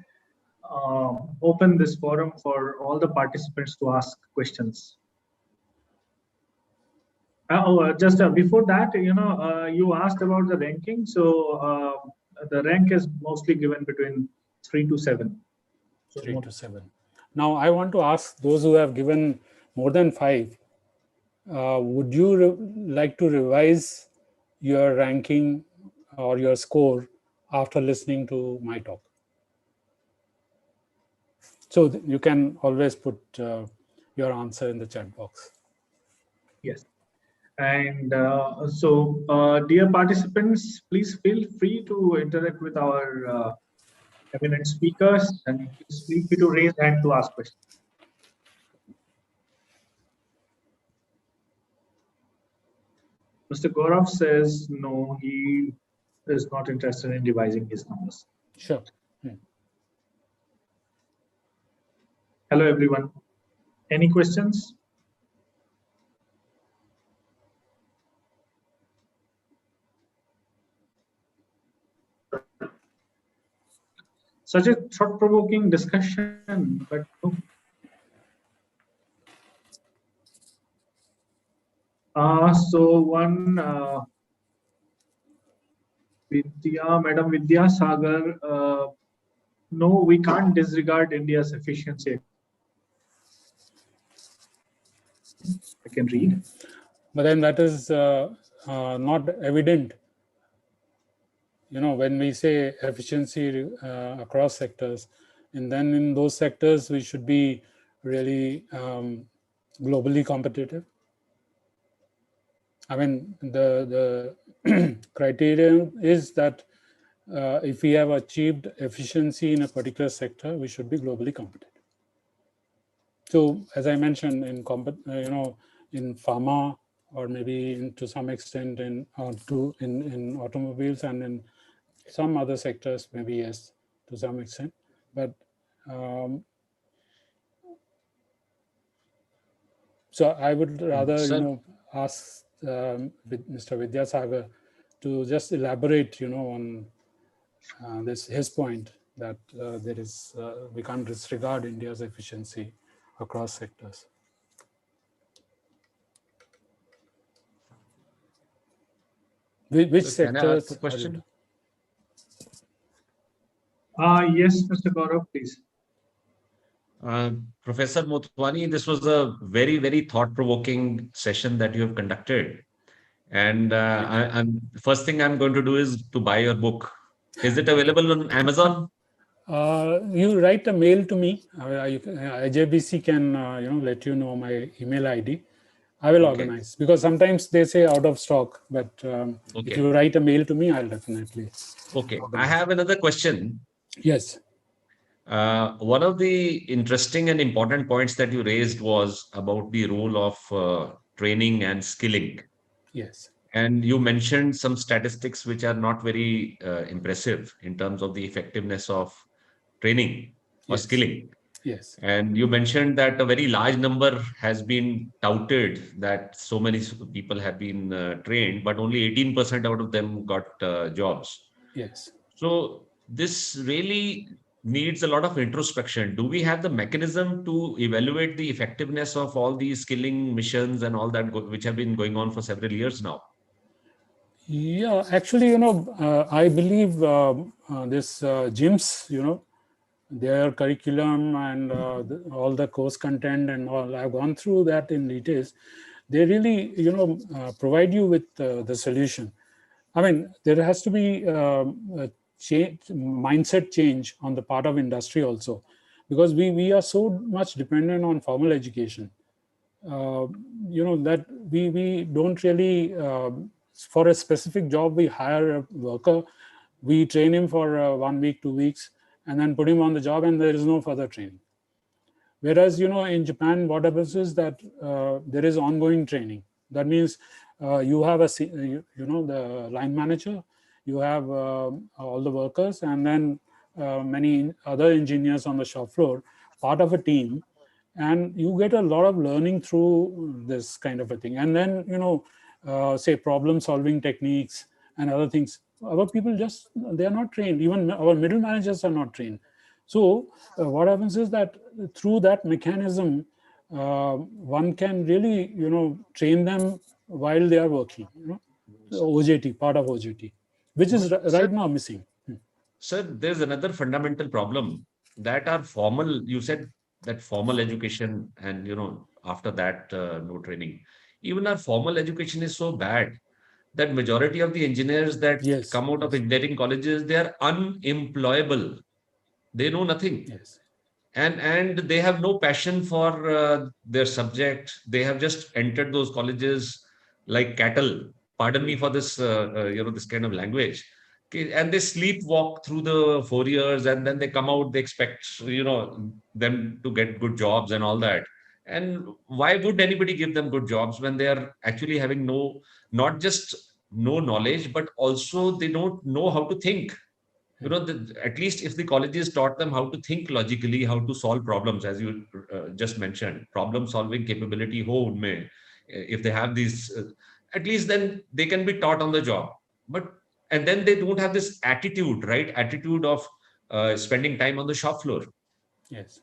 open this forum for all the participants to ask questions. Just before that, you asked about the ranking. So the rank is mostly given between 3 to 7. So 3 to 7. Now, I want to ask those who have given more than 5, would you like to revise your ranking or your score after listening to my talk? So you can always put your answer in the chat box. Yes. And dear participants, please feel free to interact with our eminent speakers, and please feel free to raise hand to ask questions. Mr. Gaurav says no, he is not interested in revising his numbers. Sure. Hello, everyone. Any questions? Such a thought-provoking discussion, but no. So one Madam Vidya Sagar, no, we can't disregard India's efficiency. I can read. But then that is not evident. When we say efficiency across sectors, And then in those sectors, we should be really globally competitive. I mean, the criterion is that if we have achieved efficiency in a particular sector, we should be globally competitive. So, as I mentioned, in in pharma, or maybe to some extent in automobiles, and in some other sectors, maybe yes, to some extent. But so I would rather ask Mr. Vidyasagar to just elaborate on his point that there is we can't disregard India's efficiency across sectors. Which So can I ask sectors? a question? Yes, Mr. Gaurav, please. Professor Motwani, this was a very, very thought-provoking session that you have conducted. And first thing I'm going to do is to buy your book. Is it available on Amazon? You write a mail to me. IJBC can let you know my email ID. I will organize, because sometimes they say out of stock, but if you write a mail to me, I'll definitely. Okay. I have another question. Yes. One of the interesting and important points that you raised was about the role of training and skilling. Yes. And you mentioned some statistics which are not very impressive in terms of the effectiveness of training or skilling. Yes. And you mentioned that a very large number has been touted, that so many people have been trained, but only 18% out of them got jobs. Yes. So this really needs a lot of introspection. Do we have the mechanism to evaluate the effectiveness of all these skilling missions and all that, which have been going on for several years now? Yeah, actually, I believe this gyms, their curriculum and all the course content and all, I've gone through that in details. They really, provide you with the solution. I mean, there has to be a mindset change on the part of industry also, because we are so much dependent on formal education. That we don't really, for a specific job, we hire a worker, we train him for 1 week, 2 weeks, and then put him on the job, and there is no further training. Whereas, in Japan, what happens is that there is ongoing training. That means you have the line manager, you have all the workers, and then many other engineers on the shop floor, part of a team, and you get a lot of learning through this kind of a thing. And then, say problem solving techniques and other things. Our people they are not trained. Even our middle managers are not trained. So what happens is that through that mechanism, one can really, train them while they are working. OJT, part of OJT, which is right now missing. Sir, there's another fundamental problem that our formal, you said that formal education and, after that, no training. Even our formal education is so bad that majority of the engineers that come out of engineering colleges, they are unemployable. They know nothing. Yes. And they have no passion for their subject. They have just entered those colleges like cattle. Pardon me for this, this kind of language. Okay, and they sleepwalk through the 4 years, and then they come out. They expect, them to get good jobs and all that. And why would anybody give them good jobs when they are actually having not just no knowledge, but also they don't know how to think? At least if the colleges taught them how to think logically, how to solve problems, as you just mentioned, problem solving capability, if they have these, at least then they can be taught on the job. And then they don't have this attitude, right? Attitude of spending time on the shop floor. Yes.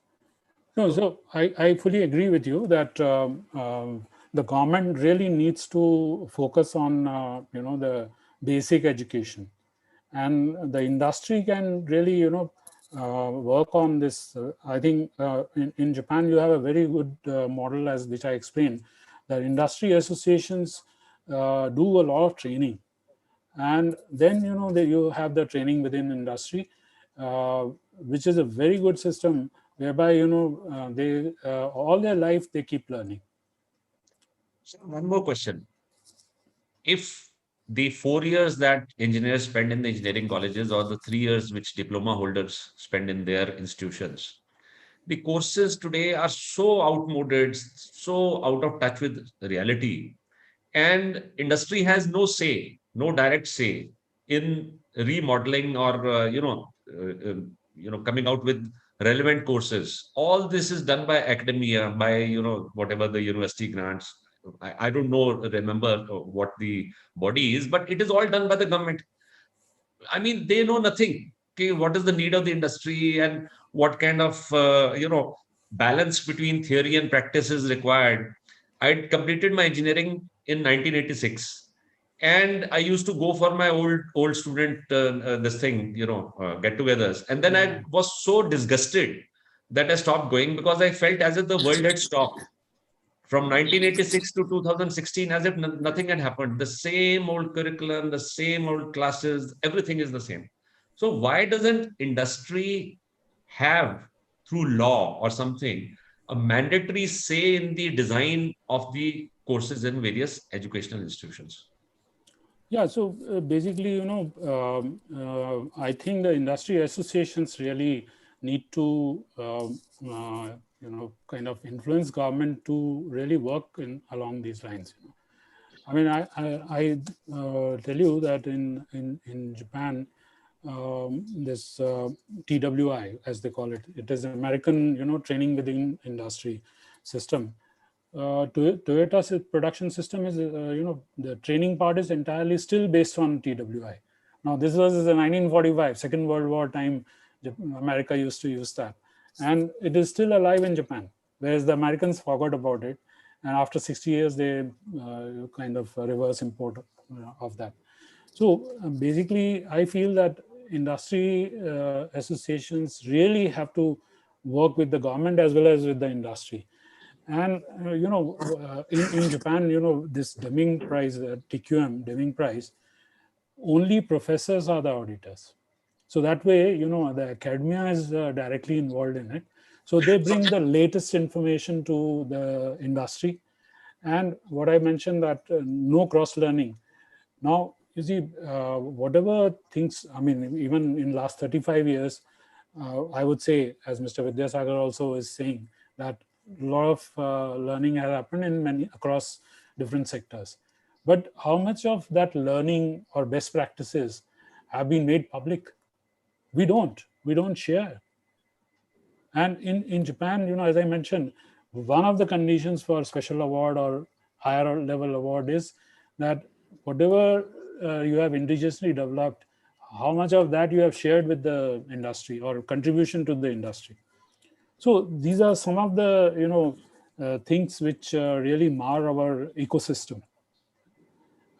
No, so I fully agree with you that the government really needs to focus on, the basic education. And the industry can really, work on this. I think in Japan, you have a very good model, as which I explained, that industry associations do a lot of training. And then, you have the training within industry. which is a very good system, whereby they all their life they keep learning. So one more question. If the 4 years that engineers spend in the engineering colleges or the 3 years which diploma holders spend in their institutions, the courses today are so outmoded, so out of touch with reality, and industry has no say, no direct say in remodeling or coming out with relevant courses. All this is done by academia, by whatever the university grants. I don't know, remember what the body is, but it is all done by the government. I mean, they know nothing. Okay, what is the need of the industry and what kind of balance between theory and practice is required. I completed my engineering in 1986, and I used to go for my old student get-togethers, and then I was so disgusted that I stopped going because I felt as if the world had stopped. From 1986 to 2016, as if nothing had happened. The same old curriculum, the same old classes, everything is the same. So why doesn't industry have, through law or something, a mandatory say in the design of the courses in various educational institutions? Yeah, so basically, I think the industry associations really need to, kind of influence government to really work along these lines. I mean, I tell you that in Japan, this TWI, as they call it, it is American, training within industry system. Toyota's production system is, the training part is entirely still based on TWI. Now, this was the 1945, Second World War time, America used to use that. And it is still alive in Japan, whereas the Americans forgot about it. And after 60 years, they kind of reverse import of that. So basically, I feel that industry associations really have to work with the government as well as with the industry. And, in Japan, this Deming Prize, TQM, Deming Prize, only professors are the auditors. So that way, the academia is directly involved in it. So they bring the latest information to the industry. And what I mentioned that no cross-learning. Now, you see, whatever things, I mean, even in last 35 years, I would say, as Mr. Vidyasagar also is saying, that a lot of learning has happened in across different sectors. But how much of that learning or best practices have been made public? We don't share. And in Japan, as I mentioned, one of the conditions for special award or higher level award is that whatever you have indigenously developed, how much of that you have shared with the industry or contribution to the industry. So these are some of the things which really mar our ecosystem,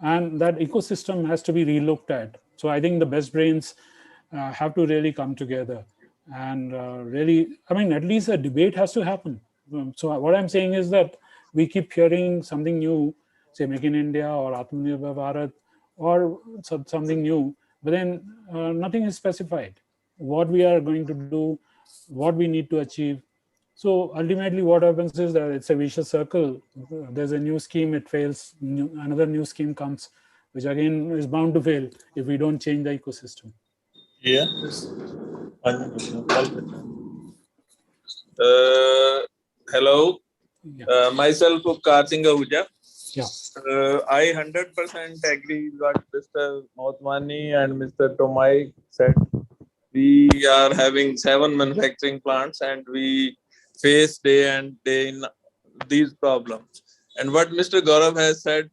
and that ecosystem has to be relooked at. So I think the best brains have to really come together and really, I mean, at least a debate has to happen. So what I'm saying is that we keep hearing something new, say Make in India or Atmanirbhar Bharat or something new, but then nothing is specified. What we are going to do, what we need to achieve. So ultimately what happens is that it's a vicious circle. There's a new scheme, it fails, another new scheme comes, which again is bound to fail if we don't change the ecosystem. Yeah. Hello. Yeah. Myself, Karthik Ahuja. Yeah. I 100% agree with what Mr. Motwani and Mr. Tomai said. We are having 7 manufacturing plants and we face day and day in these problems. And what Mr. Gaurav has said,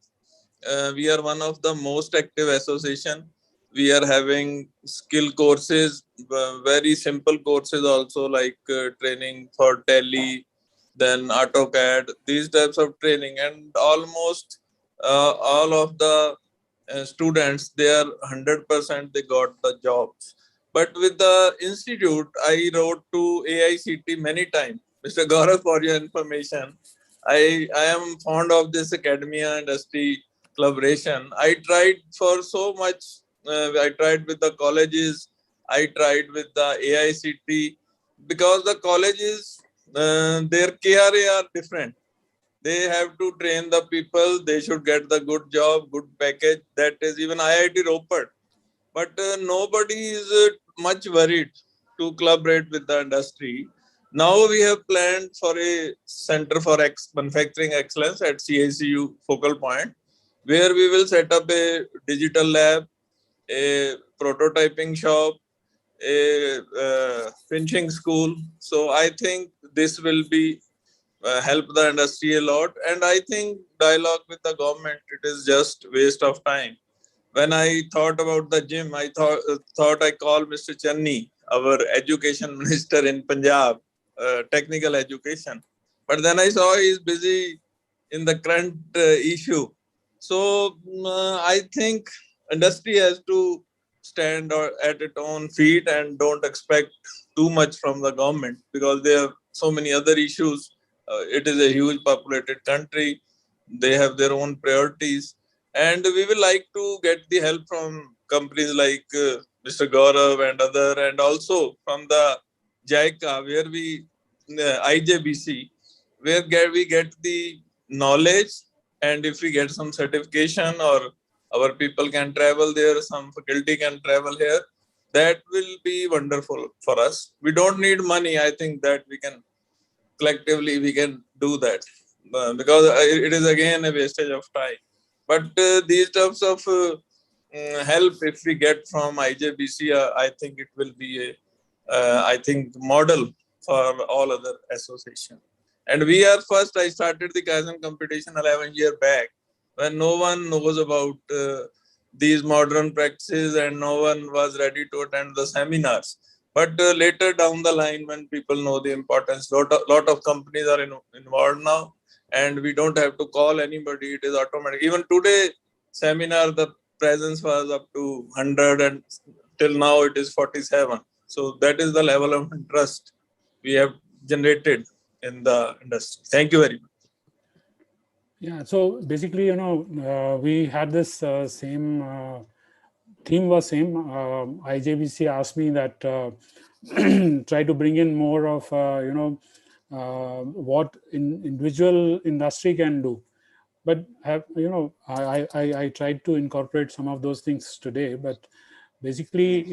we are one of the most active association. We are having skill courses, very simple courses also, like training for Tele, then AutoCAD, these types of training. And almost all of the students, they are 100% they got the jobs. But with the institute, I wrote to AICT many times. Mr. Gaurav, for your information, I am fond of this academia industry collaboration. I tried for so much. I tried with the colleges, I tried with the AICT, because the colleges, their KRA are different. They have to train the people. They should get the good job, good package. That is even IIT Ropar. But nobody is much worried to collaborate with the industry. Now we have planned for a Center for Manufacturing Excellence at CICU focal point, where we will set up a digital lab, a prototyping shop, a finishing school. So I think this will be help the industry a lot. And I think dialogue with the government, it is just waste of time. When I thought about the gym, I thought I called Mr. Channi, our education minister in Punjab, technical education. But then I saw he is busy in the current issue. So I think industry has to stand at its own feet and don't expect too much from the government, because there are so many other issues. It is a huge populated country. They have their own priorities. And we will like to get the help from companies like Mr. Gaurav and other, and also from the JICA, where IJBC, where we get the knowledge. And if we get some certification, or our people can travel there, some faculty can travel here, that will be wonderful for us. We don't need money. I think that we can collectively we can do that, because it is again a wastage of time. But these types of help, if we get from IJBC, I think it will be a I think model for all other associations. And we are first. I started the kaizen competition 11 years back, when no one knows about these modern practices and no one was ready to attend the seminars. But later down the line, when people know the importance, lot of companies are involved now, and we don't have to call anybody. It is automatic. Even today, seminar, the presence was up to 100, and till now it is 47. So that is the level of interest we have generated in the industry. Thank you very much. Yeah, so basically, we had this same theme was same. IJBC asked me that try to bring in more of what individual industry can do. But I tried to incorporate some of those things today. But basically,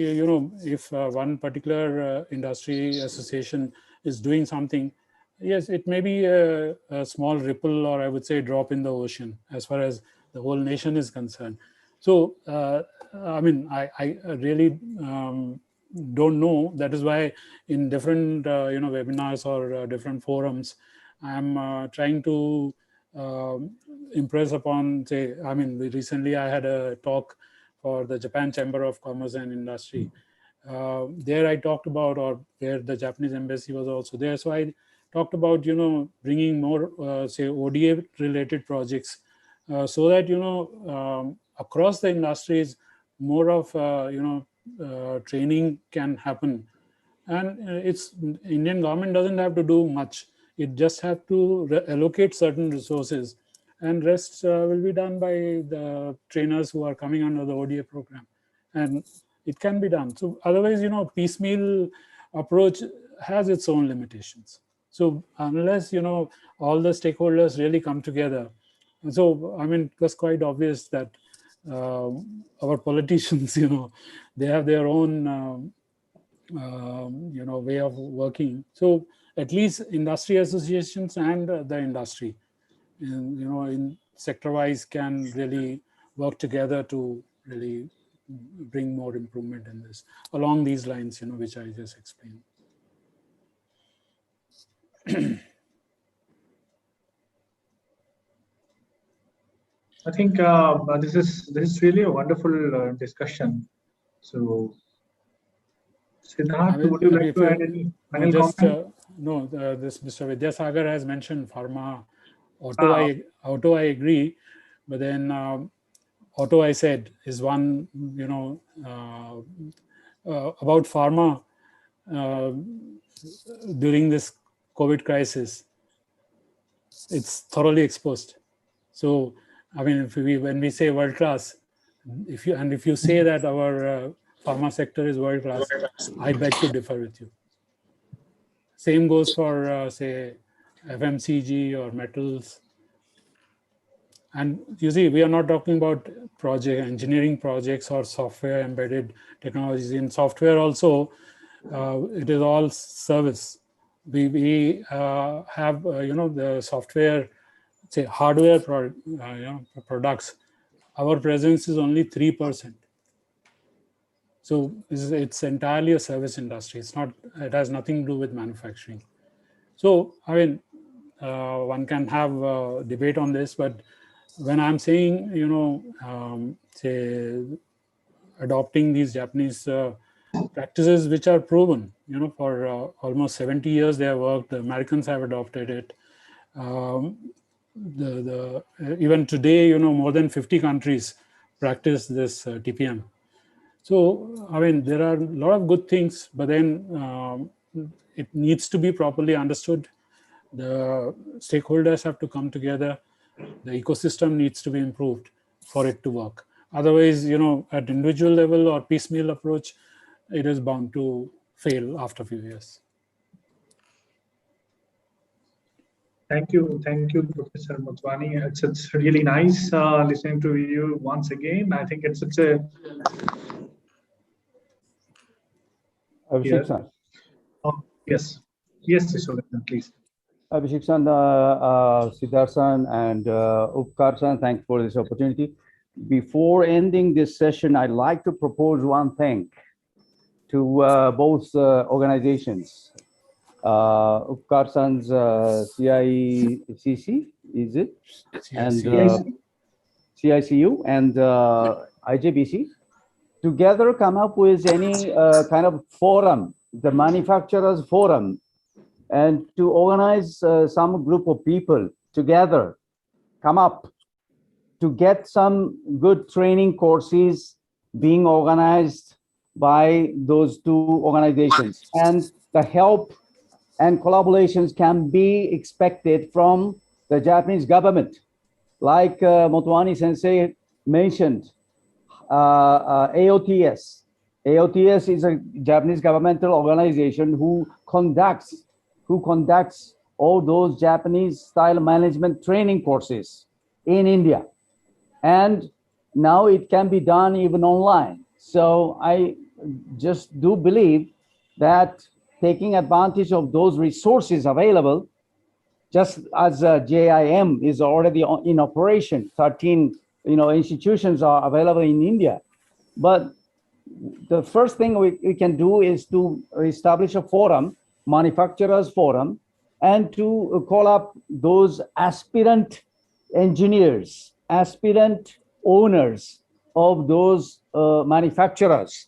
if one particular industry association is doing something, yes, it may be a small ripple, or I would say drop in the ocean as far as the whole nation is concerned. So, I mean, I really don't know. That is why in different, webinars or different forums, I'm trying to impress upon, say, I mean, recently I had a talk for the Japan Chamber of Commerce and Industry. There I talked about, or where the Japanese embassy was also there. So I talked about, bringing more, say, ODA related projects, so that, across the industries, more of, training can happen. And it's Indian government doesn't have to do much. It just have to allocate certain resources, and rest will be done by the trainers who are coming under the ODA program. And it can be done. So otherwise, piecemeal approach has its own limitations. So unless, all the stakeholders really come together. And so, I mean, it was quite obvious that our politicians, they have their own, way of working. So at least industry associations and the industry, in sector-wise, can really work together to really bring more improvement in this, along these lines, which I just explained. I think this is really a wonderful discussion. So, Siddharth, would you like to add any final comment? No, this Mr. Vidyasagar has mentioned pharma, auto. I agree, but then auto, I said, is one. About pharma during this COVID crisis, it's thoroughly exposed. So, I mean, when we say world class, if you say that our pharma sector is world class, I beg to differ with you. Same goes for, say, FMCG or metals. And you see, we are not talking about engineering projects or software embedded technologies. In software also, it is all service. We have, the software, say, hardware products. Our presence is only 3%. So it's entirely a service industry. It has nothing to do with manufacturing. So, I mean, one can have a debate on this, but when I'm saying, say, adopting these Japanese practices which are proven, for almost 70 years they have worked, the Americans have adopted it. Even today, more than 50 countries practice this TPM. So, I mean, there are a lot of good things, but then it needs to be properly understood. The stakeholders have to come together. The ecosystem needs to be improved for it to work. Otherwise, at individual level or piecemeal approach, it is bound to fail after a few years. Thank you, Professor Motwani. It's really nice listening to you once again. I think it's a Abhishek san. Yes, Isogai, please. Abhishek san, Siddharth san, and Upkar san, thanks for this opportunity. Before ending this session, I'd like to propose one thing to both organizations. Upkar san's CICC, is it? And CICU and IJBC. Together come up with any kind of forum, the manufacturers forum, and to organize some group of people together, come up to get some good training courses being organized by those two organizations. And the help and collaborations can be expected from the Japanese government. Like Motwani sensei mentioned, AOTS. AOTS is a Japanese governmental organization who conducts all those Japanese style management training courses in India. And now it can be done even online. So I just do believe that taking advantage of those resources available, just as JIM is already in operation, 13 institutions are available in India. But the first thing we can do is to establish a forum, manufacturers forum, and to call up those aspirant engineers, aspirant owners of those manufacturers,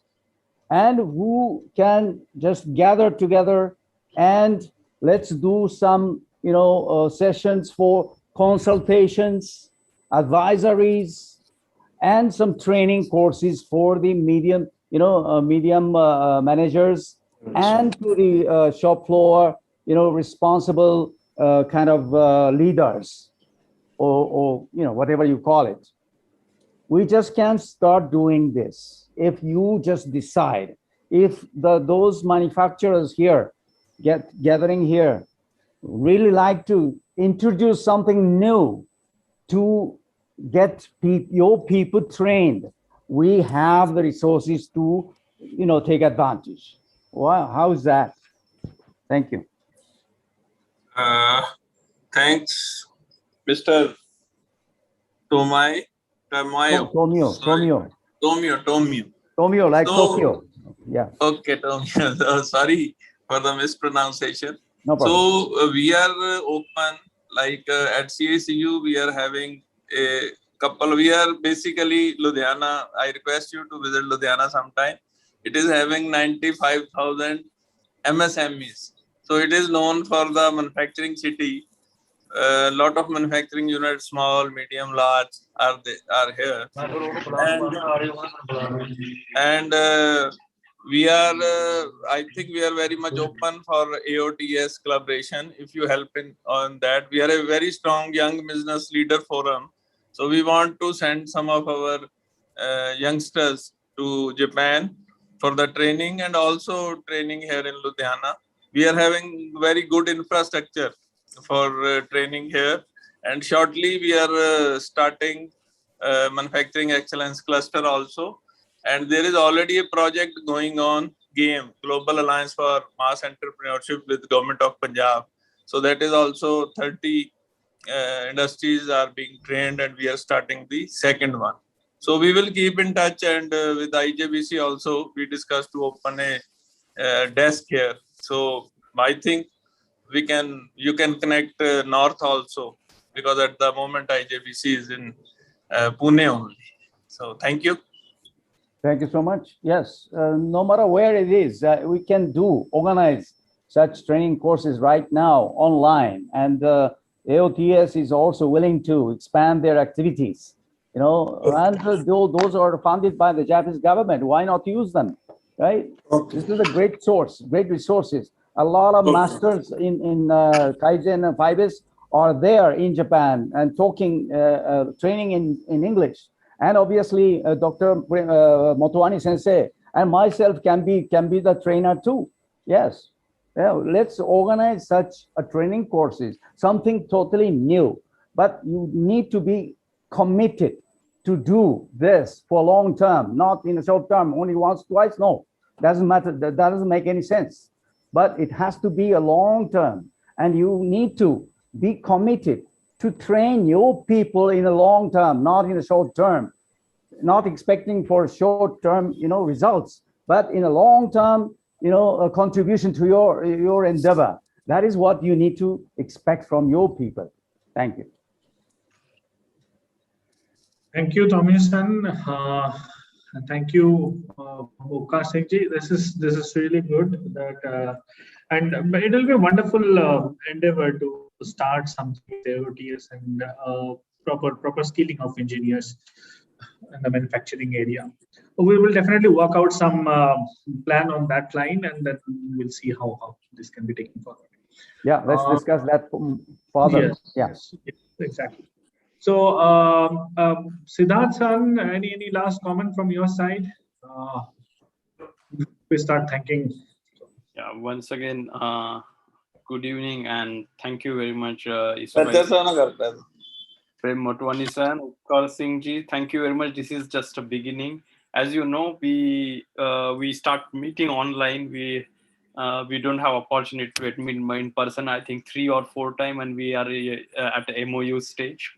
and who can just gather together and let's do some sessions for consultations, advisories, and some training courses for the medium managers and to the shop floor responsible kind of leaders or whatever you call it. We just can't start doing this if you just decide. If those manufacturers here gathering here really like to introduce something new to get your people trained, we have the resources to take advantage. Wow, how's that? Thank you. Thanks, Mr. Tomio, like Tokyo. Yeah. Okay, Tomio. Sorry for the mispronunciation. No problem. So we are open, like at CACU, we are having a couple. We are basically Ludhiana. I request you to visit Ludhiana sometime. It is having 95,000 MSMEs. So it is known for the manufacturing city. A lot of manufacturing units, small, medium, large, are here. And we are, I think we are very much open for AOTS collaboration. If you help on that, we are a very strong young business leader forum. So we want to send some of our youngsters to Japan for the training and also training here in Ludhiana. We are having very good infrastructure for training here, and shortly we are starting manufacturing excellence cluster also, and there is already a project going on, GAME, Global Alliance for Mass Entrepreneurship, with Government of Punjab. So that is also 30 industries are being trained, and we are starting the second one. So we will keep in touch, and with IJBC also we discussed to open a desk here. So I think you can connect north also, because at the moment IJBC is in Pune only. So thank you. Thank you so much. Yes, no matter where it is, we can organize such training courses right now online, and AOTS is also willing to expand their activities. And those are funded by the Japanese government. Why not use them, right? Okay. This is a great source, great resources. A lot of masters in kaizen and 5S are there in Japan and talking, training in English. And obviously, Dr. Motwani Sensei and myself can be the trainer too. Yes. Yeah, let's organize such a training courses, something totally new. But you need to be committed to do this for long term, not in a short term, only once, twice. No, doesn't matter. That doesn't make any sense. But it has to be a long term, and you need to be committed to train your people in a long term, not in a short term, not expecting for short term, results, but in a long term, a contribution to your endeavor. That is what you need to expect from your people. Thank you. Thank you, Tomio-san. Thank you, Muka Singh-ji. This is really good. And it will be a wonderful endeavor to start something with AOTS and proper skilling of engineers in the manufacturing area. We will definitely work out some plan on that line, and then we'll see how this can be taken forward. Yeah, let's discuss that further. Yes, exactly. So, Siddharth-san, any last comment from your side? We start thanking. Yeah, once again, good evening and thank you very much, Isogai. Prem Motwani-san, Ukar Singh-ji, thank you very much. This is just a beginning. As you know, we start meeting online. We don't have opportunity to meet in person. I think 3 or 4 times, and we are at the MOU stage.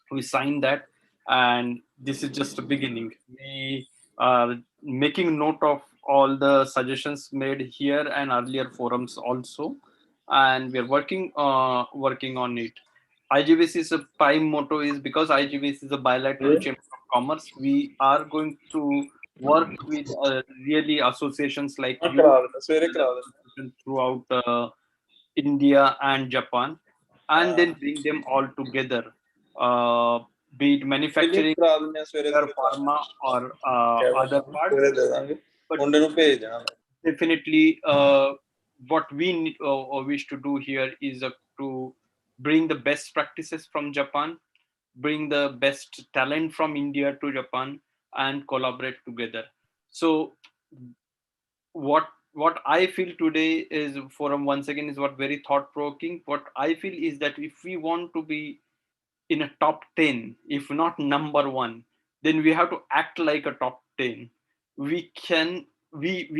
We signed that, and this is just a beginning. We are making note of all the suggestions made here and earlier forums also, and we are working on it. IGBC's prime motto is, because IGBC is a bilateral chamber of commerce, we are going to work with really associations like you throughout India and Japan, and then bring them all together, be it manufacturing, pharma, or other parts. But definitely, what we wish to do here is to bring the best practices from Japan, bring the best talent from India to Japan, and collaborate together. So what I feel today is forum once again is what very thought-provoking. What I feel is that if we want to be in a top 10, if not number 1, then we have to act like a top 10. We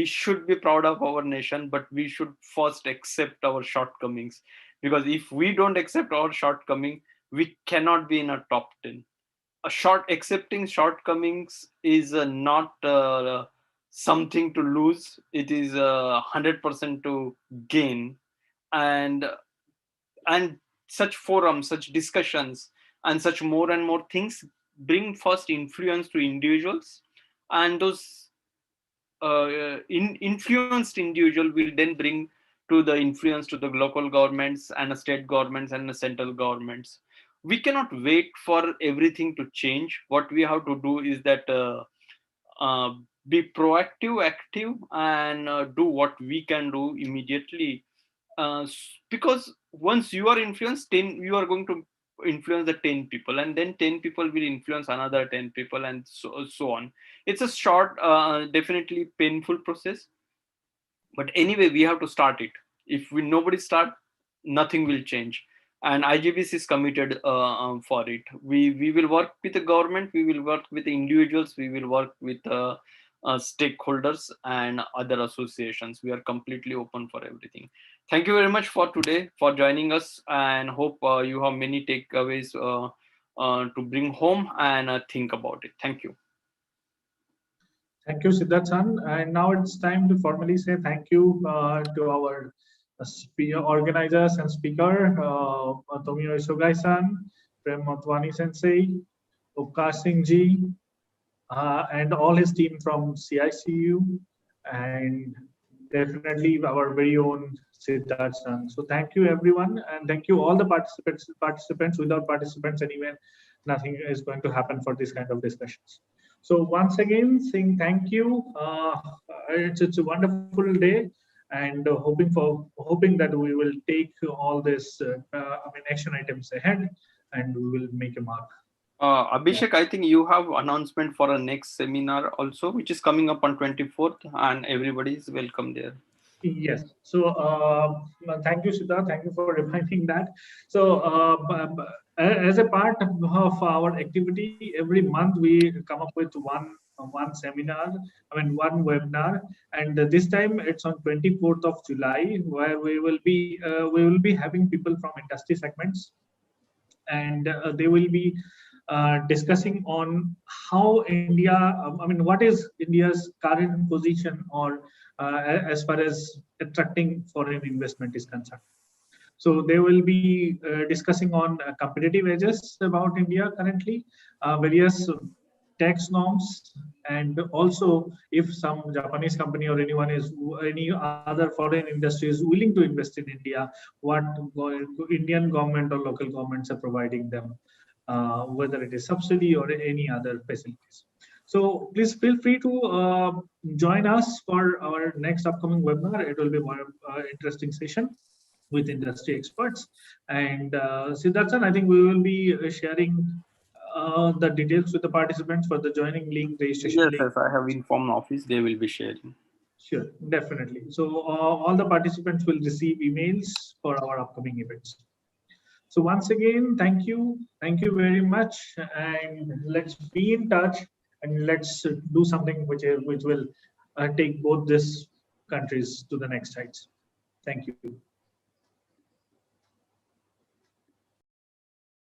should be proud of our nation, but we should first accept our shortcomings, because if we don't accept our shortcoming, we cannot be in a top 10. Accepting shortcomings is not something to lose. It is 100% to gain. And such forums, such discussions, and such more and more things bring first influence to individuals, and those influenced individual will then bring to the influence to the local governments and the state governments and the central governments. We cannot wait for everything to change. What we have to do is that be proactive, active, and do what we can do immediately. Because once you are influenced, then you are going to influence the 10 people, and then 10 people will influence another 10 people, and so on. It's a short, definitely painful process, but anyway, we have to start it. If nobody start, nothing will change. And IGBC is committed for it. We will work with the government, we will work with the individuals, we will work with stakeholders and other associations. We are completely open for everything. Thank you very much for today, for joining us, and hope you have many takeaways to bring home and think about it. Thank you. Thank you, Siddharth-san. And now it's time to formally say thank you to our organizers and speaker, Tomio Isogai-san, Prem Motwani sensei, Upkar Singh ji, and all his team from CICU, and definitely our very own Siddharth-san. So thank you, everyone, and thank you all the participants. Without participants, anyway, nothing is going to happen for this kind of discussions. So once again, saying thank you. It's a wonderful day, and hoping that we will take all this action items ahead, and we will make a mark. Abhishek, I think you have announcement for a next seminar also, which is coming up on 24th, and everybody is welcome there. Yes. So thank you, Siddharth. Thank you for reminding that. So as a part of our activity, every month we come up with one seminar, one webinar, and this time it's on 24th of July, where we will be having people from industry segments, and they will be discussing on how India, what is India's current position, or as far as attracting foreign investment is concerned. So they will be discussing on competitive edges about India currently, various tax norms, and also if some Japanese company or any other foreign industry is willing to invest in India, what Indian government or local governments are providing them, whether it is subsidy or any other facilities. So please feel free to join us for our next upcoming webinar. It will be one interesting session with industry experts. And Siddharth-san, I think we will be sharing the details with the participants for the joining link, registration link. Yes, I have informed office, they will be sharing. Sure, definitely. So all the participants will receive emails for our upcoming events. So once again, thank you very much, and let's be in touch, and let's do something which will take both these countries to the next heights. Thank you.